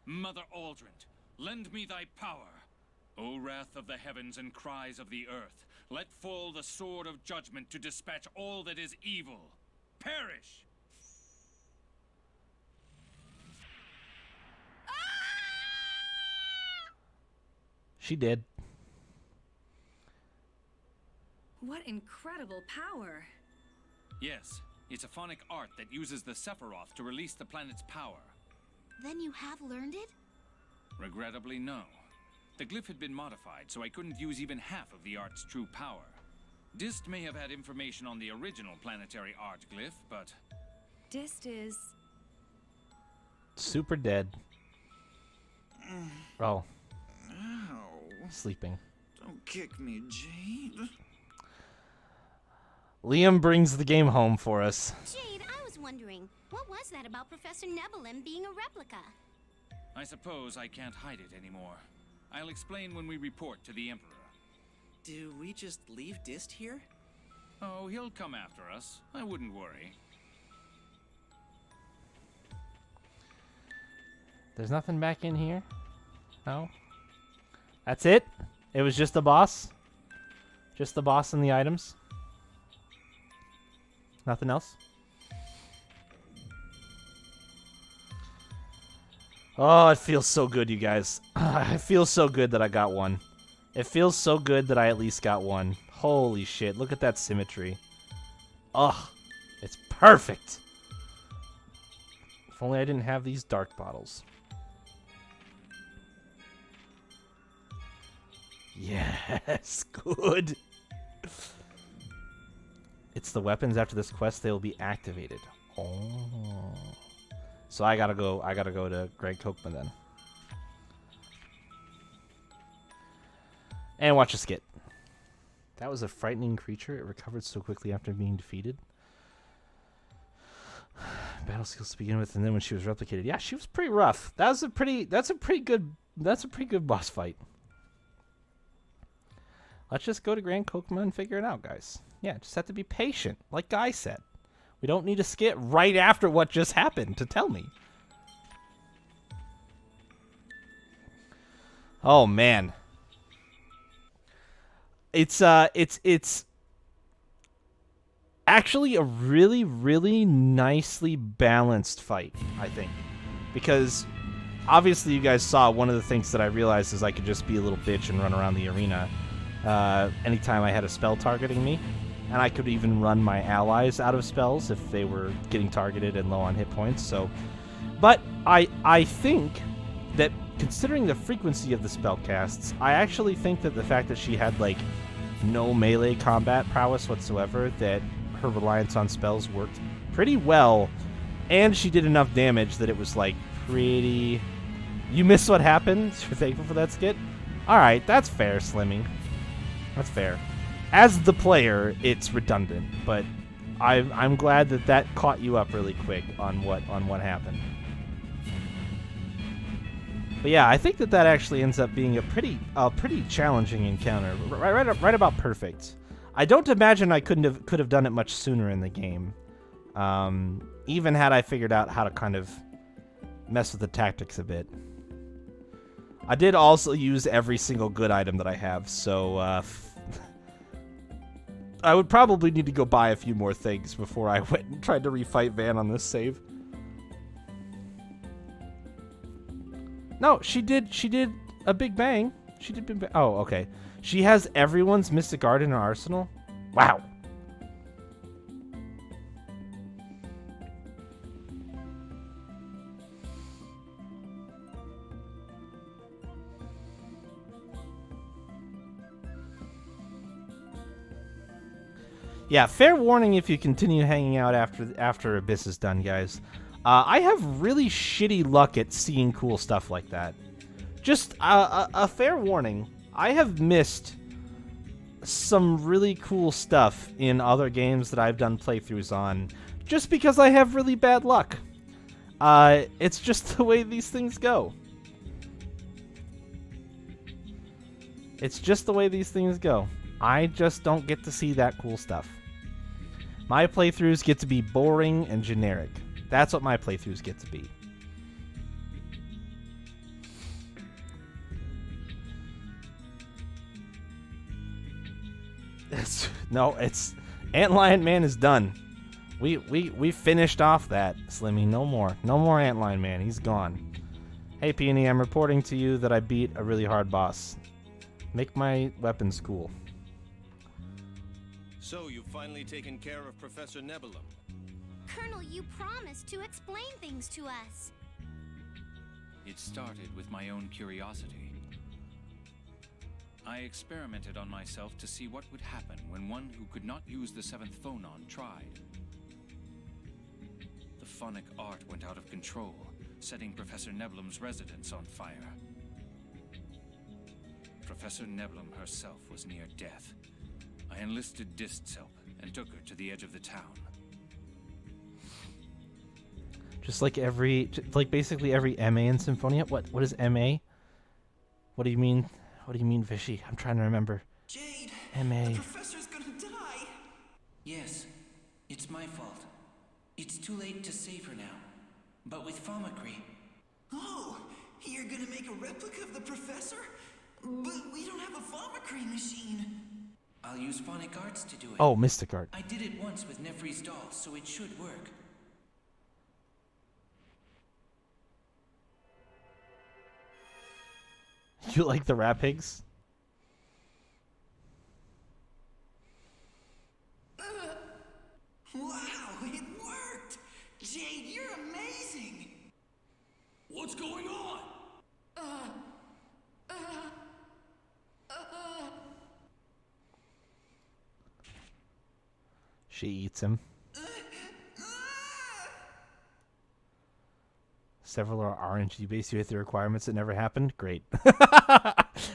Mother Aldrint, lend me thy power. O wrath of the heavens and cries of the earth, let fall the sword of judgment to dispatch all that is evil. Perish! She did. What incredible power. Yes, it's a phonic art that uses the Sephiroth to release the planet's power. Then you have learned it? Regrettably, no. The glyph had been modified, so I couldn't use even half of the art's true power. Dist may have had information on the original planetary art glyph, but... Dist is... Super dead. Oh, Ow. sleeping. Don't kick me, Jade. Liam brings the game home for us. Jade, I was wondering, what was that about Professor Nebulem being a replica? I suppose I can't hide it anymore. I'll explain when we report to the Emperor. Do we just leave Dist here? Oh, he'll come after us. I wouldn't worry. There's nothing back in here? No? That's it? It was just the boss? Just the boss and the items? Nothing else? Oh, it feels so good, you guys. It feels so good that I got one. It feels so good that I at least got one. Holy shit, look at that symmetry. Ugh, it's perfect. If only I didn't have these dark bottles. Yes, good. It's the weapons after this quest, they will be activated. Oh. So I gotta go to Greg Kochman then. And watch a skit. That was a frightening creature. It recovered so quickly after being defeated. Battle skills to begin with, and then when she was replicated. Yeah, she was pretty rough. That's a pretty good boss fight. Let's just go to Grand Kochma and figure it out, guys. Yeah, just have to be patient, like Guy said. We don't need to skip right after what just happened to tell me. Oh man. It's actually a really, really nicely balanced fight, I think. Because obviously you guys saw one of the things that I realized is I could just be a little bitch and run around the arena anytime I had a spell targeting me. And I could even run my allies out of spells if they were getting targeted and low on hit points. So, but I think that considering the frequency of the spell casts, I actually think that the fact that she had like no melee combat prowess whatsoever, that her reliance on spells worked pretty well, and she did enough damage that it was like pretty... You missed what happened? You're thankful for that skit? Alright, that's fair, Slimming. That's fair. As the player, it's redundant, but I'm glad that that caught you up really quick on what happened. But yeah, I think that actually ends up being a pretty challenging encounter, right about perfect. I don't imagine I could have done it much sooner in the game, even had I figured out how to kind of mess with the tactics a bit. I did also use every single good item that I have, so I would probably need to go buy a few more things before I went and tried to refight Van on this save. No, she did a big bang. She did big bang. Oh, okay. She has everyone's Mystic Art in her arsenal? Wow. Yeah, fair warning if you continue hanging out after Abyss is done, guys. I have really shitty luck at seeing cool stuff like that. Just a fair warning. I have missed some really cool stuff in other games that I've done playthroughs on just because I have really bad luck. It's just the way these things go. It's just the way these things go. I just don't get to see that cool stuff. My playthroughs get to be boring and generic. That's what my playthroughs get to be. It's Antlion Man is done. We finished off that, Slimmy. No more Antlion Man. He's gone. Hey Peony, I'm reporting to you that I beat a really hard boss. Make my weapons cool. So you've finally taken care of Professor Nebulum. Colonel, you promised to explain things to us. It started with my own curiosity. I experimented on myself to see what would happen when one who could not use the seventh phonon tried. The phonic art went out of control, setting Professor Nebulum's residence on fire. Professor Nebulum herself was near death. I enlisted Distselp and took her to the edge of the town. Just like basically every MA in Symphonia. What is MA? What do you mean? What do you mean, Fishy? I'm trying to remember. Jade! MA. The professor's gonna die! Yes, it's my fault. It's too late to save her now. But with Famacree... Oh, you're gonna make a replica of the professor? But we don't have a Famacree machine. I'll use Phonic Arts to do it. Oh, Mystic Art. I did it once with Nefri's doll, so it should work. You like the Rat Pigs? Wow, it worked! Jade, you're amazing! What's going on? She eats him. Several are RNG based. You hit the requirements that never happened. Great.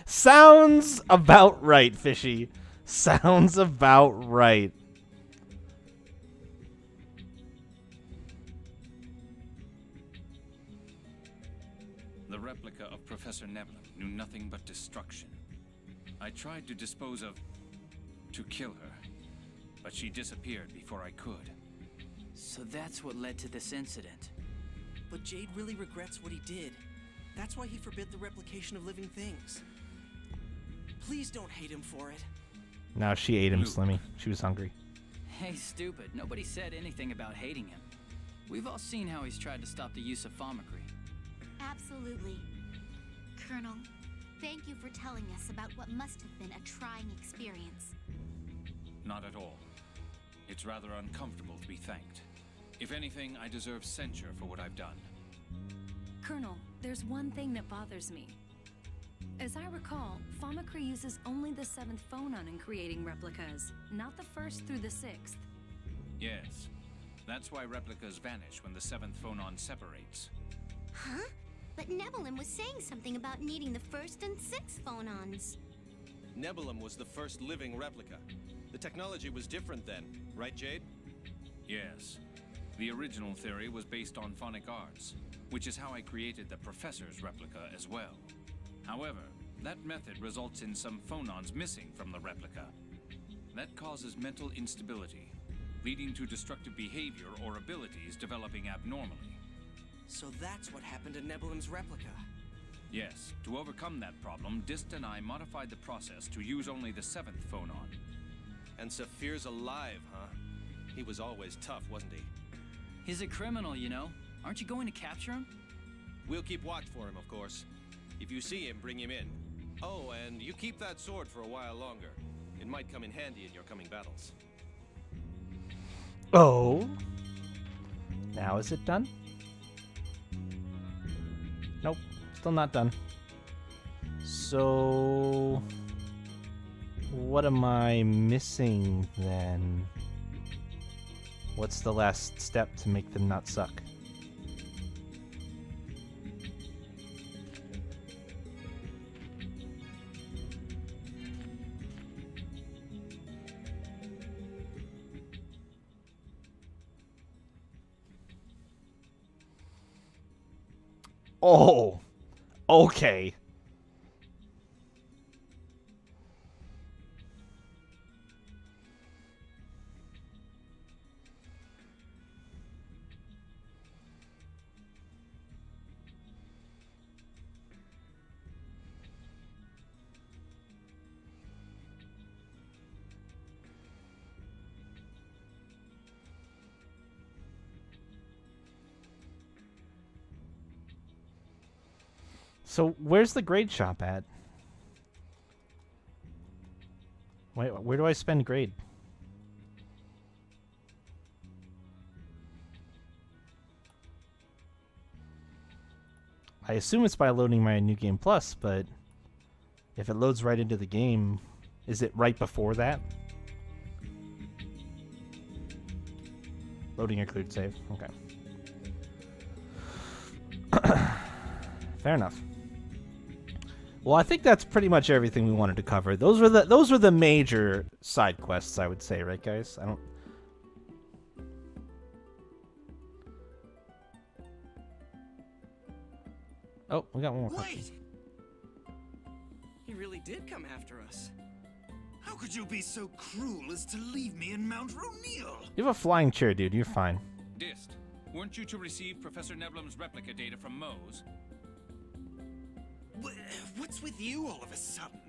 Sounds about right, Fishy. Sounds about right. The replica of Professor Nebulum knew nothing but destruction. I tried to dispose of... to kill her. But she disappeared before I could. So that's what led to this incident. But Jade really regrets what he did. That's why he forbid the replication of living things. Please don't hate him for it. No, she ate him, Luke. Slimmy. She was hungry. Hey, stupid. Nobody said anything about hating him. We've all seen how he's tried to stop the use of Famacree. Absolutely. Colonel, thank you for telling us about what must have been a trying experience. Not at all. It's rather uncomfortable to be thanked. If anything, I deserve censure for what I've done. Colonel, there's one thing that bothers me. As I recall, Famacree uses only the 7th phonon in creating replicas, not the 1st through the 6th. Yes. That's why replicas vanish when the 7th phonon separates. Huh? But Nebulum was saying something about needing the 1st and 6th phonons. Nebulum was the first living replica. The technology was different then, right, Jade? Yes. The original theory was based on Phonic Arts, which is how I created the Professor's replica as well. However, that method results in some phonons missing from the replica. That causes mental instability, leading to destructive behavior or abilities developing abnormally. So that's what happened to Nebulum's replica. Yes, to overcome that problem, Dist and I modified the process to use only the 7th phonon. And Saphir's alive, huh? He was always tough, wasn't he? He's a criminal, you know. Aren't you going to capture him? We'll keep watch for him, of course. If you see him, bring him in. Oh, and you keep that sword for a while longer. It might come in handy in your coming battles. Oh. Now is it done? Nope. Still not done. So... what am I missing then? What's the last step to make them not suck? Oh, okay. So where's the grade shop at? Wait, where do I spend grade? I assume it's by loading my New Game Plus, but if it loads right into the game, is it right before that? Loading your cleared save. Okay. Fair enough. Well, I think that's pretty much everything we wanted to cover. Those were the major side quests, I would say, right, guys? I don't. Oh, we got one more question. Wait! He really did come after us. How could you be so cruel as to leave me in Mount Roneal? You have a flying chair, dude. You're fine. Dist, weren't you to receive Professor Neblum's replica data from Mose? What's with you all of a sudden?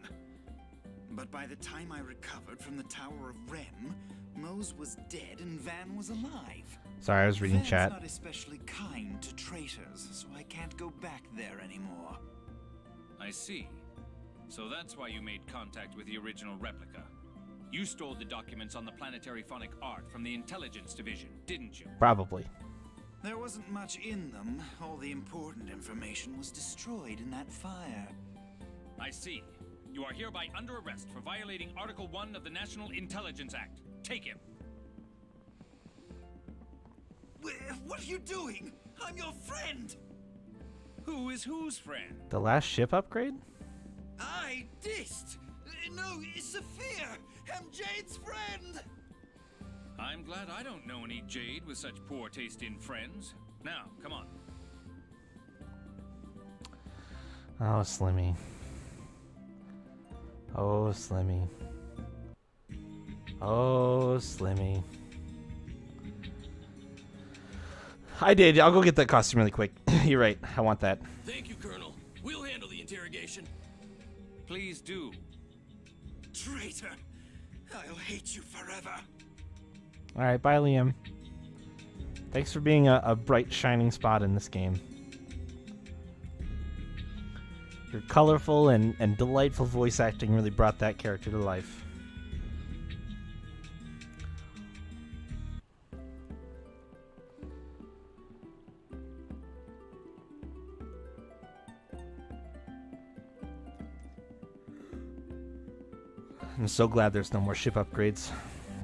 But by the time I recovered from the Tower of Rem, Mose was dead and Van was alive. Sorry, I was reading Van's chat. not especially kind to traitors, so I can't go back there anymore. I see. So that's why you made contact with the original replica. You stole the documents on the planetary phonic art from the intelligence division, didn't you? Probably. There wasn't much in them. All the important information was destroyed in that fire. I see. You are hereby under arrest for violating Article 1 of the National Intelligence Act. Take him. What are you doing? I'm your friend! Who is whose friend? The last ship upgrade? I, Dist! No, Sophia! I'm Jade's friend! I'm glad I don't know any Jade with such poor taste in friends. Now, come on. Oh, Slimmy. Oh, Slimmy. Oh, Slimmy. I did. I'll go get that costume really quick. You're right. I want that. Thank you, Colonel. We'll handle the interrogation. Please do. Traitor! I'll hate you forever. Alright, bye, Liam. Thanks for being a bright, shining spot in this game. Your colorful and delightful voice acting really brought that character to life. I'm so glad there's no more ship upgrades,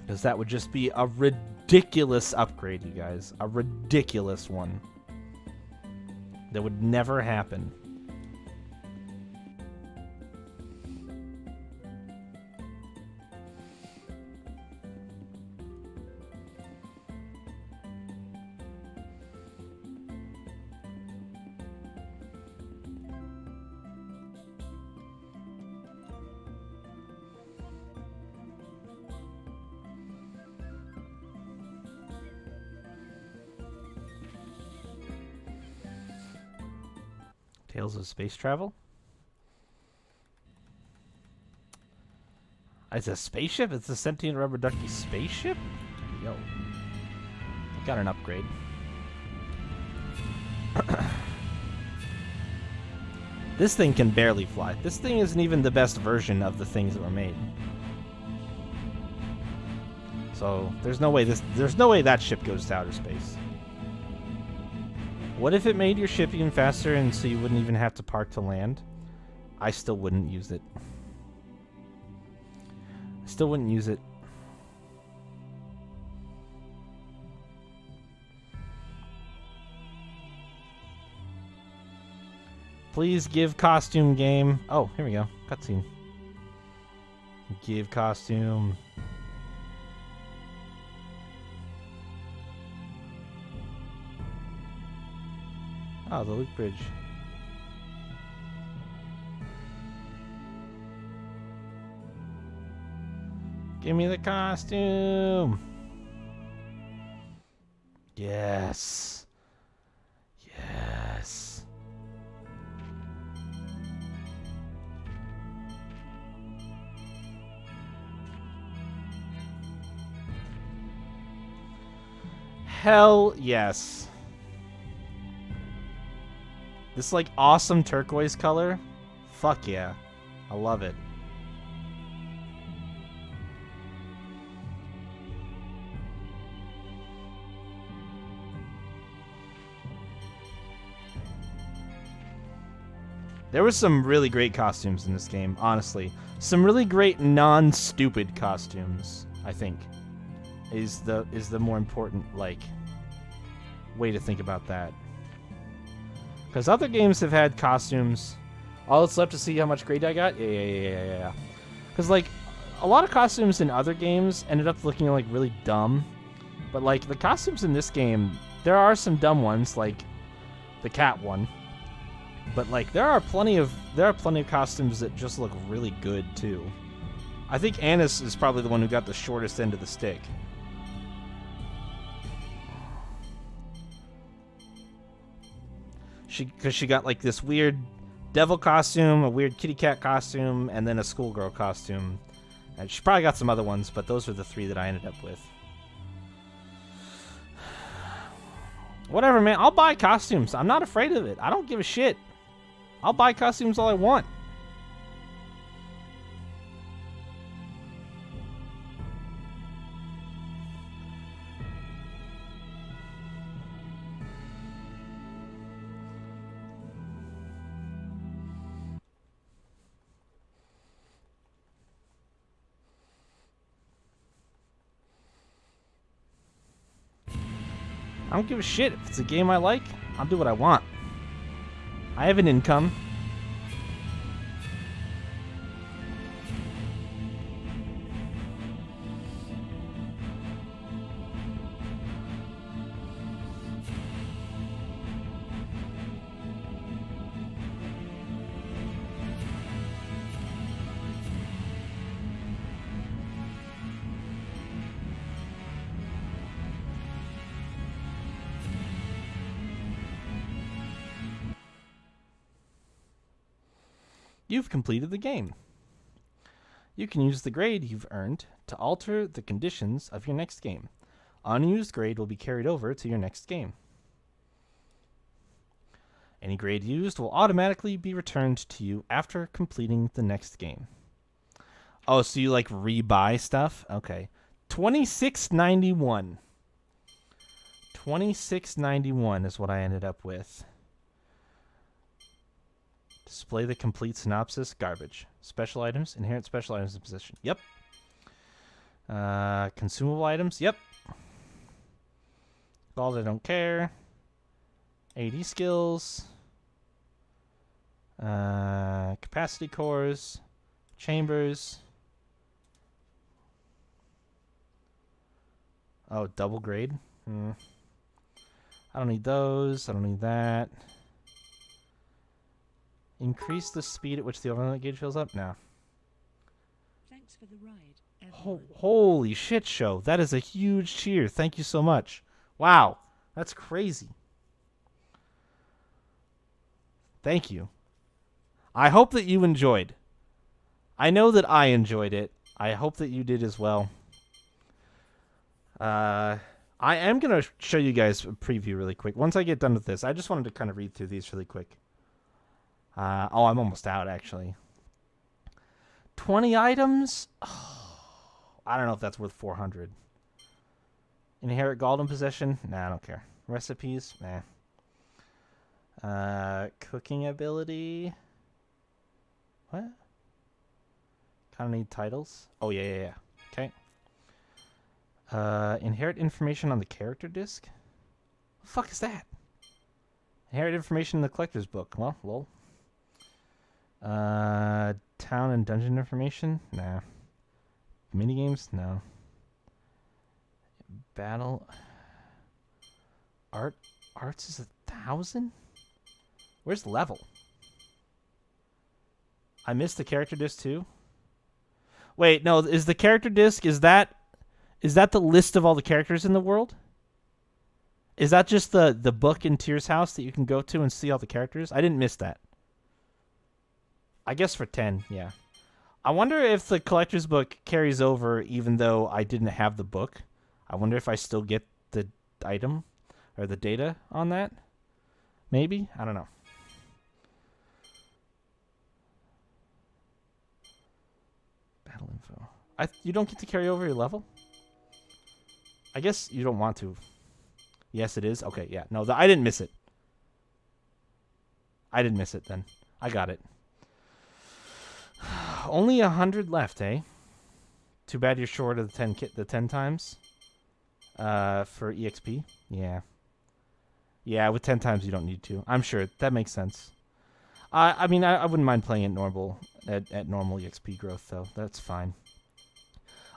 because that would just be a ridiculous upgrade, you guys. A ridiculous one. That would never happen. Tales of Space Travel? It's a spaceship? It's a sentient rubber ducky spaceship? Yo. Got an upgrade. This thing can barely fly. This thing isn't even the best version of the things that were made. So there's no way that ship goes to outer space. What if it made your ship even faster and so you wouldn't even have to park to land? I still wouldn't use it. I still wouldn't use it. Please give costume game. Oh, here we go. Cutscene. Give costume. Oh, the Luke Bridge. Give me the costume. Yes. Yes. Hell yes. This like awesome turquoise color. Fuck yeah. I love it. There were some really great costumes in this game, honestly. Some really great non-stupid costumes, I think, is the more important like way to think about that. Because other games have had costumes. All it's left to see how much grade I got. Yeah. Because like a lot of costumes in other games ended up looking like really dumb, but like the costumes in this game, there are some dumb ones, like the cat one. But like there are plenty of costumes that just look really good too. I think Annis is probably the one who got the shortest end of the stick. Because she got like this weird devil costume, a weird kitty cat costume, and then a schoolgirl costume. And she probably got some other ones, but those are the 3 that I ended up with. Whatever, man. I'll buy costumes. I'm not afraid of it. I don't give a shit. I'll buy costumes all I want. I don't give a shit. If it's a game I like, I'll do what I want. I have an income. You've completed the game. You can use the grade you've earned to alter the conditions of your next game. Unused grade will be carried over to your next game. Any grade used will automatically be returned to you after completing the next game. Oh, so you like rebuy stuff? Okay. $26.91. $26.91 is what I ended up with. Display the complete synopsis. Garbage. Special items. Inherent special items in position. Yep. Consumable items. Yep. Gold, I don't care. AD skills. Capacity cores. Chambers. Oh, double grade. I don't need those. I don't need that. Increase the speed at which the overload gauge fills up? No. Thanks for the ride. Holy shit show. That is a huge cheer. Thank you so much. Wow. That's crazy. Thank you. I hope that you enjoyed. I know that I enjoyed it. I hope that you did as well. I am going to show you guys a preview really quick. Once I get done with this, I just wanted to kind of read through these really quick. Oh, I'm almost out, actually. 20 items? Oh, I don't know if that's worth 400. Inherit gold in possession? Nah, I don't care. Recipes? Nah. Cooking ability? What? Kind of need titles? Oh, yeah. Okay. Inherit information on the character disc? What the fuck is that? Inherit information in the collector's book. Well, lol. Town and dungeon information? Nah. Minigames? No. Battle. Arts is 1,000? Where's level? I missed the character disc too? Wait, no, is the character disc, is that the list of all the characters in the world? Is that just the book in Tyr's house that you can go to and see all the characters? I didn't miss that. I guess for 10, yeah. I wonder if the collector's book carries over even though I didn't have the book. I wonder if I still get the item or the data on that. Maybe? I don't know. You don't get to carry over your level? I guess you don't want to. Yes, it is. Okay, yeah. No, I didn't miss it. I didn't miss it then. I got it. Only 100 left, eh? Too bad you're short of the 10 times. For EXP. Yeah. Yeah, with 10 times you don't need to. I'm sure that makes sense. I mean, I wouldn't mind playing at normal EXP growth though. That's fine.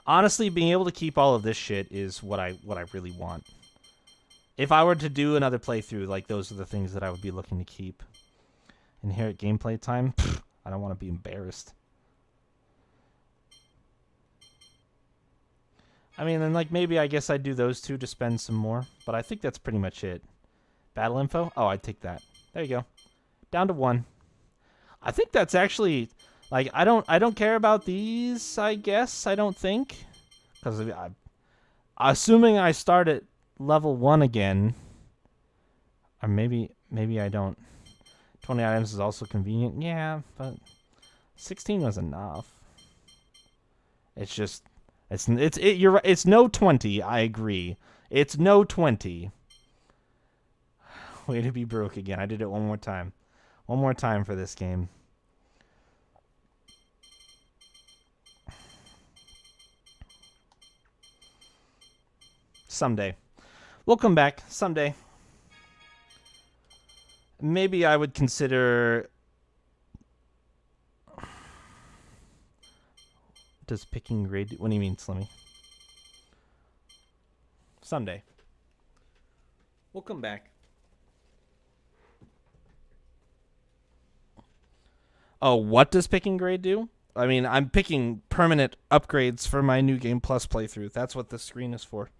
Honestly, being able to keep all of this shit is what I really want. If I were to do another playthrough, like those are the things that I would be looking to keep. Inherit gameplay time? Pfft, I don't want to be embarrassed. I mean, then like maybe I guess I'd do those two to spend some more, but I think that's pretty much it. Battle info? Oh, I'd take that. There you go. Down to 1. I think that's actually like I don't care about these, I guess. I don't think, because assuming I start at level 1 again, or maybe I don't. 20 items is also convenient. Yeah, but 16 was enough. It's just you're right. It's no 20. I agree. It's no 20. Way to be broke again. I did it one more time. One more time for this game. Someday. We'll come back. Someday. Maybe I would consider... Does picking grade... What do you mean, Slimmy? Someday. We'll come back. Oh, what does picking grade do? I mean, I'm picking permanent upgrades for my New Game Plus playthrough. That's what this screen is for.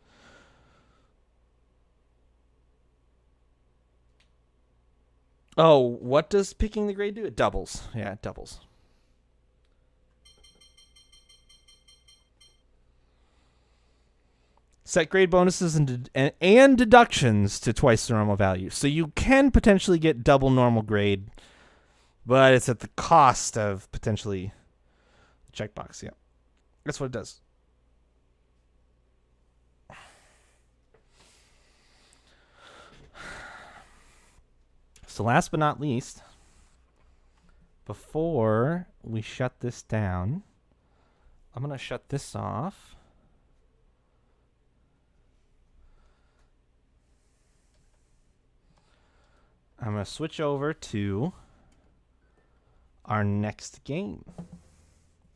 Oh, what does picking the grade do? It doubles. Yeah, it doubles. Set grade bonuses and deductions to twice the normal value. So you can potentially get double normal grade, but it's at the cost of potentially the checkbox. Yeah, that's what it does. So last but not least, before we shut this down, I'm going to shut this off. I'm going to switch over to our next game.